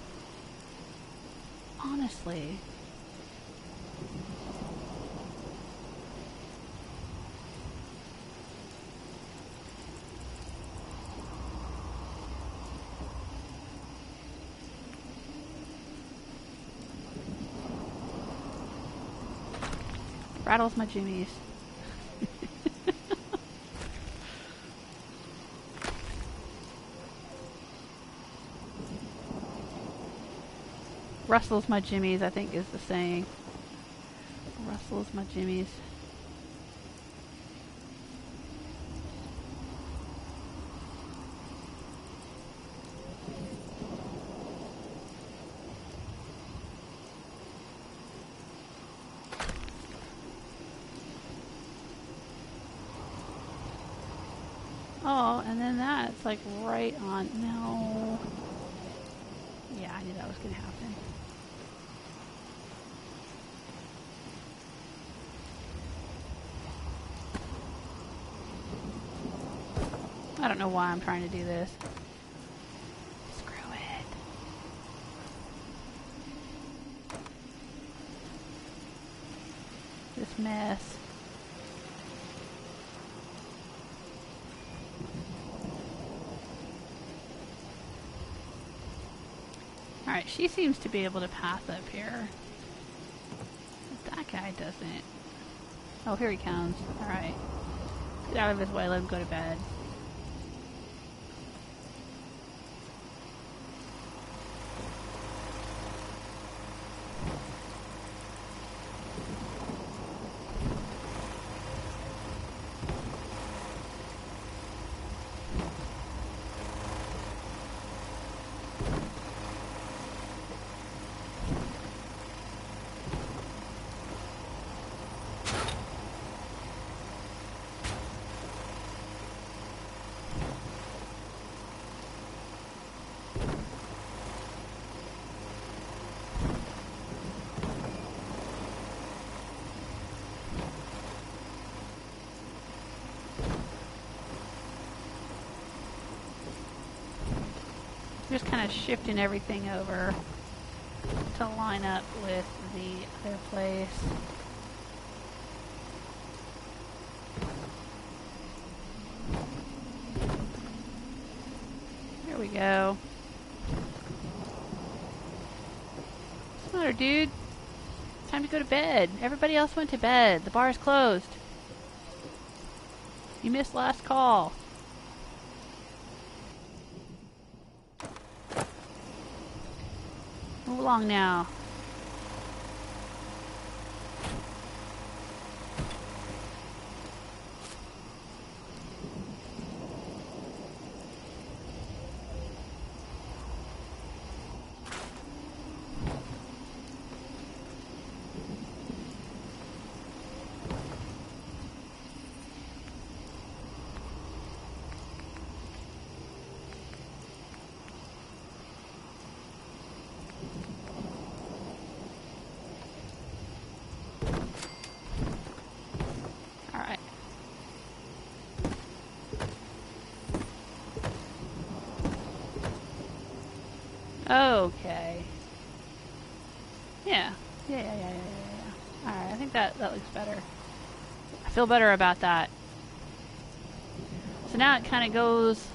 Honestly. Rattles my jimmies. Rustles my jimmies, I think is the saying. Rustles my jimmies. Oh, and then that's like right on. No. Yeah, I knew that was going to happen. I don't know why I'm trying to do this. Screw it. This mess. Alright, she seems to be able to pass up here. But that guy doesn't. Oh, here he comes. Alright. Get out of his way, let him go to bed. kind of shifting everything over to line up with the other place. There we go. What's the matter, dude? Time to go to bed. Everybody else went to bed. The bar's closed. You missed last call. Move along now. Okay. Yeah. Alright, I think that looks better. I feel better about that. So now it kind of goes...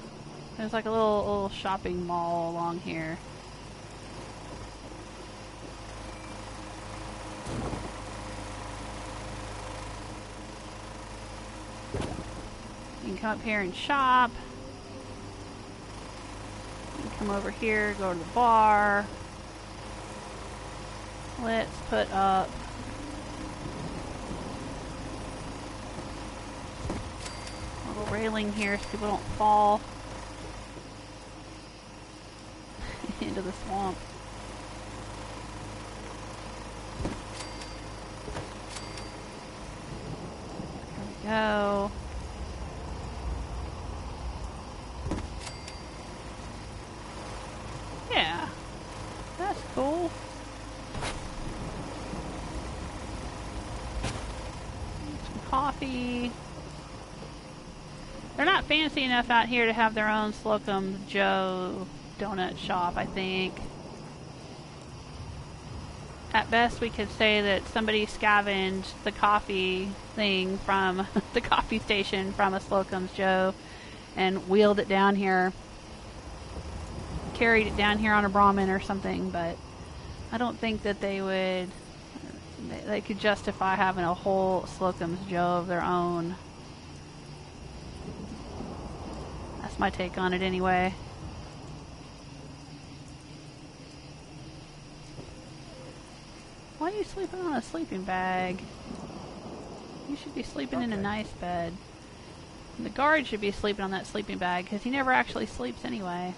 There's like a little shopping mall along here. You can come up here and shop. Come over here, go to the bar. Let's put up a little railing here so people don't fall into the swamp. There we go. Yeah, that's cool. Some coffee. They're not fancy enough out here to have their own Slocum Joe donut shop, I think. At best, we could say that somebody scavenged the coffee thing from the coffee station from a Slocum's Joe and wheeled it down here. Carried it down here on a Brahmin or something, but I don't think that they would... They could justify having a whole Slocum's Joe of their own. That's my take on it anyway. Why are you sleeping on a sleeping bag? You should be sleeping in a nice bed. And the guard should be sleeping on that sleeping bag, because he never actually sleeps anyway.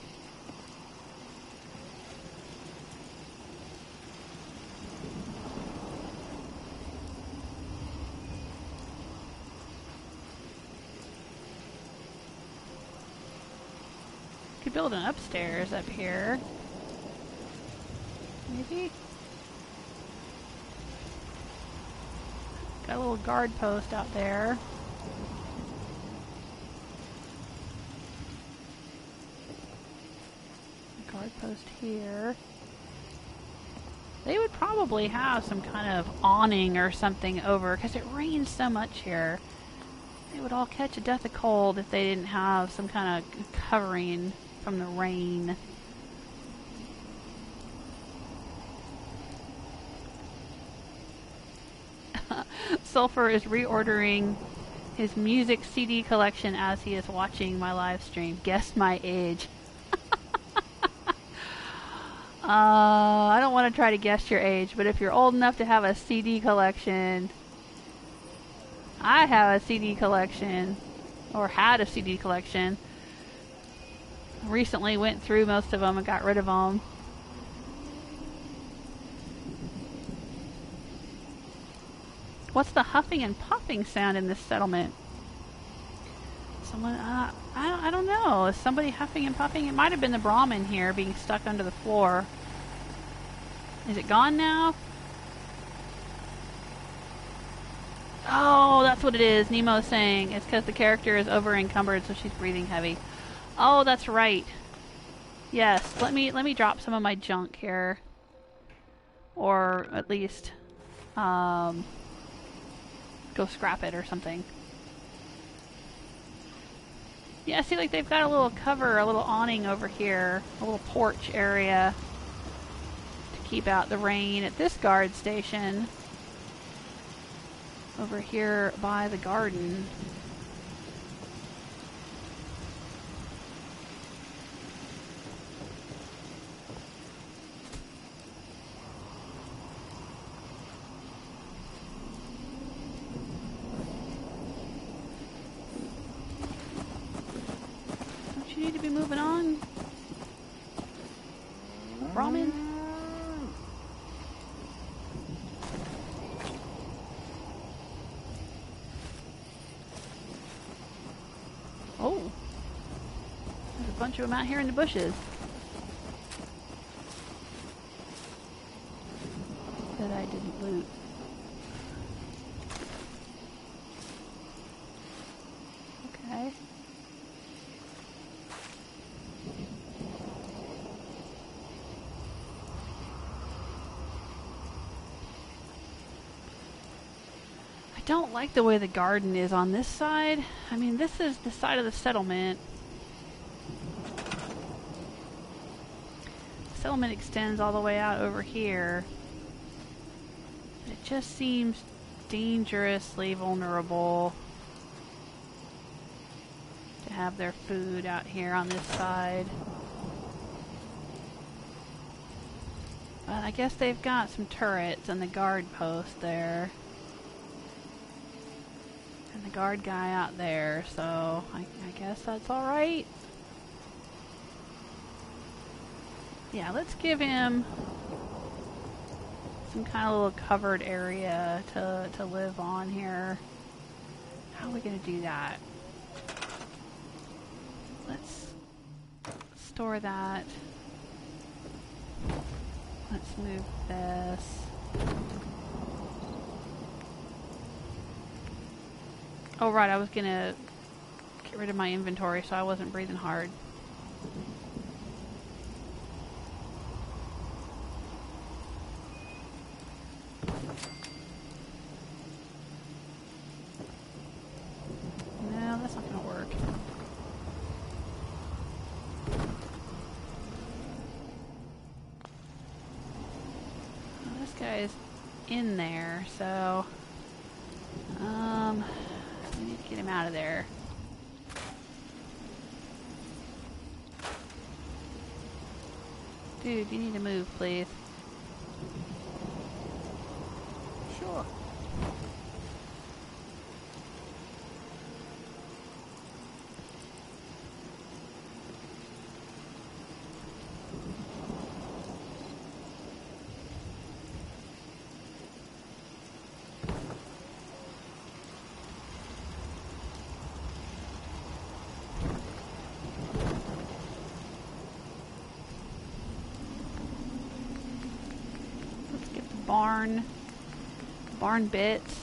Could build an upstairs up here. Maybe? Got a little guard post out there. Guard post here. They would probably have some kind of awning or something over, because it rains so much here. They would all catch a death of cold if they didn't have some kind of covering from the rain. Sulfur is reordering his music CD collection as he is watching my live stream. Guess my age. I don't want to try to guess your age, but if you're old enough to have a CD collection, I have a CD collection, or had a CD collection. Recently went through most of them and got rid of them. What's the huffing and puffing sound in this settlement? Someone, I don't know. Is somebody huffing and puffing? It might have been the Brahmin here being stuck under the floor. Is it gone now? Oh, that's what it is. Nemo's saying it's because the character is over encumbered, so she's breathing heavy. Oh, that's right. Yes, let me drop some of my junk here. Or at least go scrap it or something. Yeah, see, like they've got a little cover, a little awning over here, a little porch area to keep out the rain at this guard station. Over here by the garden. Don't you need to be moving on? Ramen? Oh. There's a bunch of them out here in the bushes. That I didn't loot. Okay. I don't like the way the garden is on this side. I mean, this is the side of the settlement. The settlement extends all the way out over here. It just seems dangerously vulnerable to have their food out here on this side. But I guess they've got some turrets and the guard post there. And the guard guy out there, so I guess that's alright. Yeah, let's give him some kind of little covered area to live on here. How are we going to do that? Let's store that. Let's move this. Oh right, I was going to get rid of my inventory so I wasn't breathing hard. No, that's not going to work. Well, this guy's in there, so we need to get him out of there. Dude, you need to move, please. Sure. Barn bits.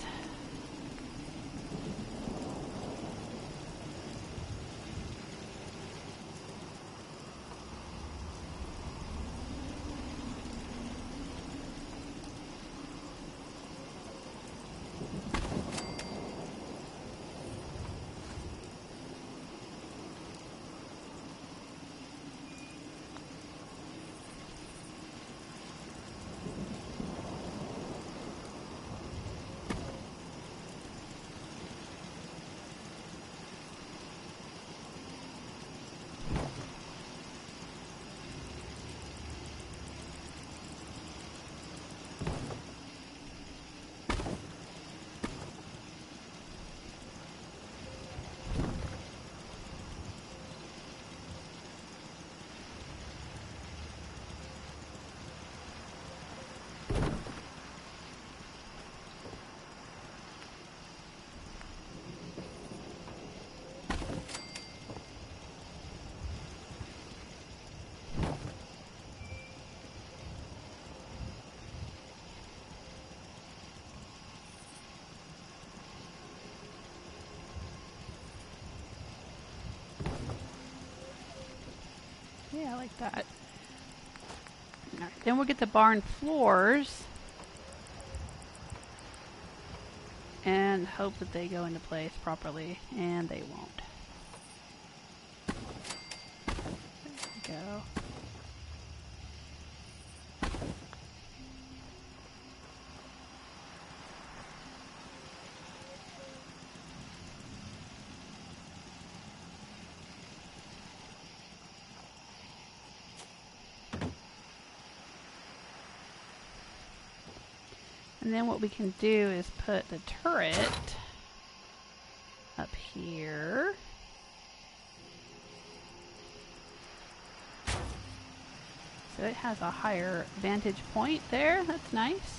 like that. Alright, then we'll get the barn floors. And hope that they go into place properly. And they won't. There we go. And then what we can do is put the turret up here. So it has a higher vantage point there. That's nice.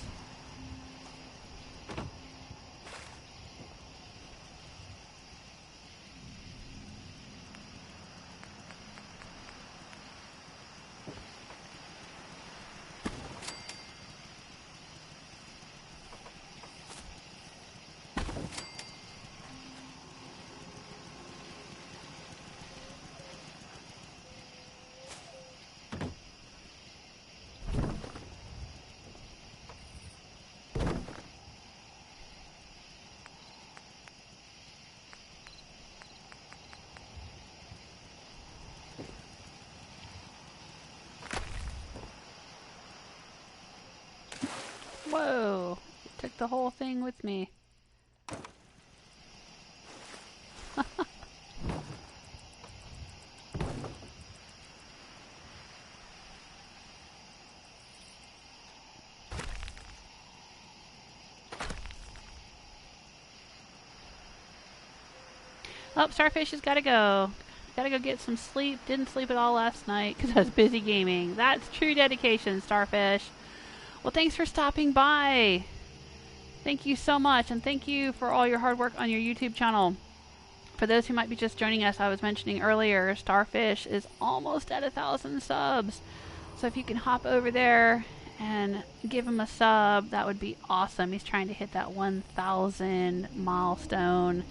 Whoa! Took the whole thing with me. Oh, Starfish has got to go. Gotta go get some sleep. Didn't sleep at all last night because I was busy gaming. That's true dedication, Starfish. Well, thanks for stopping by. Thank you so much, and thank you for all your hard work on your YouTube channel. For those who might be just joining us, I was mentioning earlier, Starfish is almost at 1,000 subs. So if you can hop over there and give him a sub, that would be awesome. He's trying to hit that 1,000 milestone.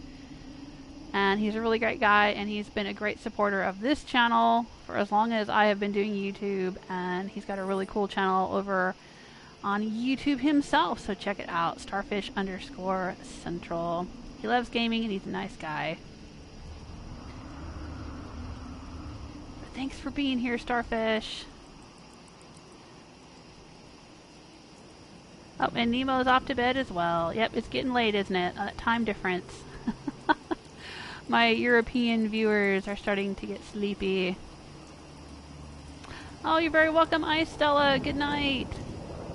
And he's a really great guy, and he's been a great supporter of this channel for as long as I have been doing YouTube. And he's got a really cool channel over on YouTube himself, so check it out, Starfish_Central. He loves gaming and he's a nice guy. But thanks for being here, Starfish. Oh, and Nemo's off to bed as well. Yep, it's getting late, isn't it? Time difference. My European viewers are starting to get sleepy. Oh, you're very welcome, Ice Stella. Good night.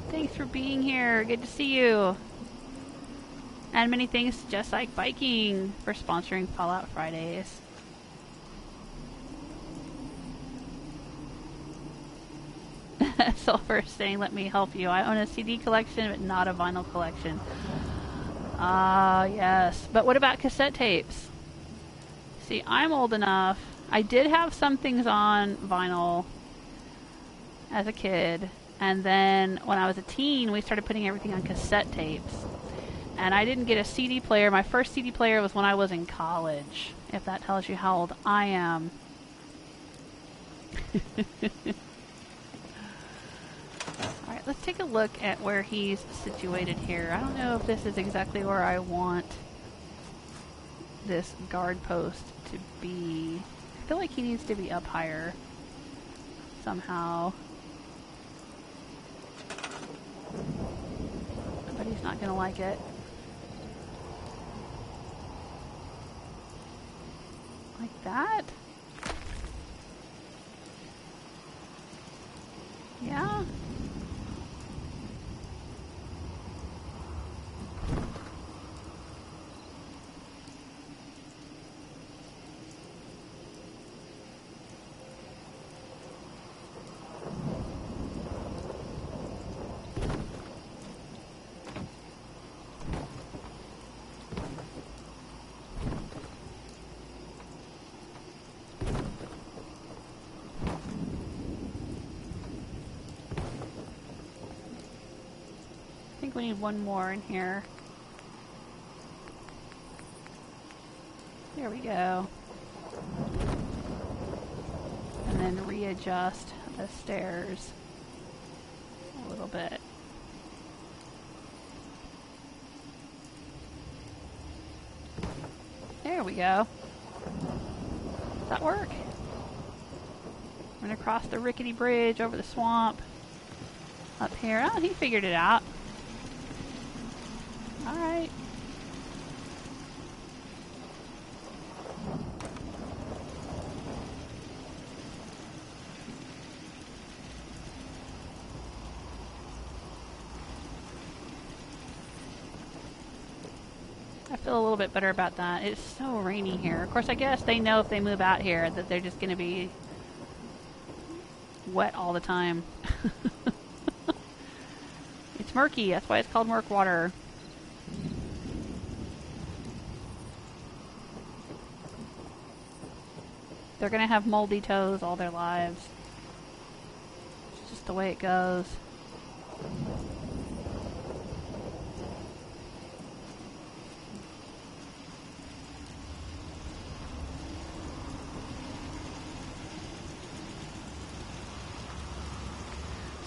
Thanks for being here. Good to see you. And many thanks to Just Like Biking for sponsoring Fallout Fridays. Sulfur saying, let me help you. I own a CD collection, but not a vinyl collection. Ah, yes. But what about cassette tapes? See, I'm old enough. I did have some things on vinyl as a kid. And then when I was a teen, we started putting everything on cassette tapes. And I didn't get a CD player. My first CD player was when I was in college, if that tells you how old I am. Alright, let's take a look at where he's situated here. I don't know if this is exactly where I want this guard post to be. I feel like he needs to be up higher somehow. But he's not gonna like it. Like that? Yeah? We need one more in here. There we go. And then readjust the stairs a little bit. There we go. Does that work? We're gonna cross the rickety bridge over the swamp. Up here. Oh, he figured it out. Alright. I feel a little bit better about that. It's so rainy here. Of course, I guess they know if they move out here that they're just going to be wet all the time. It's murky. That's why it's called Murkwater. They're going to have moldy toes all their lives. It's just the way it goes.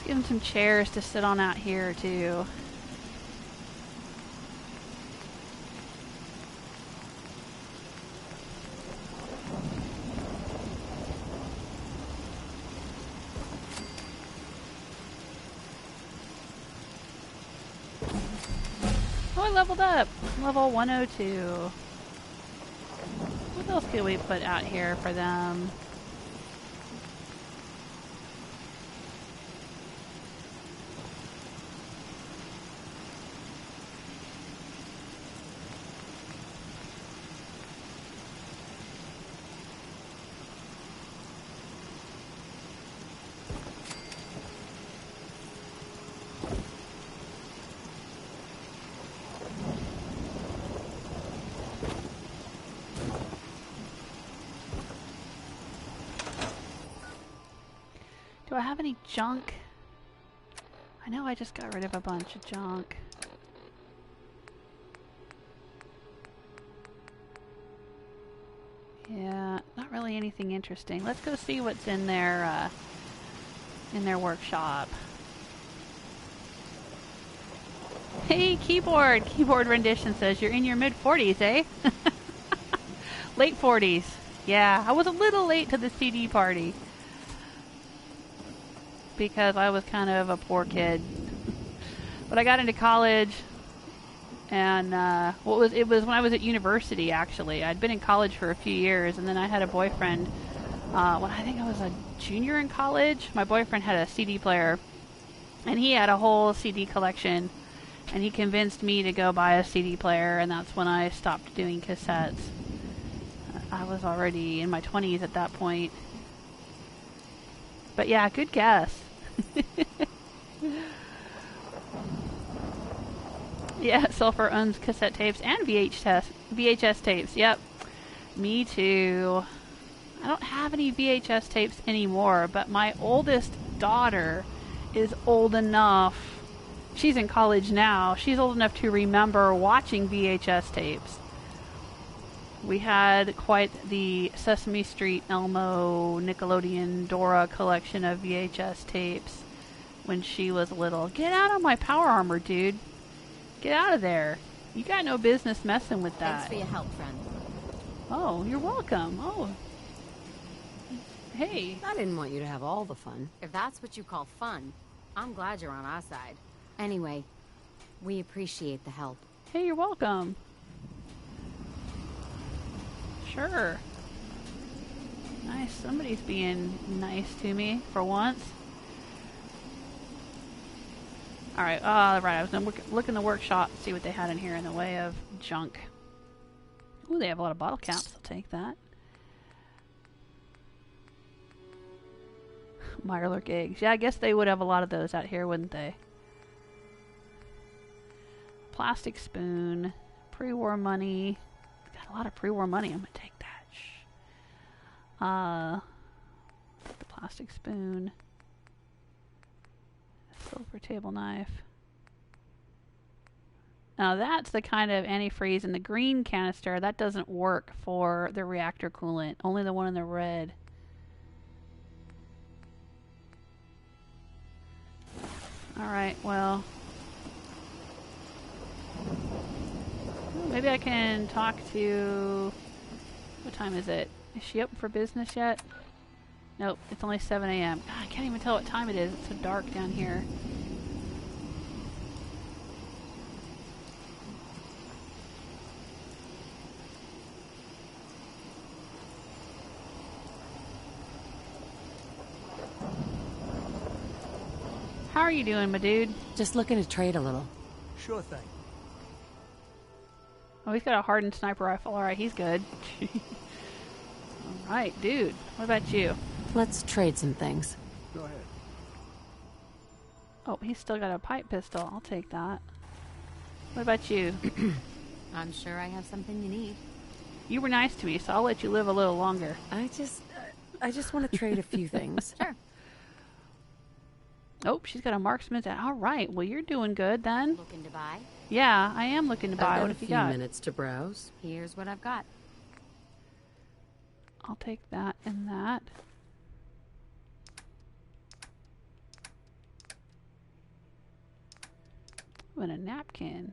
Give them some chairs to sit on out here, too. Oh, I leveled up. Level 102. What else could we put out here for them? Do I have any junk? I know I just got rid of a bunch of junk. Yeah, not really anything interesting. Let's go see what's in their workshop. Hey, keyboard! Keyboard rendition says you're in your mid-40s, eh? Late 40s. Yeah, I was a little late to the CD party. Because I was kind of a poor kid. But I got into college, and it was when I was at university, actually. I'd been in college for a few years, and then I had a boyfriend. When I think I was a junior in college, my boyfriend had a CD player, and he had a whole CD collection, and he convinced me to go buy a CD player, and that's when I stopped doing cassettes. I was already in my 20s at that point. But yeah, good guess. Yeah, Sulfur owns cassette tapes and VHS tapes. Yep, me too. I don't have any VHS tapes anymore, but my oldest daughter is old enough. She's in college now. She's old enough to remember watching VHS tapes. We had quite the Sesame Street, Elmo, Nickelodeon, Dora collection of VHS tapes when she was little. Get out of my power armor, dude. Get out of there. You got no business messing with that. Thanks for your help, friend. Oh, you're welcome. Oh. Hey. I didn't want you to have all the fun. If that's what you call fun, I'm glad you're on our side. Anyway, we appreciate the help. Hey, you're welcome. Sure. Nice. Somebody's being nice to me for once. Alright, right. I was going to look in the workshop and see what they had in here in the way of junk. Ooh, they have a lot of bottle caps. I'll take that. Mirelurk eggs. Yeah, I guess they would have a lot of those out here, wouldn't they? Plastic spoon. Pre-war money. Got a lot of pre-war money. I'm going to take that. The plastic spoon. Silver table knife. Now that's the kind of antifreeze in the green canister. That doesn't work for the reactor coolant. Only the one in the red. Alright, well. Maybe I can talk to... What time is it? Is she open for business yet? Nope, it's only 7 a.m. God, I can't even tell what time it is. It's so dark down here. How are you doing, my dude? Just looking to trade a little. Sure thing. Oh, he's got a hardened sniper rifle. Alright, he's good. Alright, dude. What about you? Let's trade some things. Go ahead. Oh, he's still got a pipe pistol. I'll take that. What about you? I'm sure I have something you need. You were nice to me, so I'll let you live a little longer. I just want to trade a few things. Sure. Oh, she's got a marksman's. Alright, well, you're doing good then. Looking to buy? Yeah, I am looking to buy. I've got What a have you few got? minutes to browse. Here's what I've got. I'll take that and that. Oh, and a napkin.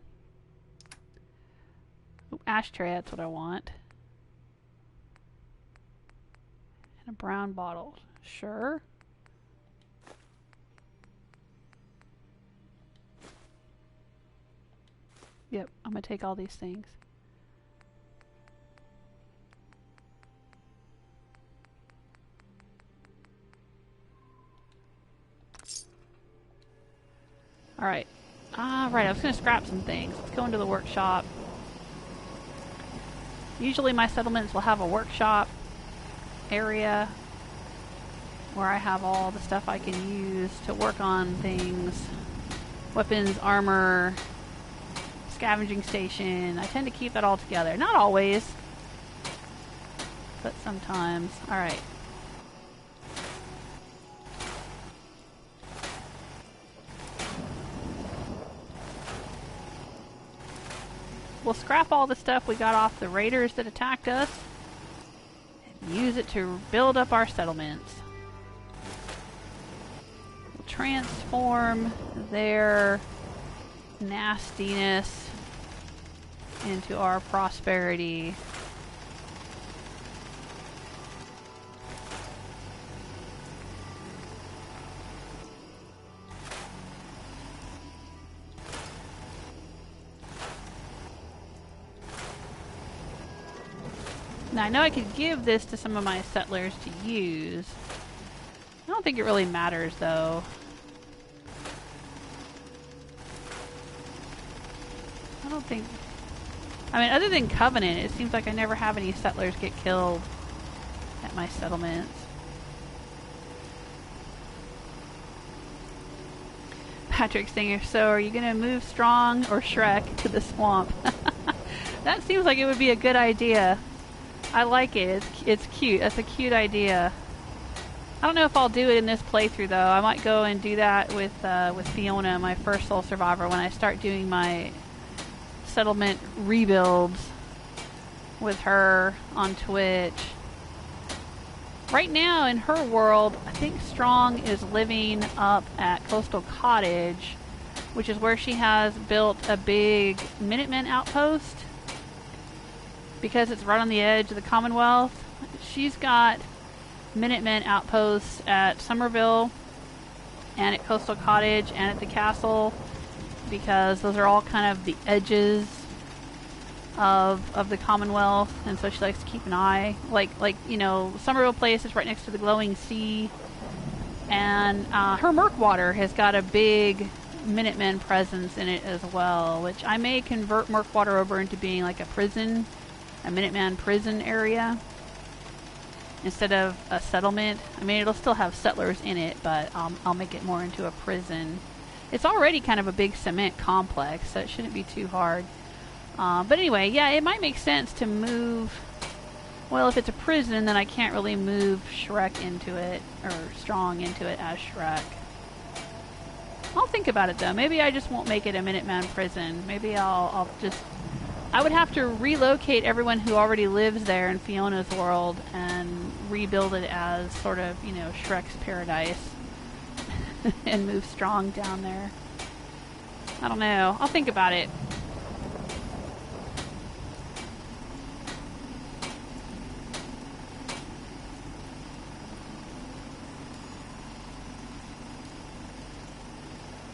Oh, ashtray, that's what I want. And a brown bottle. Sure. Yep, I'm gonna take all these things. Alright. Right, I was gonna scrap some things. Let's go into the workshop. Usually my settlements will have a workshop area where I have all the stuff I can use to work on things. Weapons, armor, scavenging station. I tend to keep that all together. Not always, but sometimes. Alright. We'll scrap all the stuff we got off the raiders that attacked us and use it to build up our settlements. We'll transform their nastiness into our prosperity. Now I know I could give this to some of my settlers to use. I don't think it really matters though. I don't think... I mean, other than Covenant, it seems like I never have any settlers get killed at my settlements. Patrick Singer, so are you going to move Strong or Shrek to the swamp? That seems like it would be a good idea. I like it. It's cute. That's a cute idea. I don't know if I'll do it in this playthrough though. I might go and do that with Fiona, my first Soul Survivor, when I start doing my settlement rebuilds with her on Twitch. Right now in her world, I think Strong is living up at Coastal Cottage, which is where she has built a big Minutemen outpost because it's right on the edge of the Commonwealth. She's got Minutemen outposts at Somerville and at Coastal Cottage and at the castle, because those are all kind of the edges of the Commonwealth, and so she likes to keep an eye. Like you know, Somerville Place is right next to the glowing sea, and her Murkwater has got a big Minutemen presence in it as well, which I may convert Murkwater over into being like a prison, a Minuteman prison area instead of a settlement. I mean, it'll still have settlers in it, but I'll make it more into a prison. It's already kind of a big cement complex, so it shouldn't be too hard. But anyway, yeah, it might make sense to move... Well, if it's a prison, then I can't really move Shrek into it, or Strong into it as Shrek. I'll think about it, though. Maybe I just won't make it a Minuteman prison. Maybe I'll just... I would have to relocate everyone who already lives there in Fiona's world and rebuild it as sort of, you know, Shrek's paradise. and move strong down there. I don't know. I'll think about it.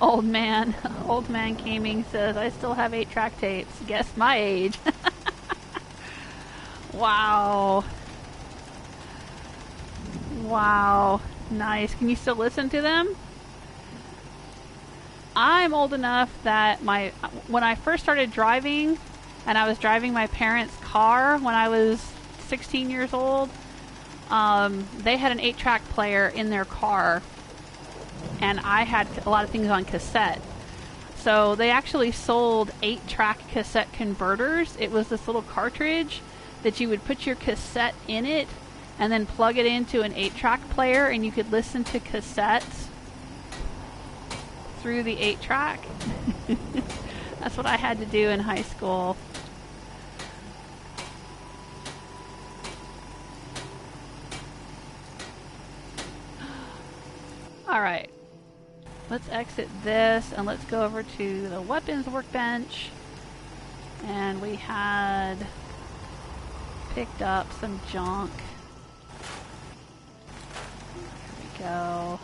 Old man gaming says, I still have 8-track tapes. Guess my age. Wow. Wow. Nice. Can you still listen to them? I'm old enough that when I first started driving, and I was driving my parents' car when I was 16 years old, they had an 8-track player in their car, and I had a lot of things on cassette. So they actually sold 8-track cassette converters. It was this little cartridge that you would put your cassette in it and then plug it into an 8-track player, and you could listen to cassettes through the 8-track. That's what I had to do in high school. Alright. Let's exit this and let's go over to the weapons workbench. And we had picked up some junk. There we go.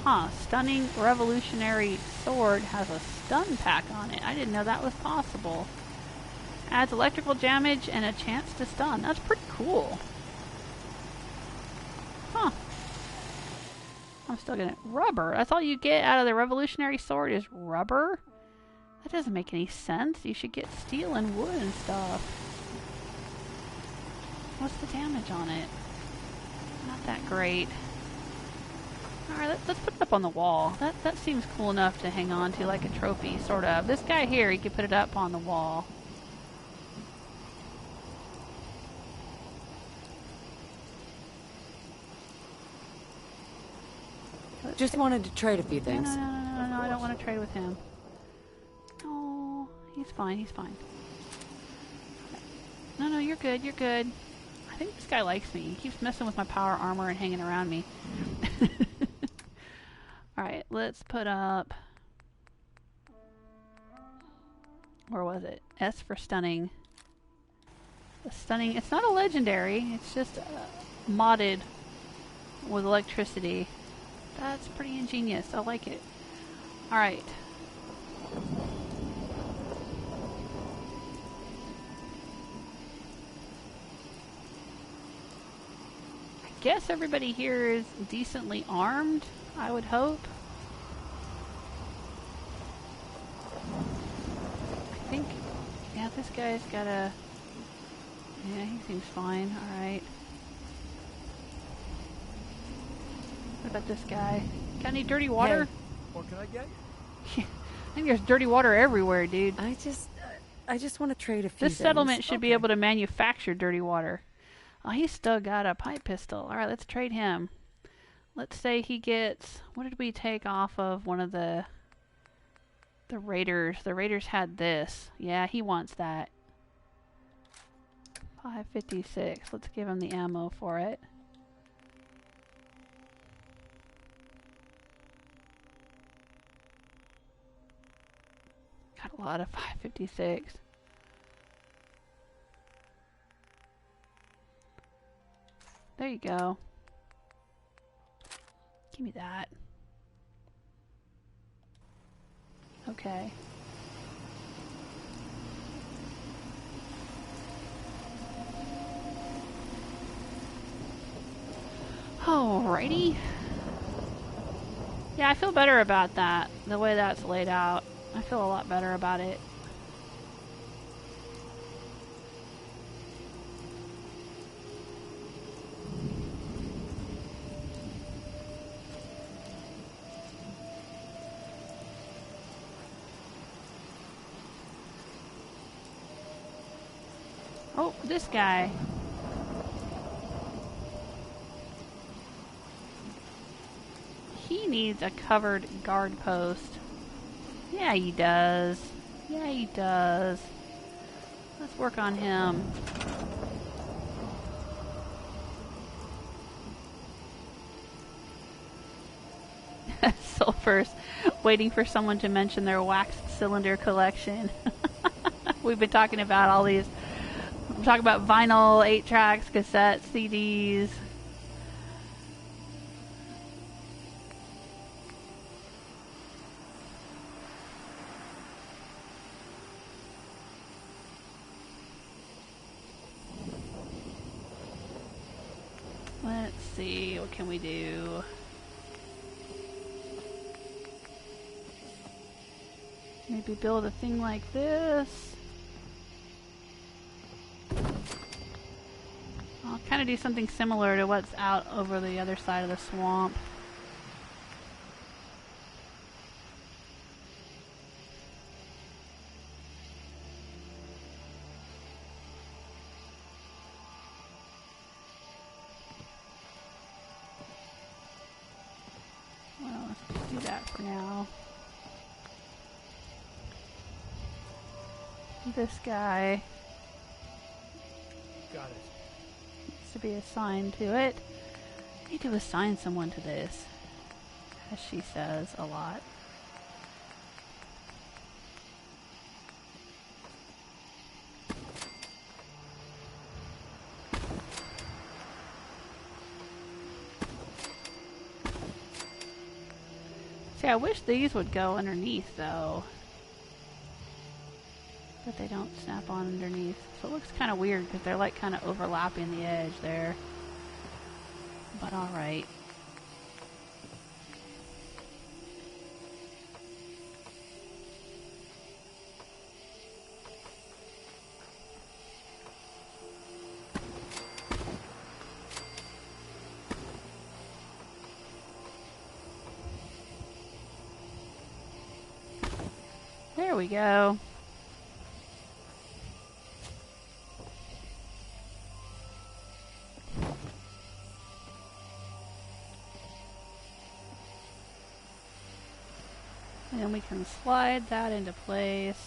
Huh, stunning revolutionary sword has a stun pack on it. I didn't know that was possible. Adds electrical damage and a chance to stun. That's pretty cool. Huh. I'm still gonna... Rubber? That's all you get out of the revolutionary sword is rubber? That doesn't make any sense. You should get steel and wood and stuff. What's the damage on it? Not that great. Alright, let's put it up on the wall. That seems cool enough to hang on to like a trophy, sort of. This guy here, he could put it up on the wall. Just wanted to trade a few things. No, I don't want to trade with him. No, he's fine, he's fine. No, you're good, you're good. I think this guy likes me. He keeps messing with my power armor and hanging around me. Alright, let's put up... Where was it? S for stunning. The stunning... It's not a legendary. It's just modded with electricity. That's pretty ingenious. I like it. Alright. I guess everybody here is decently armed, I would hope. I think... Yeah, this guy's got a... Yeah, he seems fine. Alright. What about this guy? Got any dirty water? Hey, what can I get? I think there's dirty water everywhere, dude. I just want to trade a few This things. settlement should be able to manufacture dirty water. Oh, he's still got a pipe pistol. Alright, let's trade him. Let's say he gets... What did we take off of one of the raiders? The raiders had this. Yeah, he wants that. 556. Let's give him the ammo for it. Got a lot of 556. There you go. Give me that. Okay. Alrighty. Yeah, I feel better about that. The way that's laid out. I feel a lot better about it. Oh, this guy. He needs a covered guard post. Yeah, he does. Yeah, he does. Let's work on him. first, waiting for someone to mention their wax cylinder collection. We've been talking about all these. I'm talking about vinyl, 8-tracks, cassettes, CDs. Let's see, what can we do? Maybe build a thing like this. I'll kind of do something similar to what's out over the other side of the swamp. Well, let's just do that for now. This guy Got it. needs to be assigned to it. I need to assign someone to this, as she says a lot. See, I wish these would go underneath, though. But they don't snap on underneath. So it looks kind of weird because they're like kind of overlapping the edge there. But alright. There we go. And then we can slide that into place.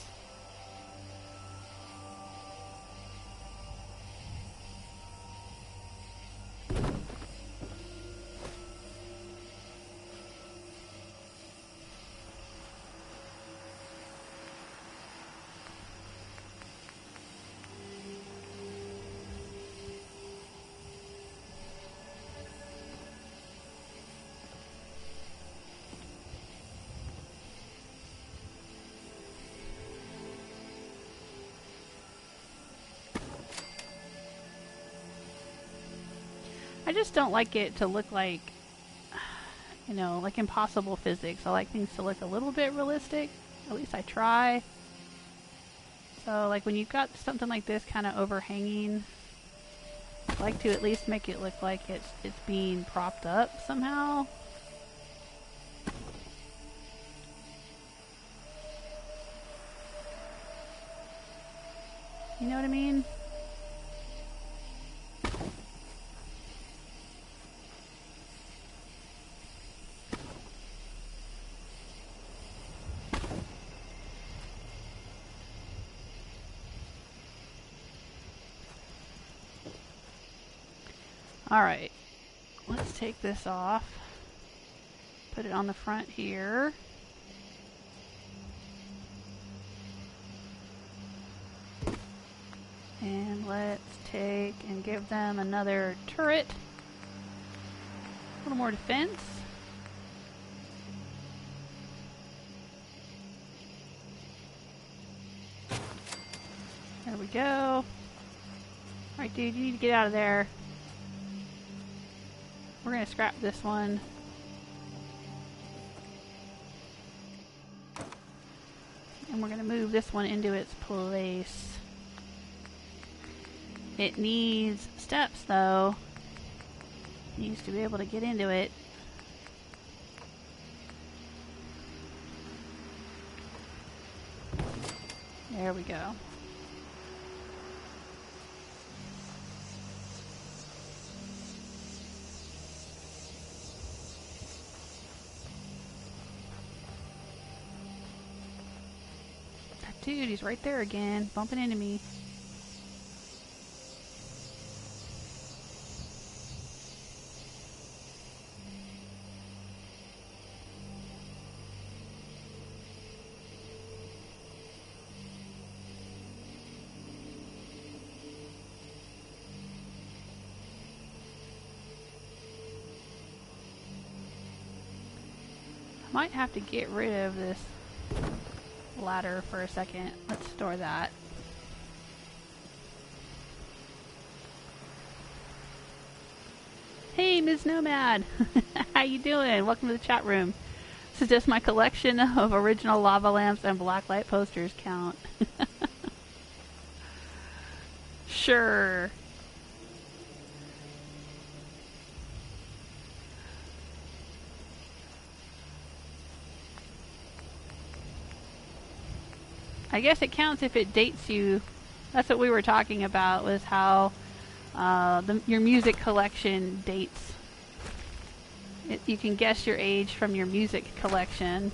I just don't like it to look like, you know, like impossible physics. I like things to look a little bit realistic. At least I try. So, like, when you've got something like this kind of overhanging, I like to at least make it look like it's being propped up somehow. You know what I mean? Alright, let's take this off, put it on the front here. And let's take and give them another turret. A little more defense. There we go. Alright, dude, you need to get out of there. We're going to scrap this one. And we're going to move this one into its place. It needs steps, though. It needs to be able to get into it. There we go. Dude, he's right there again, bumping into me. Might have to get rid of this ladder for a second. Let's store that. Hey, Ms. Nomad! How you doing? Welcome to the chat room. This is just my collection of original lava lamps and blacklight posters count. Sure. I guess it counts if it dates you. That's what we were talking about, was how your music collection dates. You can guess your age from your music collection.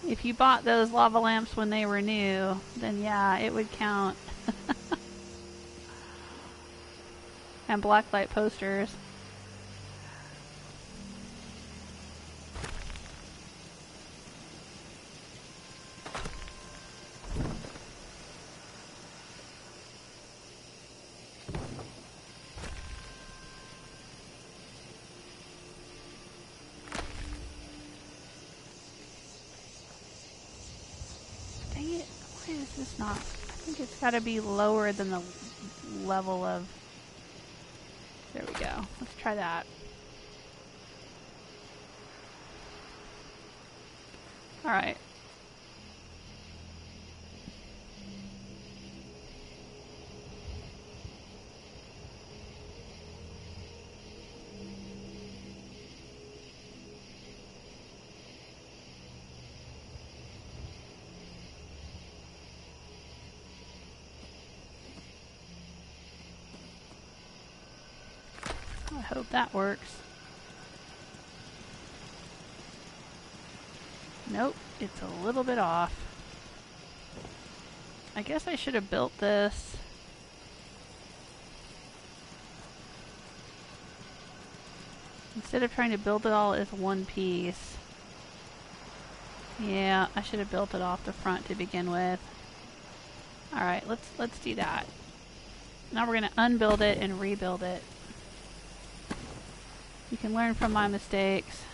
If you bought those lava lamps when they were new, then yeah, it would count. And blacklight posters. Not. I think it's got to be lower than the level of... There we go. Let's try that. Alright. I hope that works. Nope, it's a little bit off. I guess I should have built this. Instead of trying to build it all as one piece. Yeah, I should have built it off the front to begin with. Alright, let's do that. Now we're gonna unbuild it and rebuild it. You can learn from my mistakes.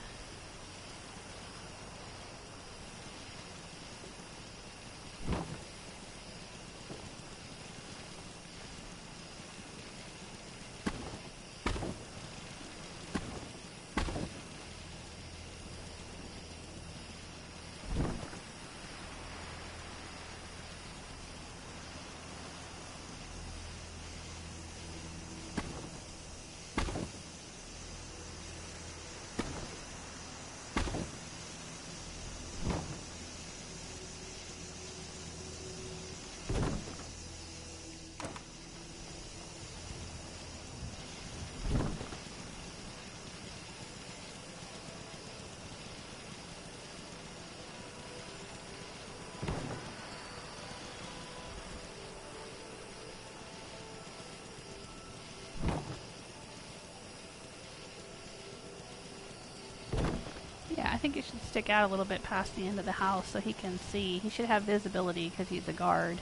I think it should stick out a little bit past the end of the house so he can see. He should have visibility because he's a guard.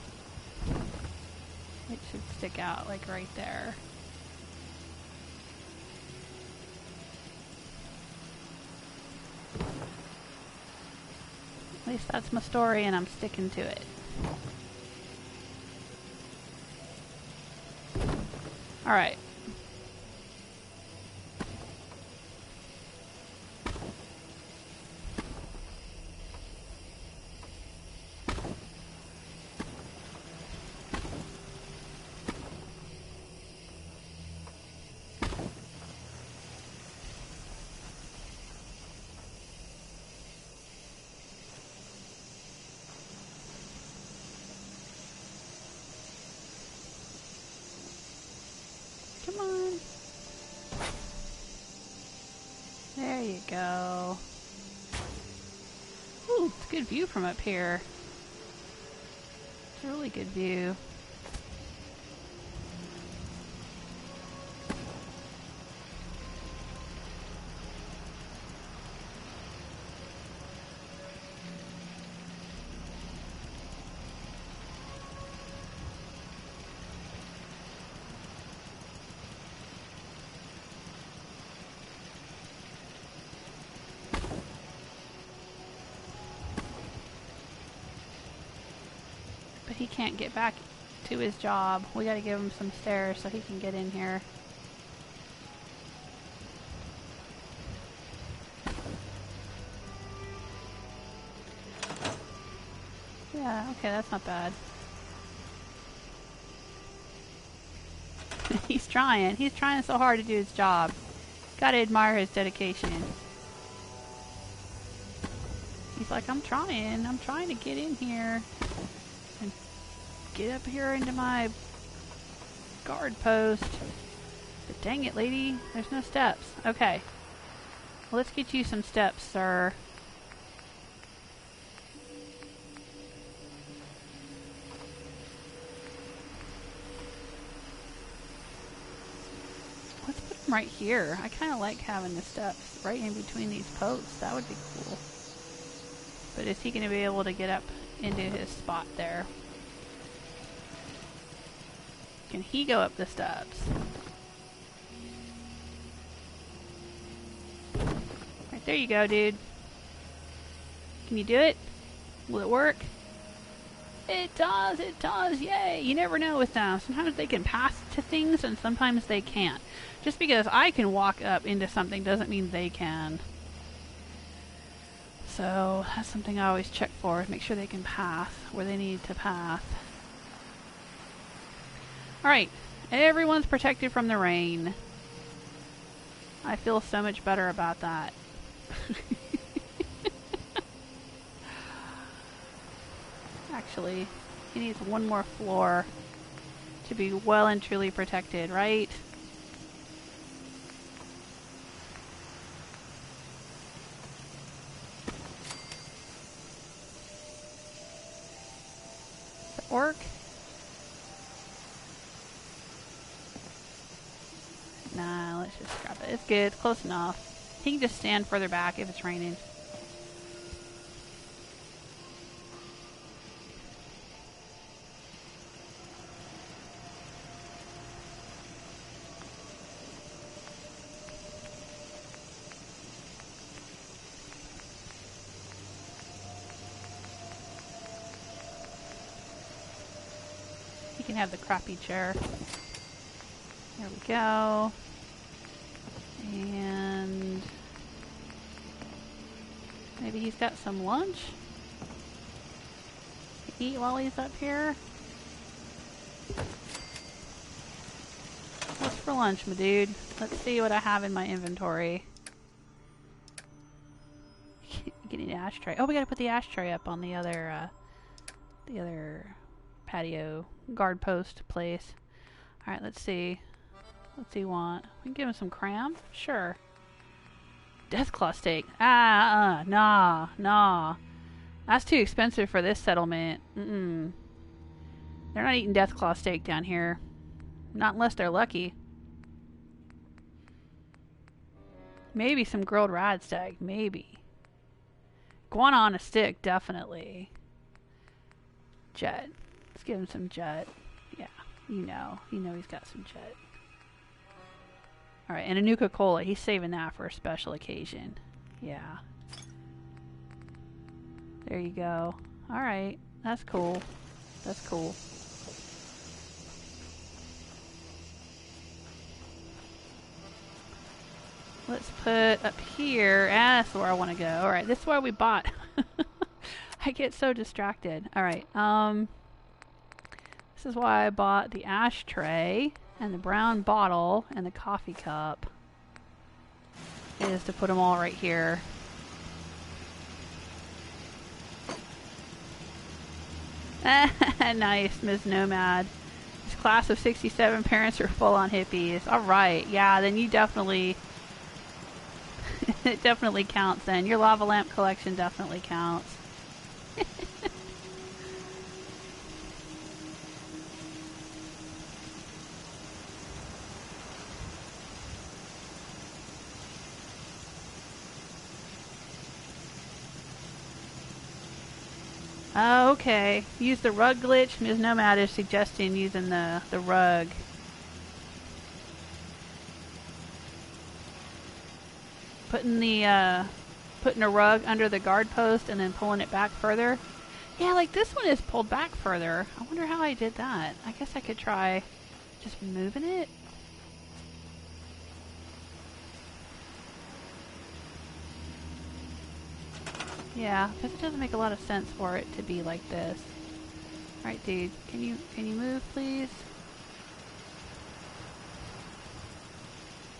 It should stick out like right there. At least that's my story and I'm sticking to it. Alright. Come on. There you go. Ooh, it's a good view from up here. It's a really good view. he can't get back to his job. We gotta give him some stairs so he can get in here. Yeah, okay, that's not bad. He's trying. He's trying so hard to do his job. Gotta admire his dedication. He's like, I'm trying to get in here and get up here into my guard post. But dang it, lady, there's no steps. Okay. Well, let's get you some steps, sir. Let's put them right here. I kind of like having the steps right in between these posts. That would be cool. But is he going to be able to get up into his spot there? Can he go up the steps? Right, there you go, dude. Can you do it? Will it work? It does, yay! You never know with them. Sometimes they can pass to things and sometimes they can't. Just because I can walk up into something doesn't mean they can. So that's something I always check for. Make sure they can pass where they need to pass. Alright, everyone's protected from the rain. I feel so much better about that. Actually, he needs one more floor to be well and truly protected, right? Does that work? Nah, let's just scrap it. It's good. It's close enough. He can just stand further back if it's raining. You can have the crappy chair. There we go. And maybe he's got some lunch? Eat while he's up here? What's for lunch, my dude? Let's see what I have in my inventory. Getting an ashtray. Oh, we gotta put the ashtray up on the other patio guard post place. Alright, let's see. What's he want? We can give him some cram? Sure. Deathclaw steak. Nah. That's too expensive for this settlement. They're not eating Deathclaw steak down here. Not unless they're lucky. Maybe some grilled rad stag. Maybe. Guana on a stick, definitely. Jet. Let's give him some jet. Yeah, you know he's got some jet. Alright, and a Nuka-Cola. He's saving that for a special occasion. Yeah. There you go. Alright, that's cool. That's cool. Let's put up here. That's where I want to go. Alright, this is where we bought. I get so distracted. Alright, this is why I bought the ashtray and the brown bottle and the coffee cup. Is to put them all right here. Nice, Ms. Nomad. This class of 67 parents are full on hippies. Alright, yeah, then you definitely... it definitely counts then. Your lava lamp collection definitely counts. Oh, okay. Use the rug glitch. Ms. Nomad is suggesting using the rug. Putting a rug under the guard post and then pulling it back further. Yeah, like this one is pulled back further. I wonder how I did that. I guess I could try just moving it. Yeah, because it doesn't make a lot of sense for it to be like this. Alright, dude, can you move, please?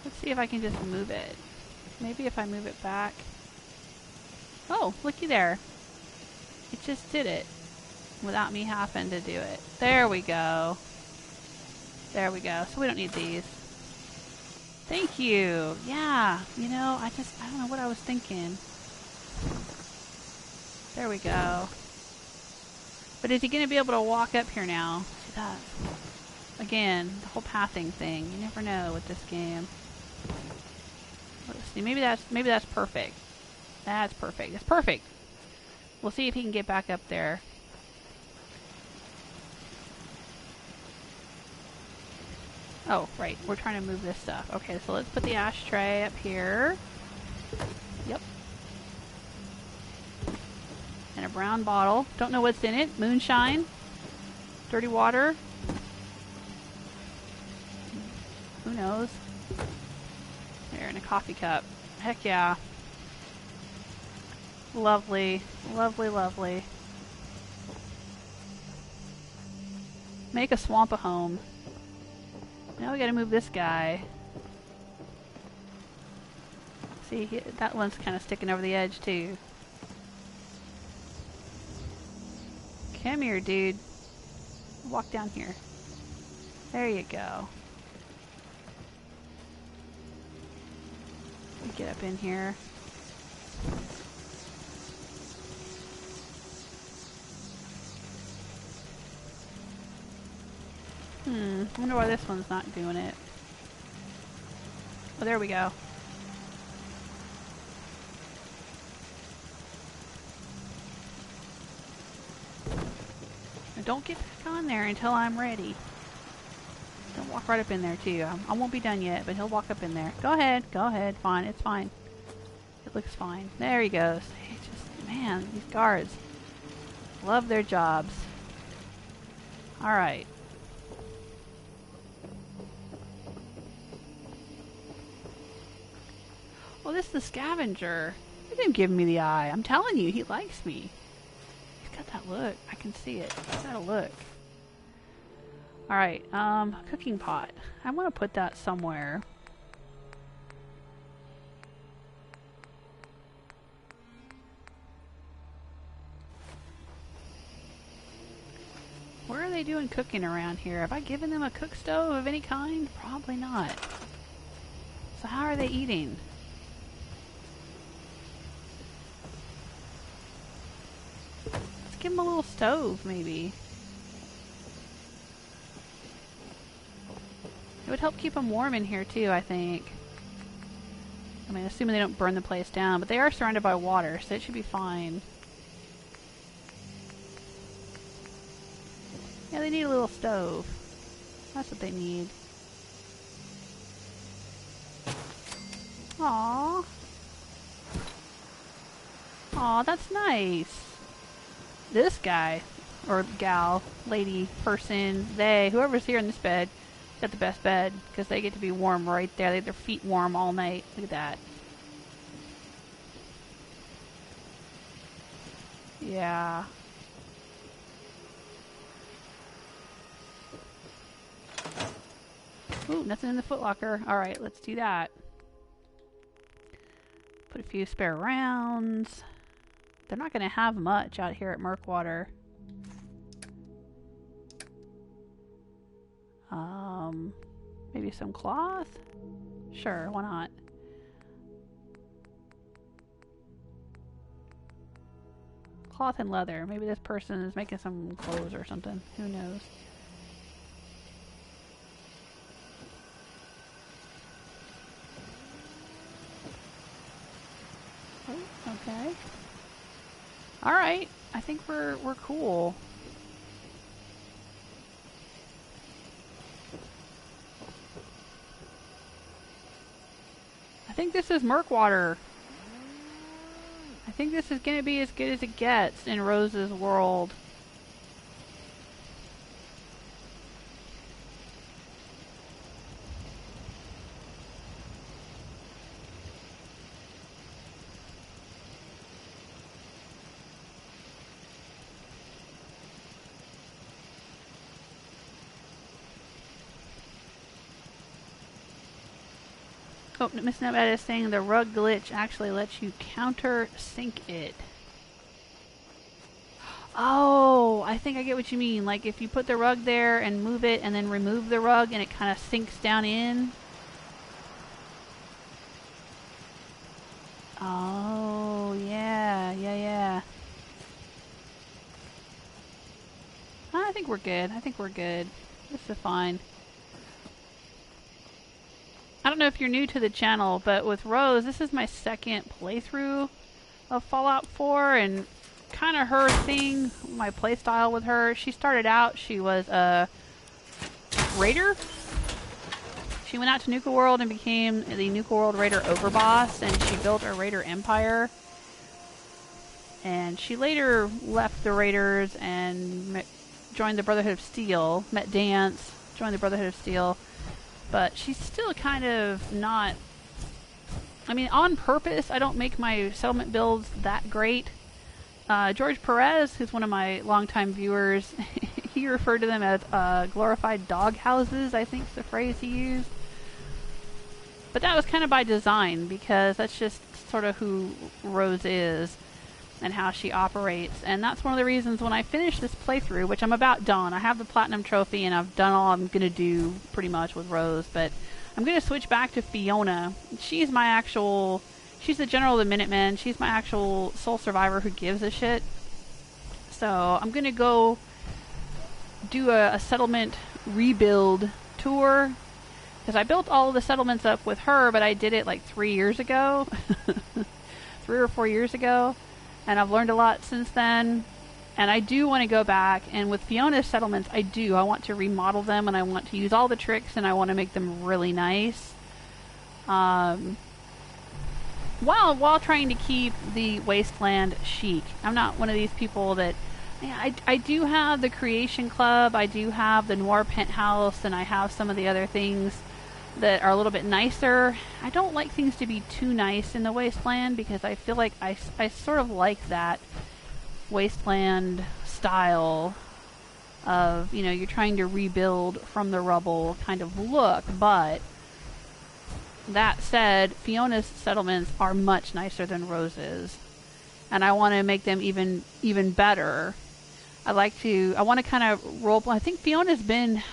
Let's see if I can just move it. Maybe if I move it back. Oh, looky there. It just did it without me having to do it. There we go. There we go. So we don't need these. Thank you. Yeah, you know, I don't know what I was thinking. There we go. But is he going to be able to walk up here now? See that? Again, the whole pathing thing. You never know with this game. Let's see. Maybe that's perfect. That's perfect. That's perfect. We'll see if he can get back up there. Oh, right. We're trying to move this stuff. Okay, so let's put the ashtray up here. Yep. And a brown bottle. Don't know what's in it. Moonshine. Dirty water. Who knows? There, in a coffee cup. Heck yeah. Lovely. Lovely, lovely. Make a swamp a home. Now we gotta move this guy. See, that one's kind of sticking over the edge too. Come here, dude. Walk down here. There you go. Get up in here. I wonder why this one's not doing it. Oh, there we go. Now don't get back on there until I'm ready. Don't walk right up in there, too. I won't be done yet, but he'll walk up in there. Go ahead. Go ahead. Fine. It's fine. It looks fine. There he goes. He just, man, these guards love their jobs. Alright. Oh, this is the scavenger. He didn't give me the eye. I'm telling you, he likes me. He's got that look. I can see it. He's got a look. Alright, cooking pot. I want to put that somewhere. Where are they doing cooking around here? Have I given them a cook stove of any kind? Probably not. So how are they eating? Let's give them a little stove, maybe. It would help keep them warm in here too, I think. I mean, assuming they don't burn the place down, but they are surrounded by water, so it should be fine. Yeah, they need a little stove. That's what they need. Aww. Aw, that's nice. This guy, or gal, lady, person, they, whoever's here in this bed, got the best bed, because they get to be warm right there. They get their feet warm all night. Look at that. Yeah. Ooh, nothing in the footlocker. Alright, let's do that. Put a few spare rounds. They're not going to have much out here at Murkwater. Maybe some cloth? Sure, why not? Cloth and leather. Maybe this person is making some clothes or something. Who knows? Oh, okay. Alright. I think we're cool. I think this is Murkwater. I think this is going to be as good as it gets in Rose's world. Oh, Miss Nomad is saying the rug glitch actually lets you counter-sync it. Oh, I think I get what you mean. Like if you put the rug there and move it and then remove the rug and it kind of sinks down in. Oh, yeah. I think we're good. This is fine. I don't know if you're new to the channel, but with Rose, this is my second playthrough of Fallout 4, and kind of her thing, my playstyle with her. She started out, she was a raider. She went out to Nuka World and became the Nuka World Raider overboss, and she built a raider empire. And she later left the Raiders and joined the Brotherhood of Steel, met Dance, joined the Brotherhood of Steel. But she's still kind of not... I mean, on purpose, I don't make my settlement builds that great. George Perez, who's one of my longtime viewers, he referred to them as glorified dog houses, I think is the phrase he used. But that was kind of by design, because that's just sort of who Rose is and how she operates. And that's one of the reasons when I finish this playthrough, which I'm about done, I have the Platinum Trophy and I've done all I'm going to do pretty much with Rose, but I'm going to switch back to Fiona. She's my actual... She's the general of the Minutemen. She's my actual sole survivor who gives a shit. So I'm going to go do a settlement rebuild tour, because I built all of the settlements up with her, but I did it like 3 years ago. 3 or 4 years ago. And I've learned a lot since then. And I do want to go back, and with Fiona's settlements, I want to remodel them, and I want to use all the tricks, and I want to make them really nice. While trying to keep the wasteland chic. I'm not one of these people that... I do have the Creation Club, I do have the Noir Penthouse, and I have some of the other things that are a little bit nicer. I don't like things to be too nice in the wasteland, because I feel like I sort of like that wasteland style of, you know, you're trying to rebuild from the rubble kind of look. But that said, Fiona's settlements are much nicer than Rose's, and I want to make them even better. I want to kind of roleplay. I think Fiona's been,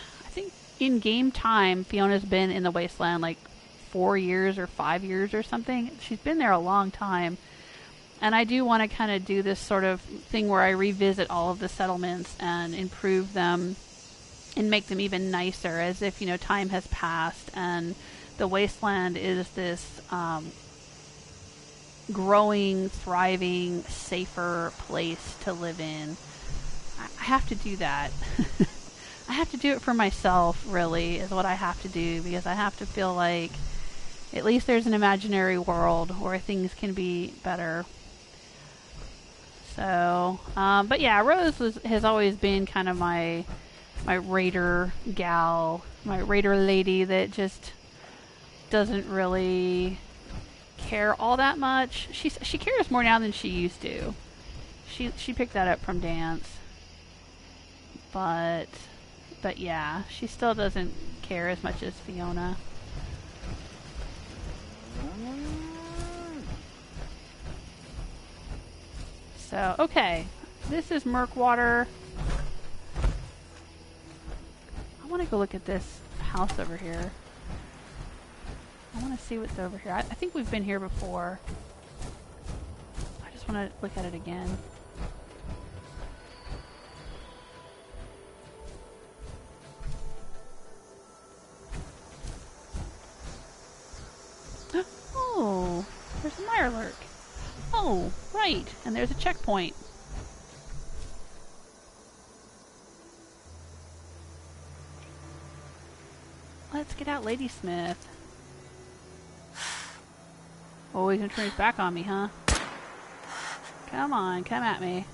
in game time, Fiona's been in the wasteland like 4 years or 5 years or something. She's been there a long time. And I do want to kind of do this sort of thing where I revisit all of the settlements and improve them and make them even nicer, as if, you know, time has passed and the wasteland is this growing, thriving, safer place to live in. I have to do that. I have to do it for myself, really, is what I have to do, because I have to feel like at least there's an imaginary world where things can be better. So, but yeah, Rose has always been kind of my raider gal, my raider lady that just doesn't really care all that much. She cares more now than she used to. She picked that up from Dance. But yeah, she still doesn't care as much as Fiona. So, okay. This is Murkwater. I want to go look at this house over here. I want to see what's over here. I think we've been here before. I just want to look at it again. Oh, there's a Mirelurk. Oh, right. And there's a checkpoint. Let's get out Ladysmith. Oh, he's gonna turn his back on me, huh? Come on, come at me.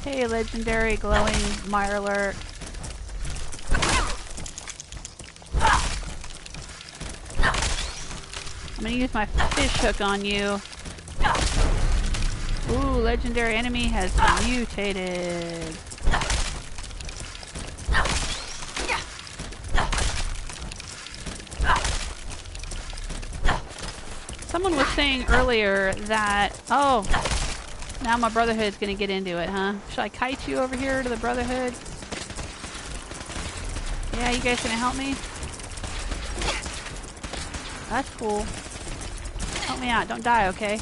Hey, legendary glowing Mirelurk. I'm gonna use my fish hook on you. Ooh, legendary enemy has mutated. Someone was saying earlier that, oh, now my Brotherhood's gonna get into it, huh? Should I kite you over here to the Brotherhood? Yeah, you guys gonna help me? That's cool. Help me out, don't die, okay?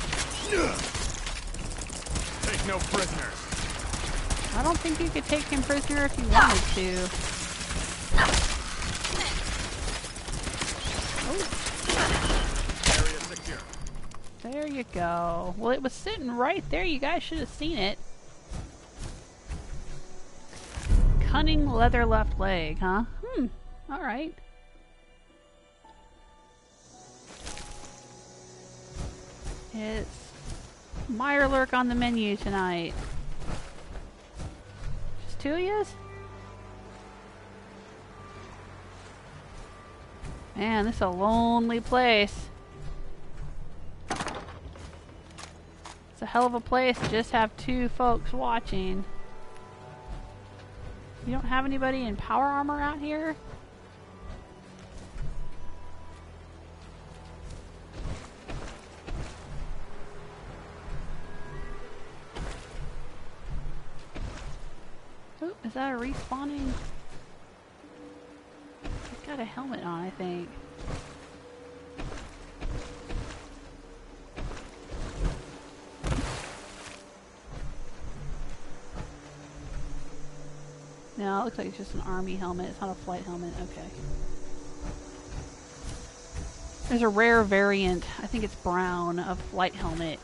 Take no prisoners. I don't think you could take him prisoner if you wanted to. Area secure. There you go. Well, it was sitting right there. You guys should have seen it. Cunning leather left leg, huh? Alright. It's Mirelurk on the menu tonight. Just two of yous? Man, this is a lonely place. It's a hell of a place to just have two folks watching. You don't have anybody in power armor out here? Oh, is that a respawning? He's got a helmet on, I think. No, it looks like it's just an army helmet. It's not a flight helmet. Okay. There's a rare variant, I think it's brown, of flight helmet.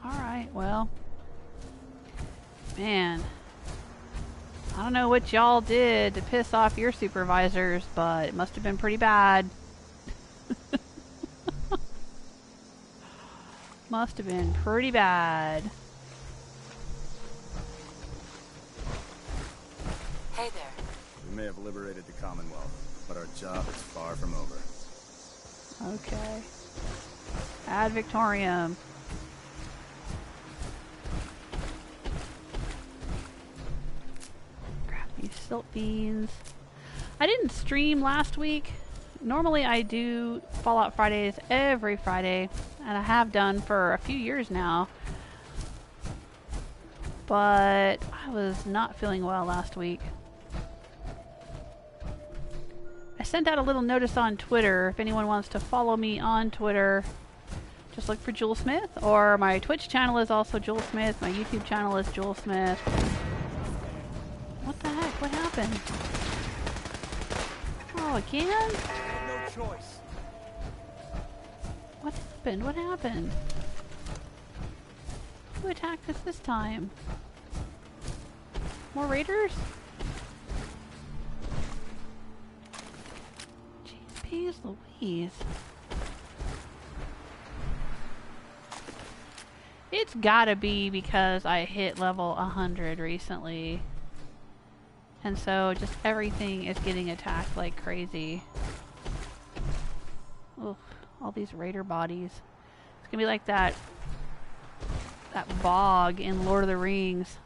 Alright, well. Man. I don't know what y'all did to piss off your supervisors, but it must have been pretty bad. Must have been pretty bad. Hey there. We may have liberated the Commonwealth, but our job is far from over. Okay. Ad Victorium. Grab these silt beans. I didn't stream last week. Normally I do Fallout Fridays every Friday, and I have done for a few years now. But I was not feeling well last week. I sent out a little notice on Twitter. If anyone wants to follow me on Twitter, just look for Jewel Smith, or my Twitch channel is also Jewel Smith. My YouTube channel is Jewel Smith. What the heck? What happened? Oh, again? I have no choice. What happened? What happened? Who attacked us this time? More raiders? Jeez Louise. It's gotta be because I hit level 100 recently. And so just everything is getting attacked like crazy. Ugh, all these raider bodies. It's gonna be like that bog in Lord of the Rings.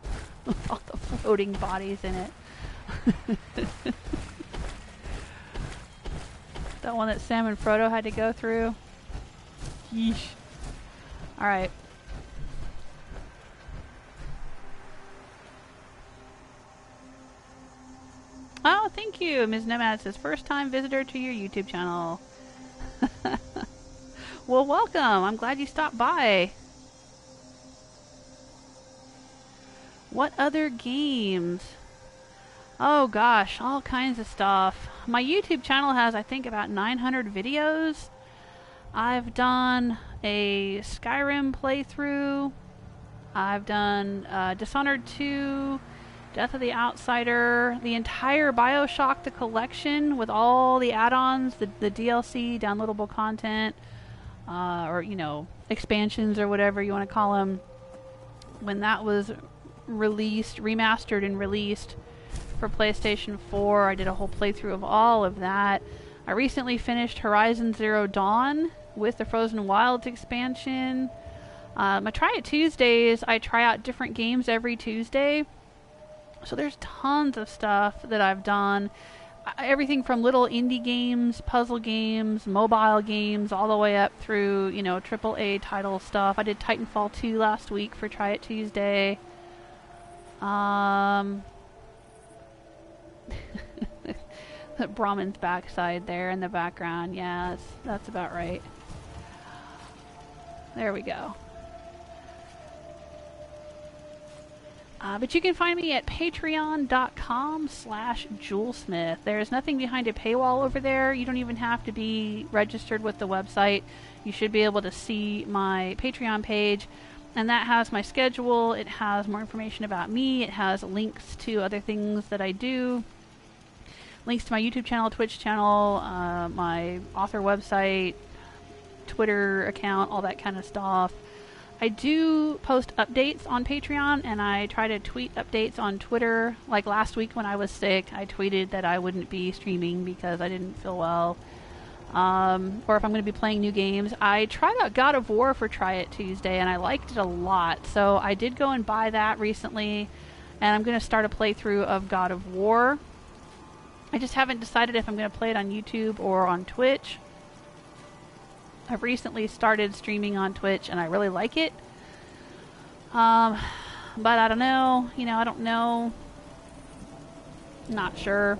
All the floating bodies in it. That one that Sam and Frodo had to go through. Yeesh. Alright. Oh, thank you, Ms. Nemad says, first time visitor to your YouTube channel. Well, welcome. I'm glad you stopped by. What other games? Oh gosh, all kinds of stuff. My YouTube channel has, I think, about 900 videos. I've done a Skyrim playthrough. I've done Dishonored 2, Death of the Outsider, the entire BioShock, the collection with all the add-ons, the DLC, downloadable content, or, you know, expansions or whatever you want to call them. When that was released, remastered and released for PlayStation 4, I did a whole playthrough of all of that. I recently finished Horizon Zero Dawn with the Frozen Wilds expansion. My Try It Tuesdays, I try out different games every Tuesday. So there's tons of stuff that I've done. Everything from little indie games, puzzle games, mobile games, all the way up through, you know, AAA title stuff. I did Titanfall 2 last week for Try It Tuesday. Brahman's backside there in the background. Yeah, that's about right. There we go. But you can find me at patreon.com/JewelSmith. There's nothing behind a paywall over there. You don't even have to be registered with the website. You should be able to see my Patreon page. And that has my schedule. It has more information about me. It has links to other things that I do. Links to my YouTube channel, Twitch channel, my author website, Twitter account, all that kind of stuff. I do post updates on Patreon, and I try to tweet updates on Twitter. Like last week when I was sick, I tweeted that I wouldn't be streaming because I didn't feel well. Or if I'm going to be playing new games. I tried out God of War for Try It Tuesday, and I liked it a lot. So I did go and buy that recently, and I'm going to start a playthrough of God of War. I just haven't decided if I'm going to play it on YouTube or on Twitch. I've recently started streaming on Twitch, and I really like it. But I don't know. You know, I don't know. Not sure.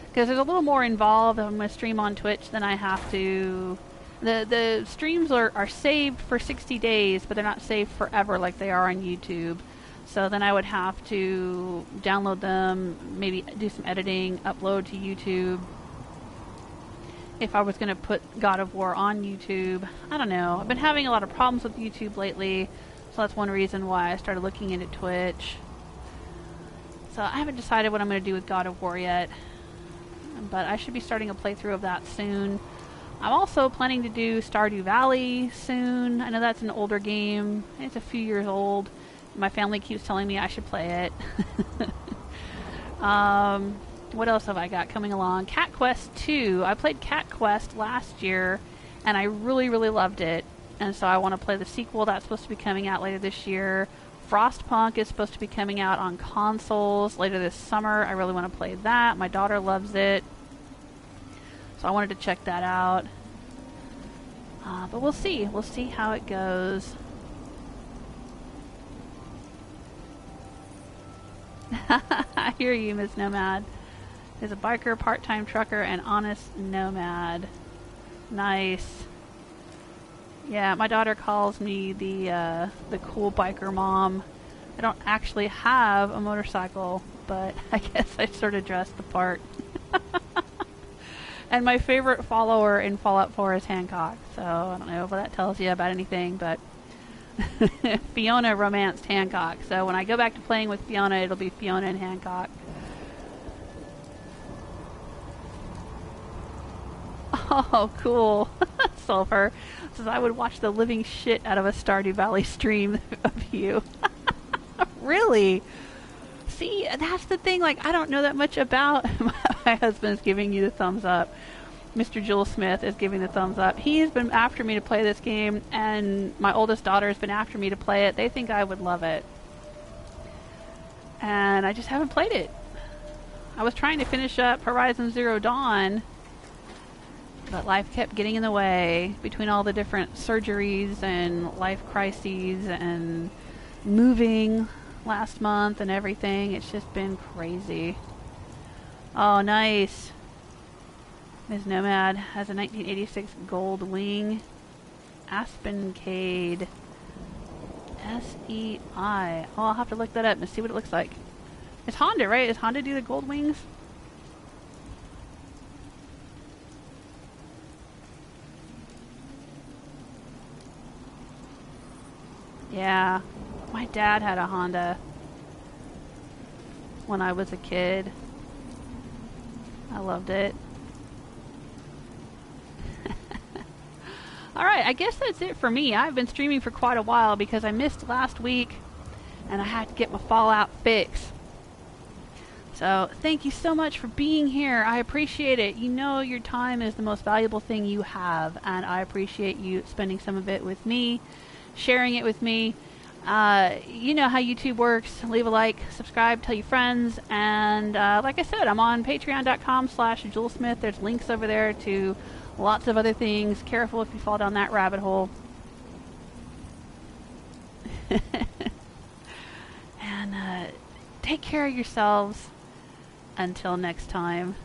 Because there's a little more involved if I'm going to stream on Twitch than I have to. The streams are saved for 60 days, but they're not saved forever like they are on YouTube. So then I would have to download them, maybe do some editing, upload to YouTube. If I was going to put God of War on YouTube. I don't know. I've been having a lot of problems with YouTube lately, so that's one reason why I started looking into Twitch. So I haven't decided what I'm going to do with God of War yet, but I should be starting a playthrough of that soon. I'm also planning to do Stardew Valley soon. I know that's an older game. It's a few years old. My family keeps telling me I should play it. What else have I got coming along? Cat Quest 2. I played Cat Quest last year, and I really, really loved it. And so I want to play the sequel. That's supposed to be coming out later this year. Frostpunk is supposed to be coming out on consoles later this summer. I really want to play that. My daughter loves it. So I wanted to check that out. But we'll see. We'll see how it goes. I hear you, Miss Nomad. Is a biker, part-time trucker, and honest nomad. Nice. Yeah, my daughter calls me the cool biker mom. I don't actually have a motorcycle, but I guess I sort of dress the part. And my favorite follower in Fallout 4 is Hancock, so I don't know if that tells you about anything, but Fiona romanced Hancock, so when I go back to playing with Fiona, it'll be Fiona and Hancock. Oh, cool. Sulfur says I would watch the living shit out of a Stardew Valley stream of you. Really? See, that's the thing. Like, I don't know that much about. My husband's giving you the thumbs up. Mr. Joel Smith is giving the thumbs up. He's been after me to play this game, and my oldest daughter has been after me to play it. They think I would love it. And I just haven't played it. I was trying to finish up Horizon Zero Dawn, but life kept getting in the way between all the different surgeries and life crises and moving last month and everything. It's just been crazy. Oh, nice. Ms. Nomad has a 1986 gold wing. Aspencade. S-E-I. Oh, I'll have to look that up and see what it looks like. It's Honda, right? Is Honda do the gold wings? Yeah. My dad had a Honda when I was a kid. I loved it. Alright, I guess that's it for me. I've been streaming for quite a while because I missed last week and I had to get my Fallout fix. So, thank you so much for being here. I appreciate it. You know your time is the most valuable thing you have, and I appreciate you spending some of it with me, sharing it with me. You know how YouTube works. Leave a like, subscribe, tell your friends, and like I said, I'm on patreon.com/JewelSmith. There's links over there to lots of other things. Careful if you fall down that rabbit hole. And take care of yourselves. Until next time.